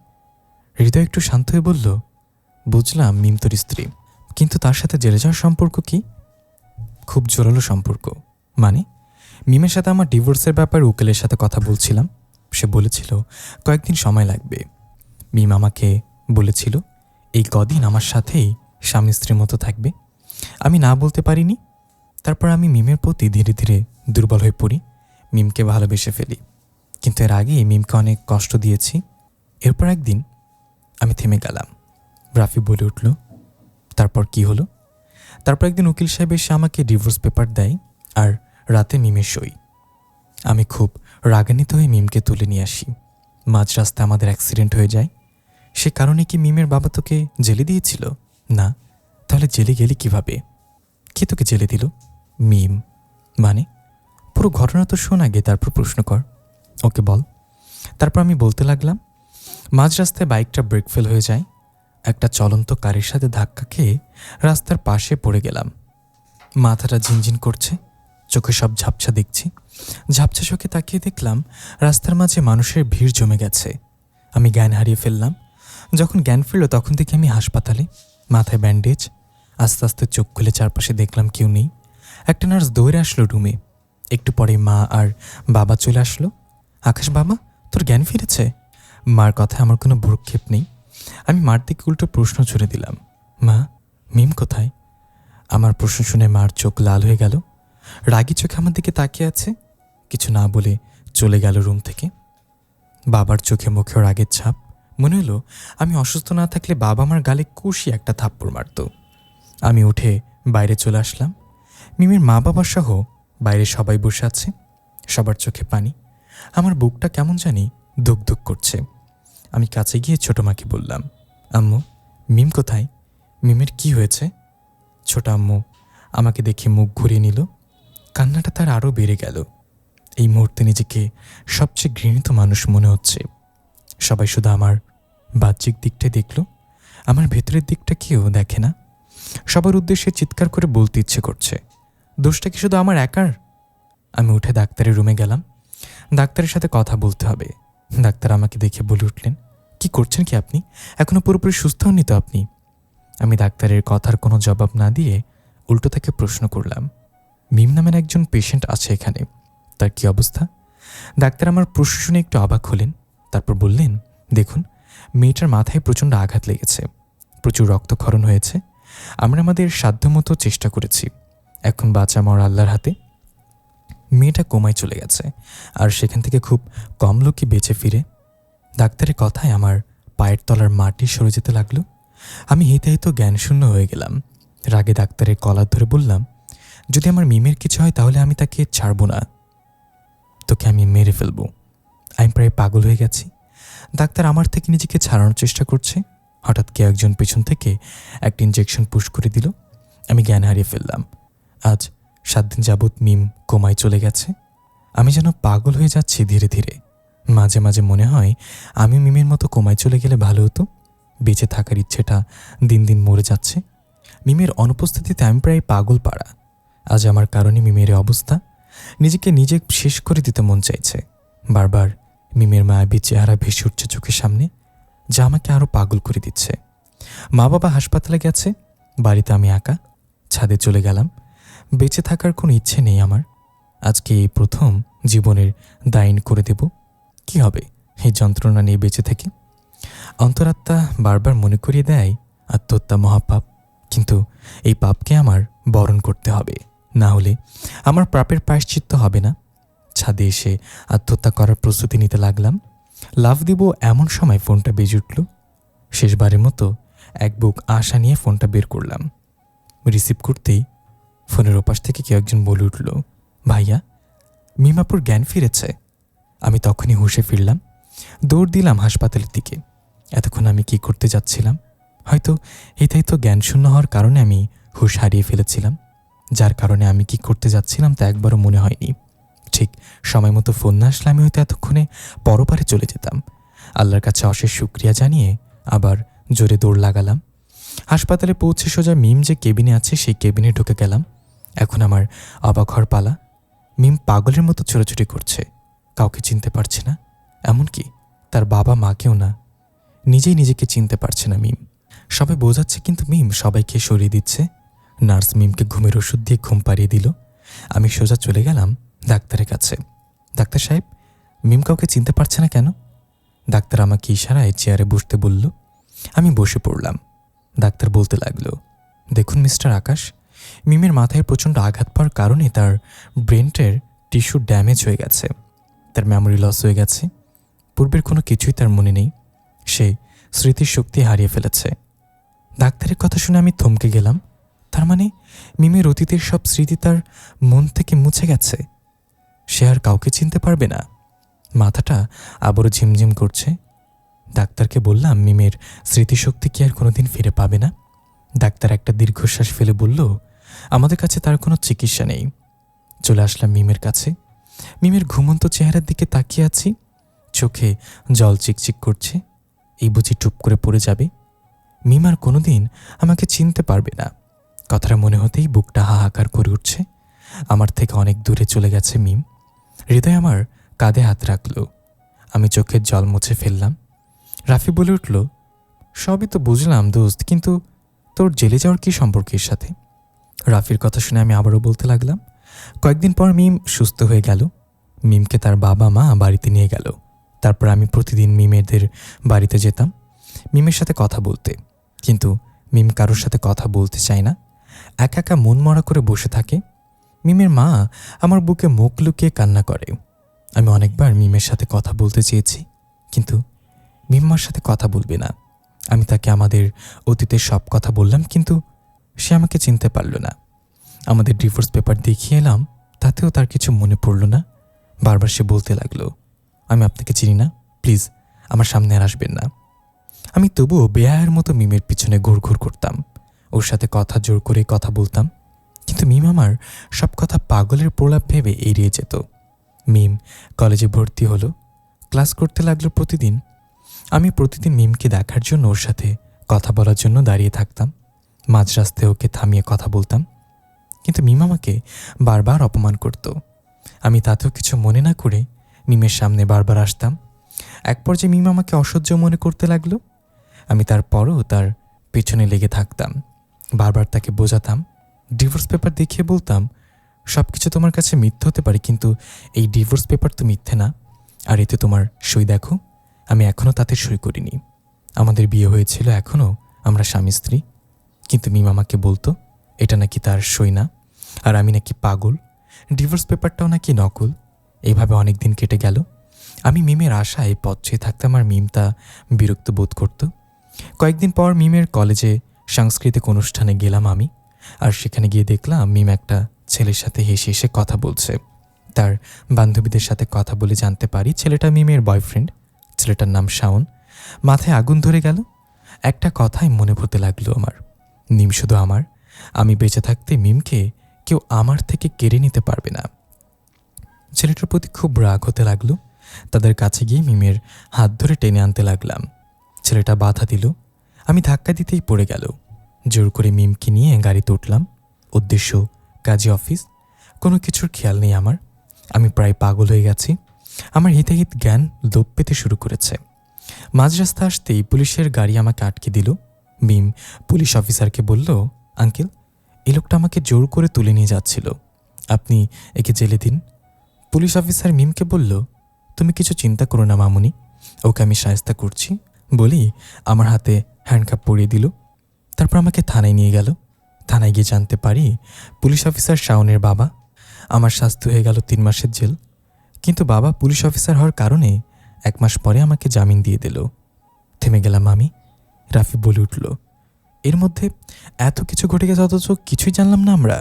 হৃদয় একটু শান্ত হয়ে বলল, বুঝলাম মিম তোর স্ত্রী, কিন্তু তার সাথে জেলে যাওয়ার সম্পর্ক কি? খুব জোরালো সম্পর্ক। মানে? মিমের সাথে আমার ডিভোর্সের ব্যাপারে উকিলের সাথে কথা বলছিলাম। সে বলেছিল কয়েকদিন সময় লাগবে। মিম আমাকে বলেছিল এই কদিন আমার সাথেই স্বামী স্ত্রীর মতো থাকবে। আমি না বলতে পারিনি। তারপর আমি মিমের প্রতি ধীরে ধীরে দুর্বল হয়ে পড়ি। মিমকে ভালোবেসে ফেলি, কিন্তু এর আগে মিমকে অনেক কষ্ট দিয়েছি। এরপর একদিন আমি থেমে গেলাম। রাফি বলে উঠল, তারপর কি হলো? তারপর একদিন উকিল সাহেব এসে আমাকে ডিভোর্স পেপার দেয়, আর রাতে মিমের সই। আমি খুব রাগান্বিত হয়ে মিমকে তুলে নিয়ে আসি। মাঝ রাস্তায় আমাদের অ্যাক্সিডেন্ট হয়ে যায়। সে কারণে কি মিমের বাবা তোকে জেলে দিয়েছিল? না। তাহলে জেলে গেলি কিভাবে? কে তোকে জেলে দিল? মিম। মানে? পুরো ঘটনা তো শোন আগে, তারপর প্রশ্ন কর। ওকে, বল। তারপর আমি বলতে লাগলাম, মাঝ রাস্তায় বাইকটা ব্রেক ফেল হয়ে যায়। একটা চলন্ত কারের সাথে ধাক্কা খেয়ে রাস্তার পাশে পড়ে গেলাম। মাথাটা ঝিনঝিন করছে, চোখে সব ঝাপসা দেখছি। ঝাপসা চোখে তাকিয়ে দেখলাম রাস্তার মাঝে মানুষের ভিড় জমে গেছে। আমি জ্ঞান হারিয়ে ফেললাম। যখন জ্ঞান ফিরল তখন থেকে আমি হাসপাতালে, মাথায় ব্যান্ডেজ। আস্তে আস্তে চোখ খুলে চারপাশে দেখলাম কেউ নেই। একটা নার্স দৌড়ে আসলো রুমে। একটু পরে মা আর বাবা চলে আসলো। আকাশ, বাবা, তোর জ্ঞান ফিরেছে? মার কথায় আমার কোনো ভ্রুক্ষেপ নেই। আমি মার দিকে উল্টো প্রশ্ন ছুড়ে দিলাম, মা, মিম কোথায়? আমার প্রশ্ন শুনে মার চোখ লাল হয়ে গেল। রাগী চোখে আমার দিকে তাকিয়ে আছে। কিছু না বলে চলে গেল রুম থেকে। বাবার চোখে মুখে রাগের ছাপ, মনে হলো আমি অসুস্থ না থাকলে বাবা আমার গালে কষি একটা থাপ্পড় মারত। আমি উঠে বাইরে চলে আসলাম। মিমির মা বাবা সহ বাইরে সবাই বসে আছে, সবার চোখে পানি। আমার বুকটা কেমন জানি ধুক ধুক করছে। আমি কাছে গিয়ে ছোট মাকে বললাম, আম্মু, মিম কোথায়? মিমের কি হয়েছে? ছোট আম্মু আমাকে দেখে মুখ ঘুরিয়ে নিল। কান্নাটা তার আরও বেড়ে গেল। এই মুহূর্তে নিজেকে সবচেয়ে ঘৃণিত মানুষ মনে হচ্ছে। সবাই শুধু আমার বাহ্যিক দিকটাই দেখল, আমার ভেতরের দিকটা কেউ দেখে না। সবার উদ্দেশ্যে চিৎকার করে বলতে ইচ্ছে করছে, দোষটা কি শুধু আমার একার? আমি উঠে ডাক্তারের রুমে গেলাম। ডাক্তারের সাথে কথা বলতে হবে। ডাক্তার আমাকে দেখে বলে উঠলেন, কি করছেন কি আপনি? এখনো পুরোপুরি সুস্থ হননি তো আপনি? আমি ডাক্তারের কথার কোনো জবাব না দিয়ে উল্টো তাকে প্রশ্ন করলাম, মিম নামের একজন পেশেন্ট আছে এখানে, তার কি অবস্থা? ডাক্তার আমার প্রশ্ন শুনে একটু অবাক হলেন। তারপর বললেন, দেখুন, মেয়েটার মাথায় প্রচণ্ড আঘাত লেগেছে, প্রচুর রক্তক্ষরণ হয়েছে। আমরা আমাদের সাধ্যমতো চেষ্টা করেছি, এখন বাঁচা মরা আল্লাহর হাতে। মেয়েটা কোমায় চলে গেছে, আর সেখান থেকে খুব কম লোকই বেঁচে ফিরে। ডাক্তারের কথায় আমার পায়ের তলার মাটি সরে যেতে লাগলো। আমি হিতাহিত জ্ঞানশূন্য হয়ে গেলাম। রাগে ডাক্তারের কলার ধরে বললাম, যদি আমার মিমের কিছু হয় তাহলে আমি তাকে ছাড়ব না, তোকে আমি মেরে ফেলবো। আমি প্রায় পাগল হয়ে গেছি। ডাক্তার আমার থেকে নিজেকে ছাড়ানোর চেষ্টা করছে। হঠাৎ কেউ একজন পেছন থেকে একটা ইঞ্জেকশন পুশ করে দিল। আমি জ্ঞান হারিয়ে ফেললাম। আজ 7 দিন যাবৎ মিম কোমায় চলে গেছে। আমি যেন পাগল হয়ে যাচ্ছি ধীরে ধীরে। মাঝে মাঝে মনে হয় আমি মিমের মতো কোমায় চলে গেলে ভালো হতো। বেঁচে থাকার ইচ্ছেটা দিন দিন মরে যাচ্ছে। মিমের অনুপস্থিতিতে আমি প্রায় পাগল পাড়া। আজ আমার কারণে মিমের অবস্থা। নিজেকে নিজে শেষ করে দিতে মন চাইছে। বারবার মিমের মায়াবী চেহারা ভেসে উঠছে চোখের সামনে, যা আমাকে আরও পাগল করে দিচ্ছে। মা বাবা হাসপাতালে গেছে, বাড়িতে আমি একা। ছাদে চলে গেলাম। বেঁচে থাকার কোনো ইচ্ছে নেই আমার। আজকে এই প্রথম জীবনের দাইন করে দেব। কি হবে এই যন্ত্রণা নিয়ে বেঁচে থেকে? অন্তরাত্মা বারবার মনে করিয়ে দেয় আত্মহত্যা মহাপাপ, কিন্তু এই পাপকে আমার বরণ করতে হবে, না হলে আমার পাপের প্রায়শ্চিত্ত হবে না। ছাদে এসে আত্মহত্যা করার প্রস্তুতি নিতে লাগলাম। লাফ দিব এমন সময় ফোনটা বেজে উঠল। শেষবারের মতো এক বুক আশা নিয়ে ফোনটা বের করলাম। রিসিভ করতেই ফোনের ওপাশ থেকে কেউ একজন বলে উঠল, ভাইয়া, মিমাপুর জ্ঞান ফিরেছে। আমি তখনই হুঁশে ফিরলাম। দৌড় দিলাম হাসপাতালের দিকে। এতক্ষণ আমি কি করতে যাচ্ছিলাম? হয়তো এটাই তো জ্ঞানশূন্য হওয়ার কারণে আমি হুঁশ হারিয়ে ফেলেছিলাম, যার কারণে আমি কি করতে যাচ্ছিলাম তা একবারও মনে হয়নি। ঠিক সময় মতো ফোন না আসলে আমি হয়তো এতক্ষণে পরপারে চলে যেতাম। আল্লাহর কাছে অশেষ শুক্রিয়া জানিয়ে আবার জোরে দৌড় লাগালাম। হাসপাতালে পৌঁছে সোজা মিম যে কেবিনে আছে সেই কেবিনে ঢুকে গেলাম। এখন আমার অবাক হওয়ার পালা। মিম পাগলের মতো ছোটাছুটি করছে, কাউকে চিনতে পারছে না, এমনকি তার বাবা মাকেও না। নিজেই নিজেকে চিনতে পারছে না মিম। সবাই বোঝাচ্ছে কিন্তু মিম সবাইকে সরিয়ে দিচ্ছে। নার্স মিমকে ঘুমের ওষুধ দিয়ে ঘুম পাড়িয়ে দিল। আমি সোজা চলে গেলাম ডাক্তারের কাছে। ডাক্তার সাহেব, মিম কাউকে চিনতে পারছে না কেন? ডাক্তার আমাকে ইশারায় চেয়ারে বসতে বলল। আমি বসে পড়লাম। ডাক্তার বলতে লাগলো, দেখুন মিস্টার আকাশ, মিমের মাথায় প্রচণ্ড আঘাত পাওয়ার কারণে তার ব্রেনটের টিস্যু ড্যামেজ হয়ে গেছে, তার মেমোরি লস হয়ে গেছে। পূর্বের কোনো কিছুই তার মনে নেই। সে স্মৃতির শক্তি হারিয়ে ফেলেছে। ডাক্তারের কথা শুনে আমি থমকে গেলাম। তার মানে মিমের অতীতের সব স্মৃতি তার মন থেকে মুছে গেছে। সে আর কাউকে চিনতে পারবে না। মাথাটা আবারও ঝিমঝিম করছে। ডাক্তারকে বললাম, মিমের স্মৃতিশক্তি কি আর কোনোদিন ফিরে পাবে না? ডাক্তার একটা দীর্ঘশ্বাস ফেলে বলল, আমাদের কাছে তার কোনো চিকিৎসা নেই। চলে আসলাম মিমের কাছে। মিমের ঘুমন্ত চেহারার দিকে তাকিয়ে আছি। চোখে জল চিকচিক করছে। এই বুঝি টুপ করে পড়ে যাবে। মিম আর কোনোদিন আমাকে চিনতে পারবে না। কথাটা মনে হতেই বুকটা হাহাকার করে উঠছে। আমার থেকে অনেক দূরে চলে গেছে মিম। হৃদয় আমার কাঁধে হাত রাখল। আমি চোখের জল মুছে ফেললাম। রাফি বলে উঠল, সবই তো বুঝলাম দোস্ত, কিন্তু তোর জেলে যাওয়ার কি সম্পর্ক এর সাথে? রাফির কথা শুনে আমি আবারও বলতে লাগলাম, কয়েকদিন পর মিম সুস্থ হয়ে গেল। মিমকে তার বাবা মা বাড়িতে নিয়ে গেল। তারপর আমি প্রতিদিন মিমেদের বাড়িতে যেতাম মিমের সাথে কথা বলতে, কিন্তু মিম কারোর সাথে কথা বলতে চায় না। একা একা মন মরা করে বসে থাকে। মিমের মা আমার বুকে মুখ লুকিয়ে কান্না করে। আমি অনেকবার মিমের সাথে কথা বলতে চেয়েছি, কিন্তু মিম আমার সাথে কথা বলবে না। আমি তাকে আমাদের অতীতের সব কথা বললাম, কিন্তু সে আমাকে চিনতে পারল না। আমাদের ডিভোর্স পেপার দেখিয়ে এলাম, তাতেও তার কিছু মনে পড়ল না। বারবার সে বলতে লাগলো, আমি আপনাকে চিনি না, প্লিজ আমার সামনে আর আসবেন না। আমি তবুও বেহায়ের মতো মিমের পিছনে ঘুরঘুর করতাম, ওর সাথে কথা জোর করে কথা বলতাম, কিন্তু মিম আমার সব কথা পাগলের প্রলাপ ভেবে এড়িয়ে যেত। মিম কলেজে ভর্তি হলো, ক্লাস করতে লাগলো প্রতিদিন। আমি প্রতিদিন মিমকে দেখার জন্য ওর সাথে কথা বলার জন্য দাঁড়িয়ে থাকতাম। মাঝ রাস্তায় ওকে থামিয়ে কথা বলতাম, কিন্তু মিম আমাকে বারবার অপমান করত। আমি তাতেও কিছু মনে না করে মিমের সামনে বারবার আসতাম। এক পর্যায়ে মিম আমাকে অসহ্য মনে করতে লাগলো। আমি তারপরও তার পেছনে লেগে থাকতাম, বারবার তাকে বোঝাতাম, ডিভোর্স পেপার দেখিয়ে বলতাম, সব কিছু তোমার কাছে মিথ্যে হতে পারে, কিন্তু এই ডিভোর্স পেপার তো মিথ্যে না। আর এতে তোমার সই দেখো, আমি এখনও তাতে সই করিনি। আমাদের বিয়ে হয়েছিল, এখনও আমরা স্বামী স্ত্রী। কিন্তু মিম আমাকে বলতো এটা নাকি তার সই না, আর আমি নাকি পাগল, ডিভোর্স পেপারটাও নাকি নকল। এইভাবে অনেক দিন কেটে গেল। আমি মিমের আশায় পথ চেয়ে থাকতাম, আর মিম তা বিরক্ত বোধ করত। কয়েকদিন পর মিমের কলেজে সাংস্কৃতিক অনুষ্ঠানে গেলাম আমি, আর সেখানে গিয়ে দেখলাম মিম একটা ছেলের সাথে হেসে হেসে কথা বলছে। তার বান্ধবীদের সাথে কথা বলে জানতে পারি ছেলেটা মিমের বয়ফ্রেন্ড। ছেলেটার নাম শাওন। মাথায় আগুন ধরে গেল। একটা কথাই মনে পড়তে লাগলো আমার, মিম শুধু আমার। আমি বেঁচে থাকতে মিমকে কেউ আমার থেকে কেড়ে নিতে পারবে না। ছেলেটার প্রতি খুব রাগ হতে লাগলো। তাদের কাছে গিয়ে মিমের হাত ধরে টেনে আনতে লাগলাম। ছেলেটা বাধা দিল। আমি ধাক্কা দিতেই পড়ে গেল। জোর করে মিমকে নিয়ে গাড়িতে উঠলাম। উদ্দেশ্য কাজী অফিস। কোনো কিছুর খেয়াল নেই আমার। আমি প্রায় পাগল হয়ে গেছি। আমার হিতাহিত জ্ঞান লোপ পেতে শুরু করেছে। মাঝ রাস্তা আসতেই পুলিশের গাড়ি আমাকে আটকে দিল। মিম পুলিশ অফিসারকে বলল, আঙ্কেল, এই লোকটা আমাকে জোর করে তুলে নিয়ে যাচ্ছিল, আপনি একে জেলে দিন। পুলিশ অফিসার মিমকে বলল, তুমি কিছু চিন্তা করো না মামুনি, ওকে আমি শায়েস্তা করছি বলি আমার হাতে হ্যান্ডকাপ পরিয়ে দিল। তারপর আমাকে থানায় নিয়ে গেল। থানায় গিয়ে জানতে পারি পুলিশ অফিসার শাওনের বাবা। আমার শাস্তি হয়ে গেল 3 মাসের জেল। কিন্তু বাবা পুলিশ অফিসার হওয়ার কারণে 1 মাস পরে আমাকে জামিন দিয়ে দিল। থেমে গেলাম আমি। রাফি বলে উঠল, এর মধ্যে এত কিছু ঘটে গেছে অথচ কিছুই জানলাম না আমরা।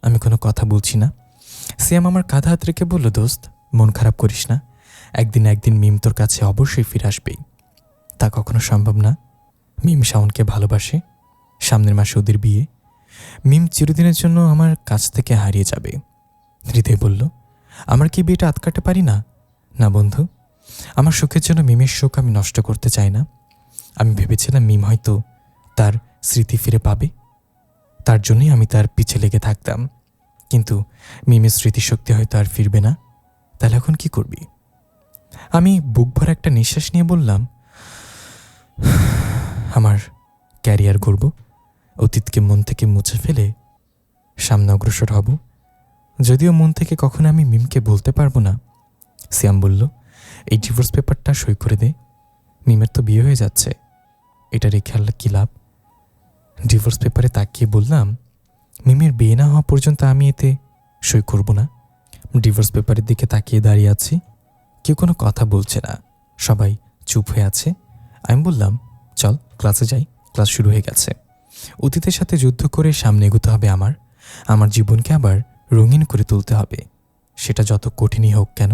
আমি কোনো কথা বলছি না। সিয়াম আমার কাঁধে হাত রেখে বলল, দোস্ত, মন খারাপ করিস না, একদিন একদিন মিম তোর কাছে অবশ্যই ফিরে আসবেই। তা কখনো সম্ভব না। মিম শাওনকে ভালোবাসে। সামনের মাসে ওদের বিয়ে। মিম চিরদিনের জন্য আমার কাছ থেকে হারিয়ে যাবে। হৃদয় বলল, আমার কি বিয়েটা আটকাতে পারি না? না বন্ধু, আমার সুখের জন্য মিমের সুখ আমি নষ্ট করতে চাই না। আমি ভেবেছিলাম মিম হয়তো তার স্মৃতি ফিরে পাবে, তার জন্যই আমি তার পিছে লেগে থাকতাম। কিন্তু মিমের স্মৃতিশক্তি হয়তো আর ফিরবে না। তাহলে এখন কি করবি? আমি বুক ভরা একটা নিঃশ্বাস নিয়ে বললাম, আমার ক্যারিয়ার গড়ব, অতীতকে মন থেকে মুছে ফেলে সামনে অগ্রসর হব। যদিও মন থেকে কখনো আমি মিমকে বলতে পারবো না। সিয়াম বলল, এই ডিভোর্স পেপারটা সই করে দে, মিমের তো বিয়ে হয়ে যাচ্ছে, এটা রেখে আল্লাহ কী লাভ? ডিভোর্স পেপারে তাকিয়ে বললাম, মিমের বিয়ে না হওয়া পর্যন্ত আমি এতে সই করব না। ডিভোর্স পেপারের দিকে তাকিয়ে দাঁড়িয়ে আছি। কেউ কোনো কথা বলছে না, সবাই চুপ হয়ে আছে। আমি বললাম, চল ক্লাসে যাই, ক্লাস শুরু হয়ে গেছে। অতীতের সাথে যুদ্ধ করে সামনে এগোতে হবে আমার। আমার জীবনকে আবার রঙিন করে তুলতে হবে, সেটা যত কঠিনই হোক কেন।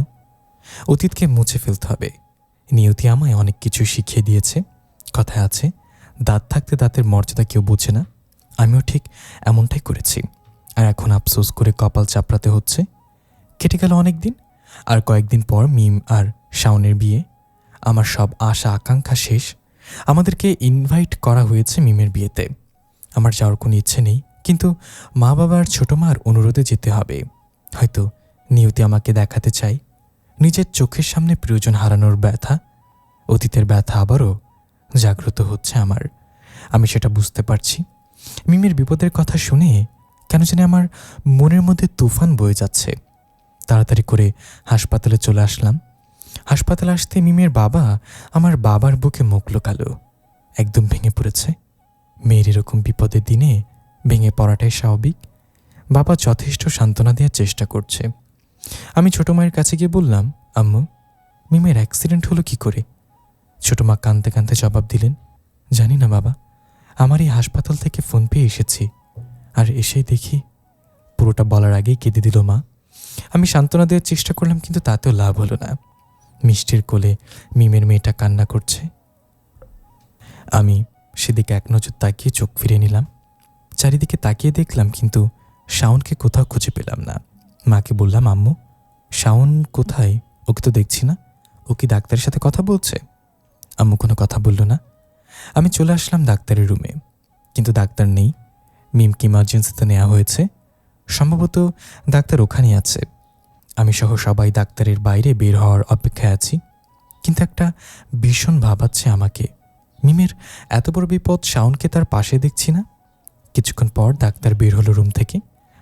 অতীতকে মুছে ফেলতে হবে। নিয়তি আমায় অনেক কিছু শিখিয়ে দিয়েছে। কথায় আছে, দাঁত থাকতে দাঁতের মর্যাদা কেউ বোঝে না। আমিও ঠিক এমনটাই করেছি। আর এখন আফসোস করে কপাল চাপড়াতে হচ্ছে। কেটে গেল অনেক দিন। আর কয়েকদিন পর মিম আর শাওনের বিয়ে। আমার সব আশা আকাঙ্ক্ষা শেষ। আমাদেরকে ইনভাইট করা হয়েছে মিমের বিয়েতে। আমার যাওয়ার কোনো ইচ্ছে নেই, কিন্তু মা বাবার ছোটো মার অনুরোধে যেতে হবে। হয়তো নিয়তি আমাকে দেখাতে চাই নিজের চোখের সামনে প্রিয়জন হারানোর ব্যথা। অতীতের ব্যথা আবারও জাগ্রত হচ্ছে আমার। আমি সেটা বুঝতে পারছি। মিমের বিপদের কথা শুনে কেন জানি আমার মনের মধ্যে তুফান বয়ে যাচ্ছে। তাড়াতাড়ি করে হাসপাতালে চলে আসলাম। হাসপাতালে আসতে মিমের বাবা আমার বাবার বুকে মুখ লুকালো। একদম ভেঙে পড়েছে। মেয়ের এরকম বিপদের দিনে ভেঙে পড়াটাই স্বাভাবিক। বাবা যথেষ্ট সান্ত্বনা দেওয়ার চেষ্টা করছে। আমি ছোট মায়ের কাছে গিয়ে বললাম, আম্মু, মিমের অ্যাক্সিডেন্ট হলো কি করে? ছোট মা কাঁদতে কাঁদতে জবাব দিলেন, জানি না বাবা, আমার এই হাসপাতাল থেকে ফোন পেয়ে এসেছি, আর এসেই দেখি। পুরোটা বলার আগেই কেঁদে দিল মা। আমি সান্ত্বনা দেওয়ার চেষ্টা করলাম, কিন্তু তাতেও লাভ হলো না। মিষ্টির কোলে মিমের মেয়েটা কান্না করছে। আমি সেদিকে এক নজর তাকিয়ে চোখ ফিরে নিলাম। চারিদিকে তাকিয়ে দেখলাম, কিন্তু শাওনকে কোথাও খুঁজে পেলাম না। মাকে বললাম, আম্মু, শাওন কোথায়? ওকে তো দেখছি না। ও কি ডাক্তারের সাথে কথা বলছে? আম্মু কোনো কথা বলল না। আমি চলে আসলাম ডাক্তারের রুমে, কিন্তু ডাক্তার নেই। মিমকে ইমার্জেন্সিতে নেওয়া হয়েছে। সম্ভবত ডাক্তার ওখানেই আছে। আমি সহ সবাই ডাক্তারের বাইরে বের হওয়ার অপেক্ষায় আছি, কিন্তু একটা ভীষণ ভাবাচ্ছে আমাকে। মিমের এত বড় বিপদ, শাওনকে তার পাশে দেখছি না। কিছুক্ষণ পর ডাক্তার বের হলো রুম থেকে।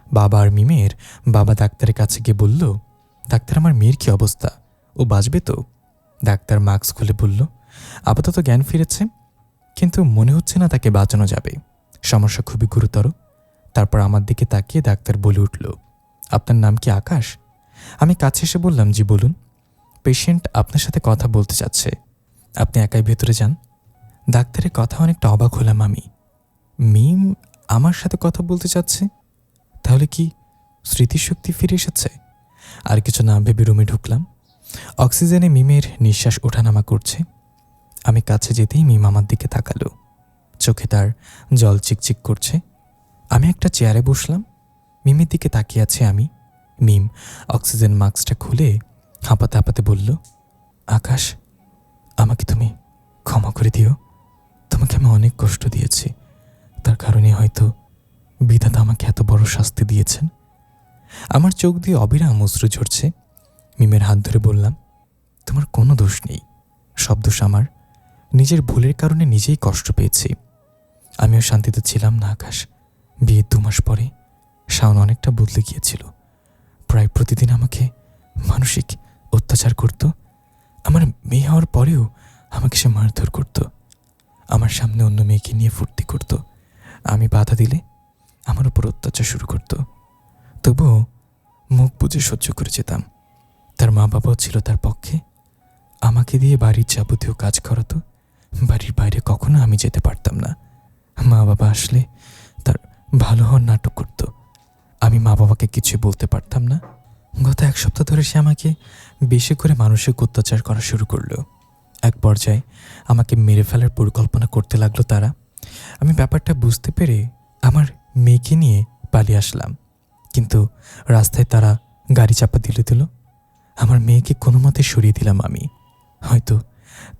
বাবা আর মিমের বাবা ডাক্তারের কাছে গিয়ে বলল, ডাক্তার, আমার মেয়ের কি অবস্থা? ও বাঁচবে তো? ডাক্তার মাস্ক খুলে বলল, আপাতত জ্ঞান ফিরেছে, কিন্তু মনে হচ্ছে না তাকে বাঁচানো যাবে। সমস্যা খুবই গুরুতর। তারপর আমার দিকে তাকিয়ে ডাক্তার বলে উঠল, আপনার নাম কি আকাশ? আমি কাছে এসে বললাম, জি বলুন। পেশেন্ট আপনার সাথে কথা বলতে চাচ্ছে, আপনি একাই ভেতরে যান। ডাক্তারের কথা অনেকটা অবাক হলাম আমি। মিম আমার সাথে কথা বলতে চাচ্ছে? তাহলে কি স্মৃতিশক্তি ফিরে এসেছে? আর কিছু না ভেবে রুমে ঢুকলাম। অক্সিজেনে মিমের নিঃশ্বাস ওঠানামা করছে। আমি কাছে যেতেই মিম আমার দিকে তাকালো। চোখে তার জল চিকচিক করছে। আমি একটা চেয়ারে বসলাম। মিমের দিকে তাকিয়ে আছে আমি। মিম অক্সিজেন মাস্কটা খুলে হাঁপাতে হাঁপাতে বলল, আকাশ, আমাকে তুমি ক্ষমা করে দিও। তোমাকে আমি অনেক কষ্ট দিয়েছি, তার কারণে হয়তো বিধাতা আমাকে এত বড় শাস্তি দিয়েছেন। আমার চোখ দিয়ে অবিরাম অশ্রু ঝরছে। মিমের হাত ধরে বললাম, তোমার কোনো দোষ নেই, সব দোষ আমার। নিজের ভুলের কারণে নিজেই কষ্ট পেয়েছি। আমিও শান্তিতে ছিলাম না আকাশ। বিয়ের 2 মাস পরে শাওন অনেকটা বদলে গিয়েছিল। প্রায় প্রতিদিন আমাকে মানসিক অত্যাচার করত। আমার মেয়ে হওয়ার পরেও আমাকে সে মারধর করত। আমার সামনে অন্য মেয়েকে নিয়ে ফুর্তি করত। আমি বাধা দিলে আমার উপর অত্যাচার শুরু করত। তবুও মুখ বুজে সহ্য করে যেতাম। তার মা বাবাও ছিল তার পক্ষে। আমাকে দিয়ে বাড়ির যাবতীয় কাজ করাতো। বাড়ির বাইরে কখনো আমি যেতে পারতাম না। মা বাবা আসলে তার ভালো হওয়ার নাটক করত। আমি মা বাবাকে কিছু বলতে পারতাম না। গত 1 সপ্তাহ ধরে সে আমাকে বেশি করে মানসিক অত্যাচার করা শুরু করলো। এক পর্যায়ে আমাকে মেরে ফেলার পরিকল্পনা করতে লাগলো তারা। আমি ব্যাপারটা বুঝতে পেরে আমার মেয়েকে নিয়ে পালিয়ে আসলাম, কিন্তু রাস্তায় তারা গাড়ি চাপা দিল। আমার মেয়েকে কোনো মতে সরিয়ে দিলাম আমি। হয়তো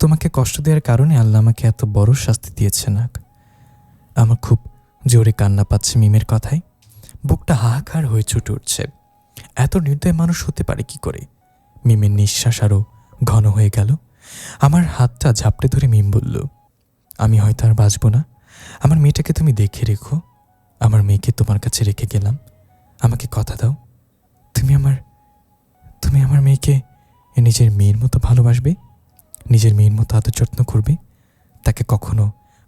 তোমাকে কষ্ট দেওয়ার কারণে আল্লাহ আমাকে এত বড় শাস্তি দিয়েছে না। আমার খুব জোরে কান্না পাচ্ছে মিমের কথায়। বুকটা হাহাকার হয়ে ছুটে উঠছে। এত নির্দয় মানুষ হতে পারে কি করে? মিমের নিঃশ্বাস আরও ঘন হয়ে গেল। আমার হাতটা ঝাপটে ধরে মিম বলল, আমি হয়তো আর বাঁচব না। আমার মেয়েটাকে তুমি দেখে রেখো। আমার মেয়েকে তোমার কাছে রেখে গেলাম। আমাকে কথা দাও, তুমি আমার মেয়েকে নিজের মেয়ের মতো ভালোবাসবে, নিজের মেয়ের মতো আদর যত্ন করবে। তাকে কখনো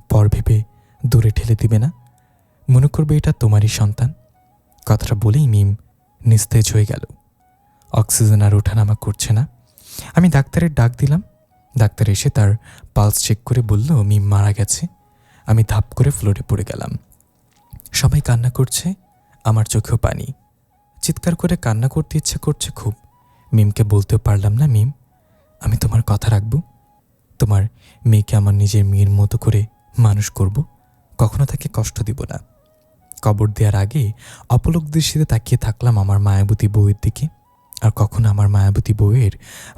পর ভেবে দূরে ঠেলে দিবে না। মনে করবে এটা তোমারই সন্তান। কথাটা বলেই মিম নিস্তেজ হয়ে গেল। অক্সিজেন আর ওঠানামা করছে না। আমি ডাক্তারের ডাক দিলাম। ডাক্তার এসে তার পালস চেক করে বলল, মিম মারা গেছে। আমি ধাপ করে ফ্লোরে পড়ে গেলাম। সবাই কান্না করছে, আমার চোখেও পানি। চিৎকার করে কান্না করতে ইচ্ছে করছে খুব। মিমকে বলতেও পারলাম না, মিম, আমি তোমার কথা রাখব। তোমার মেয়েকে আমার নিজের মেয়ের মতো করে মানুষ করব। কখনো তাকে কষ্ট দিব না। কবর দেওয়ার আগে অপলক দৃষ্টিতে তাকিয়ে থাকলাম আমার মায়াবতী বউয়ের দিকে। আর কখনো আমার মায়াবতী বউয়ের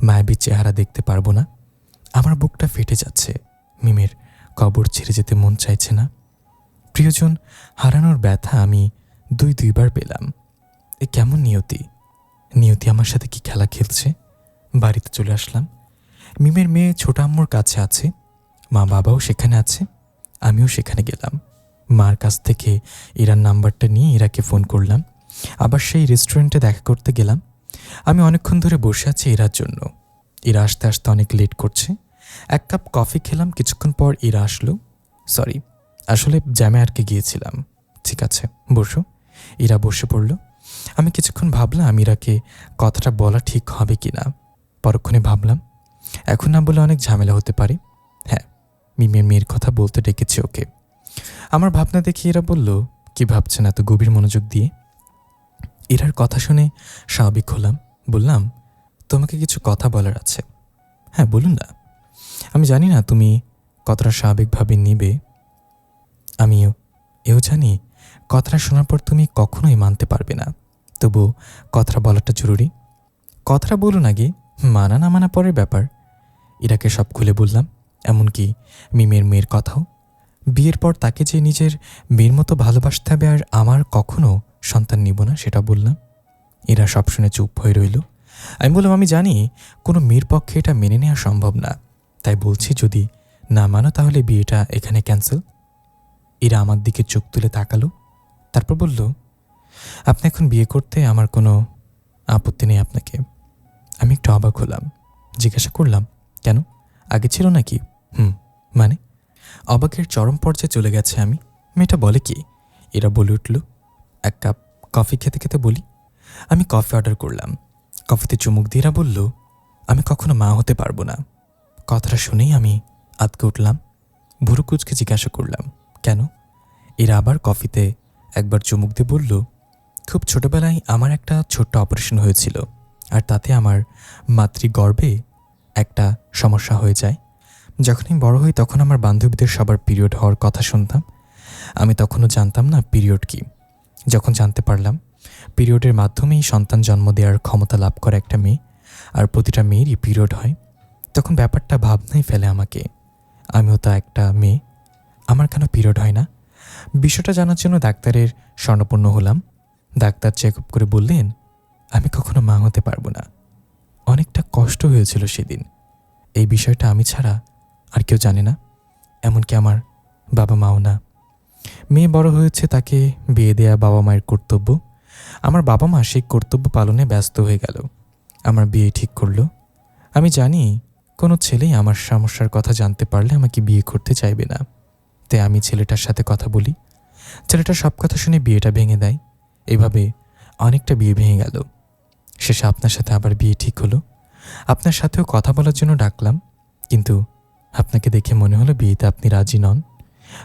মায়াবী চেহারা দেখতে পারবো না। আমার বুকটা ফেটে যাচ্ছে। মিমের কবর ছেড়ে যেতে মন চাইছে না। প্রিয়জন হারানোর ব্যথা আমি 2বার পেলাম। এ কেমন নিয়তি? নিয়তি আমার সাথে কি খেলা খেলছে? বাড়িতে চলে আসলাম। মিমের মেয়ে ছোট আম্মুর কাছে আছে, মা বাবাও সেখানে আছে। আমিও সেখানে গেলাম। মার কাছ থেকে ইরার নাম্বারটা নিয়ে ইরাকে ফোন করলাম। আবার সেই রেস্টুরেন্টে দেখা করতে গেলাম। আমি অনেকক্ষণ ধরে বসে আছি ইরার জন্য। ইরা আসতে আসতে অনেক লেট করছে। 1 কাপ কফি খেলাম। কিছুক্ষণ পর ইরা আসলো। সরি, আসলে জ্যামে আটকে গিয়েছিলাম। ঠিক আছে, বসো। ইরা বসে পড়ল। আমি কিছুক্ষণ ভাবলাম ইরাকে কথাটা বলা ঠিক হবে কি না। পরক্ষণে ভাবলাম এখন না বলে অনেক ঝামেলা হতে পারে। মিমের মেয়ের কথা বলতে ডেকেছে ওকে। আমার ভাবনা দেখে এরা বলল, কি ভাবছেন এত গভীর মনোযোগ দিয়ে? এরার কথা শুনে স্বাভাবিক হলাম, বললাম, তোমাকে কিছু কথা বলার আছে। হ্যাঁ বলুন না। আমি জানি না তুমি কতটা স্বাভাবিকভাবে নিবে, আমিও এও জানি কথাটা শোনার পর তুমি কখনোই মানতে পারবে না, তবু কথাটা বলাটা জরুরি। কথাটা বলুন আগে, মানা না মানা পরের ব্যাপার। ইরাকে সব খুলে বললাম, এমনকি মিমের মেয়ের কথাও। বিয়ের পর তাকে যে নিজের মেয়ের মতো ভালোবাসতে হবে আর আমার কখনো সন্তান নিব না সেটা বললাম। এরা সব শুনে চুপ হয়ে রইল। আমি বললাম, আমি জানি কোনো মেয়ের পক্ষে এটা মেনে নেওয়া সম্ভব না, তাই বলছি যদি না মানো তাহলে বিয়েটা এখানে ক্যান্সেল। এরা আমার দিকে চোখ তুলে তাকালো, তারপর বলল, আপনি এখন বিয়ে করতে আমার কোনো আপত্তি নেই আপনাকে। আমি একটু অবাক হলাম, জিজ্ঞাসা করলাম, কেন, আগে ছিল নাকি? মানে? অবাকের চরম পর্যায়ে চলে গেছে আমি। মেয়েটা বলে কি? এরা বলে উঠল, এক কাপ কফি খেতে খেতে বলি। আমি কফি অর্ডার করলাম। কফিতে চুমুক দিয়ে এরা বলল, আমি কখনো মা হতে পারবো না। কথাটা শুনেই আমি আতকে উঠলাম। ভুরু কুচকে জিজ্ঞাসা করলাম, কেন? এরা আবার কফিতে একবার চুমুক দিয়ে বলল, খুব ছোটবেলায় আমার একটা ছোট্ট অপারেশন হয়েছিল, আর তাতে আমার মাতৃগর্ভে একটা সমস্যা হয়ে যায়। যখন আমি বড় হই তখন আমার বান্ধবীদের সবার পিরিয়ড হওয়ার কথা শুনতাম। আমি তখনও জানতাম না পিরিয়ড কি। যখন জানতে পারলাম পিরিয়ডের মাধ্যমেই সন্তান জন্ম দেওয়ার ক্ষমতা লাভ করে একটা মেয়ে, আর প্রতিটা মেয়েরই পিরিয়ড হয়, তখন ব্যাপারটা ভাবনাই ফেলে আমাকে, আমিও তো একটা মেয়ে, আমার কেন পিরিয়ড হয় না? বিষয়টা জানার জন্য ডাক্তারের শরণাপন্ন হলাম। ডাক্তার চেক আপ করে বললেন, আমি কখনো মা হতে পারবো না। অনেকটা কষ্ট হয়েছিল সেদিন। এই বিষয়টা আমি ছাড়া আর কেউ জানে না, এমনকি আমার বাবা মাও না। মেয়ে বড় হয়েছে, তাকে বিয়ে দেয়া বাবা মায়ের কর্তব্য। আমার বাবা মা সেই কর্তব্য পালনে ব্যস্ত হয়ে গেল, আমার বিয়ে ঠিক করলো। আমি জানি কোনো ছেলেই আমার সমস্যার কথা জানতে পারলে আমাকে বিয়ে করতে চাইবে না, তাই আমি ছেলেটার সাথে কথা বলি। ছেলেটা সব কথা শুনে বিয়েটা ভেঙে দেয়। এভাবে অনেকটা বিয়ে ভেঙে গেল। শেষে আপনার সাথে আবার বিয়ে ঠিক হলো। আপনার সাথেও কথা বলার জন্য ডাকলাম, কিন্তু আপনাকে দেখে মনে হলো বিয়েতে আপনি রাজি নন,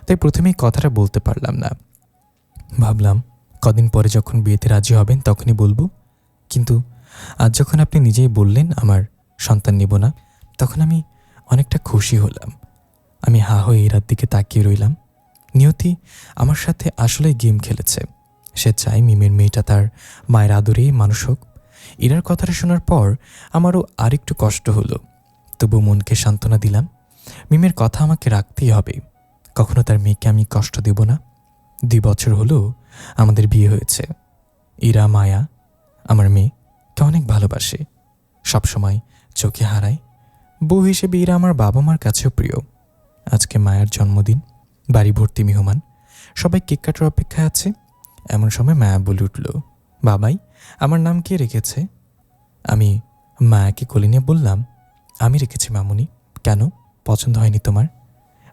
তাই প্রথমেই কথাটা বলতে পারলাম না। ভাবলাম কদিন পরে যখন বিয়েতে রাজি হবেন তখনই বলবো, কিন্তু আজ যখন আপনি নিজেই বললেন আমার সন্তান নেব না, তখন আমি অনেকটা খুশি হলাম। আমি হা হয়ে এরার দিকে তাকিয়ে রইলাম। নিয়তি আমার সাথে আসলে গেম খেলেছে। সে চায় মিমের মেয়েটা তার মায়ের আদরেই মানুষ হোক। ইরার কথাটা শোনার পর আমারও আরেকটু কষ্ট হলো, তবু মনকে সান্ত্বনা দিলাম। মিমের কথা আমাকে রাখতেই হবে, কখনো তার মেয়েকে আমি কষ্ট দেব না। 2 বছর হলো আমাদের বিয়ে হয়েছে। ইরা মায়া আমার মেয়েকে অনেক ভালোবাসে, সবসময় চোখে হারায়। বউ হিসেবে ইরা আমার বাবা মার কাছেও প্রিয়। আজকে মায়ের জন্মদিন, বাড়ি ভর্তি মেহমান, সবাই কেক কাটার অপেক্ষায় আছে। এমন সময় মায়া বলে উঠল, বাবাই, আমার নাম কে রেখেছে? আমি মায়াকে কোলে নিয়ে বললাম, আমি রেখেছি মামুনি। কেন, পছন্দ হয়নি তোমার?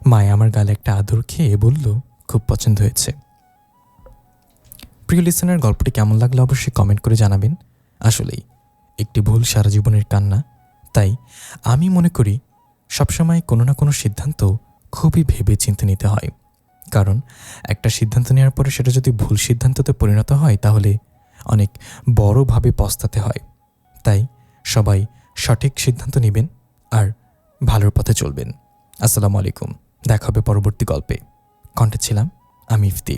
মায়া আমার গালে একটা আদর খেয়ে বলল, খুব পছন্দ হয়েছে। প্রিয় লিসেনার, গল্পটি কেমন লাগলো অবশ্যই কমেন্ট করে জানাবেন। আসলেই একটি ভুল সারা জীবনের কান্না। তাই আমি মনে করি সবসময় কোনো না কোনো সিদ্ধান্ত খুবই ভেবে চিন্তে নিতে হয়, কারণ একটা সিদ্ধান্ত নেওয়ার পরে সেটা যদি ভুল সিদ্ধান্ততে পরিণত হয় তাহলে অনেক বড়ভাবে পস্তাতে হয়। তাই সবাই সঠিক সিদ্ধান্ত নেবেন আর ভালোর পথে চলবেন। আসসালামু আলাইকুম, দেখা হবে পরবর্তী গল্পে। কণ্ঠে ছিলাম আমি ইফতি।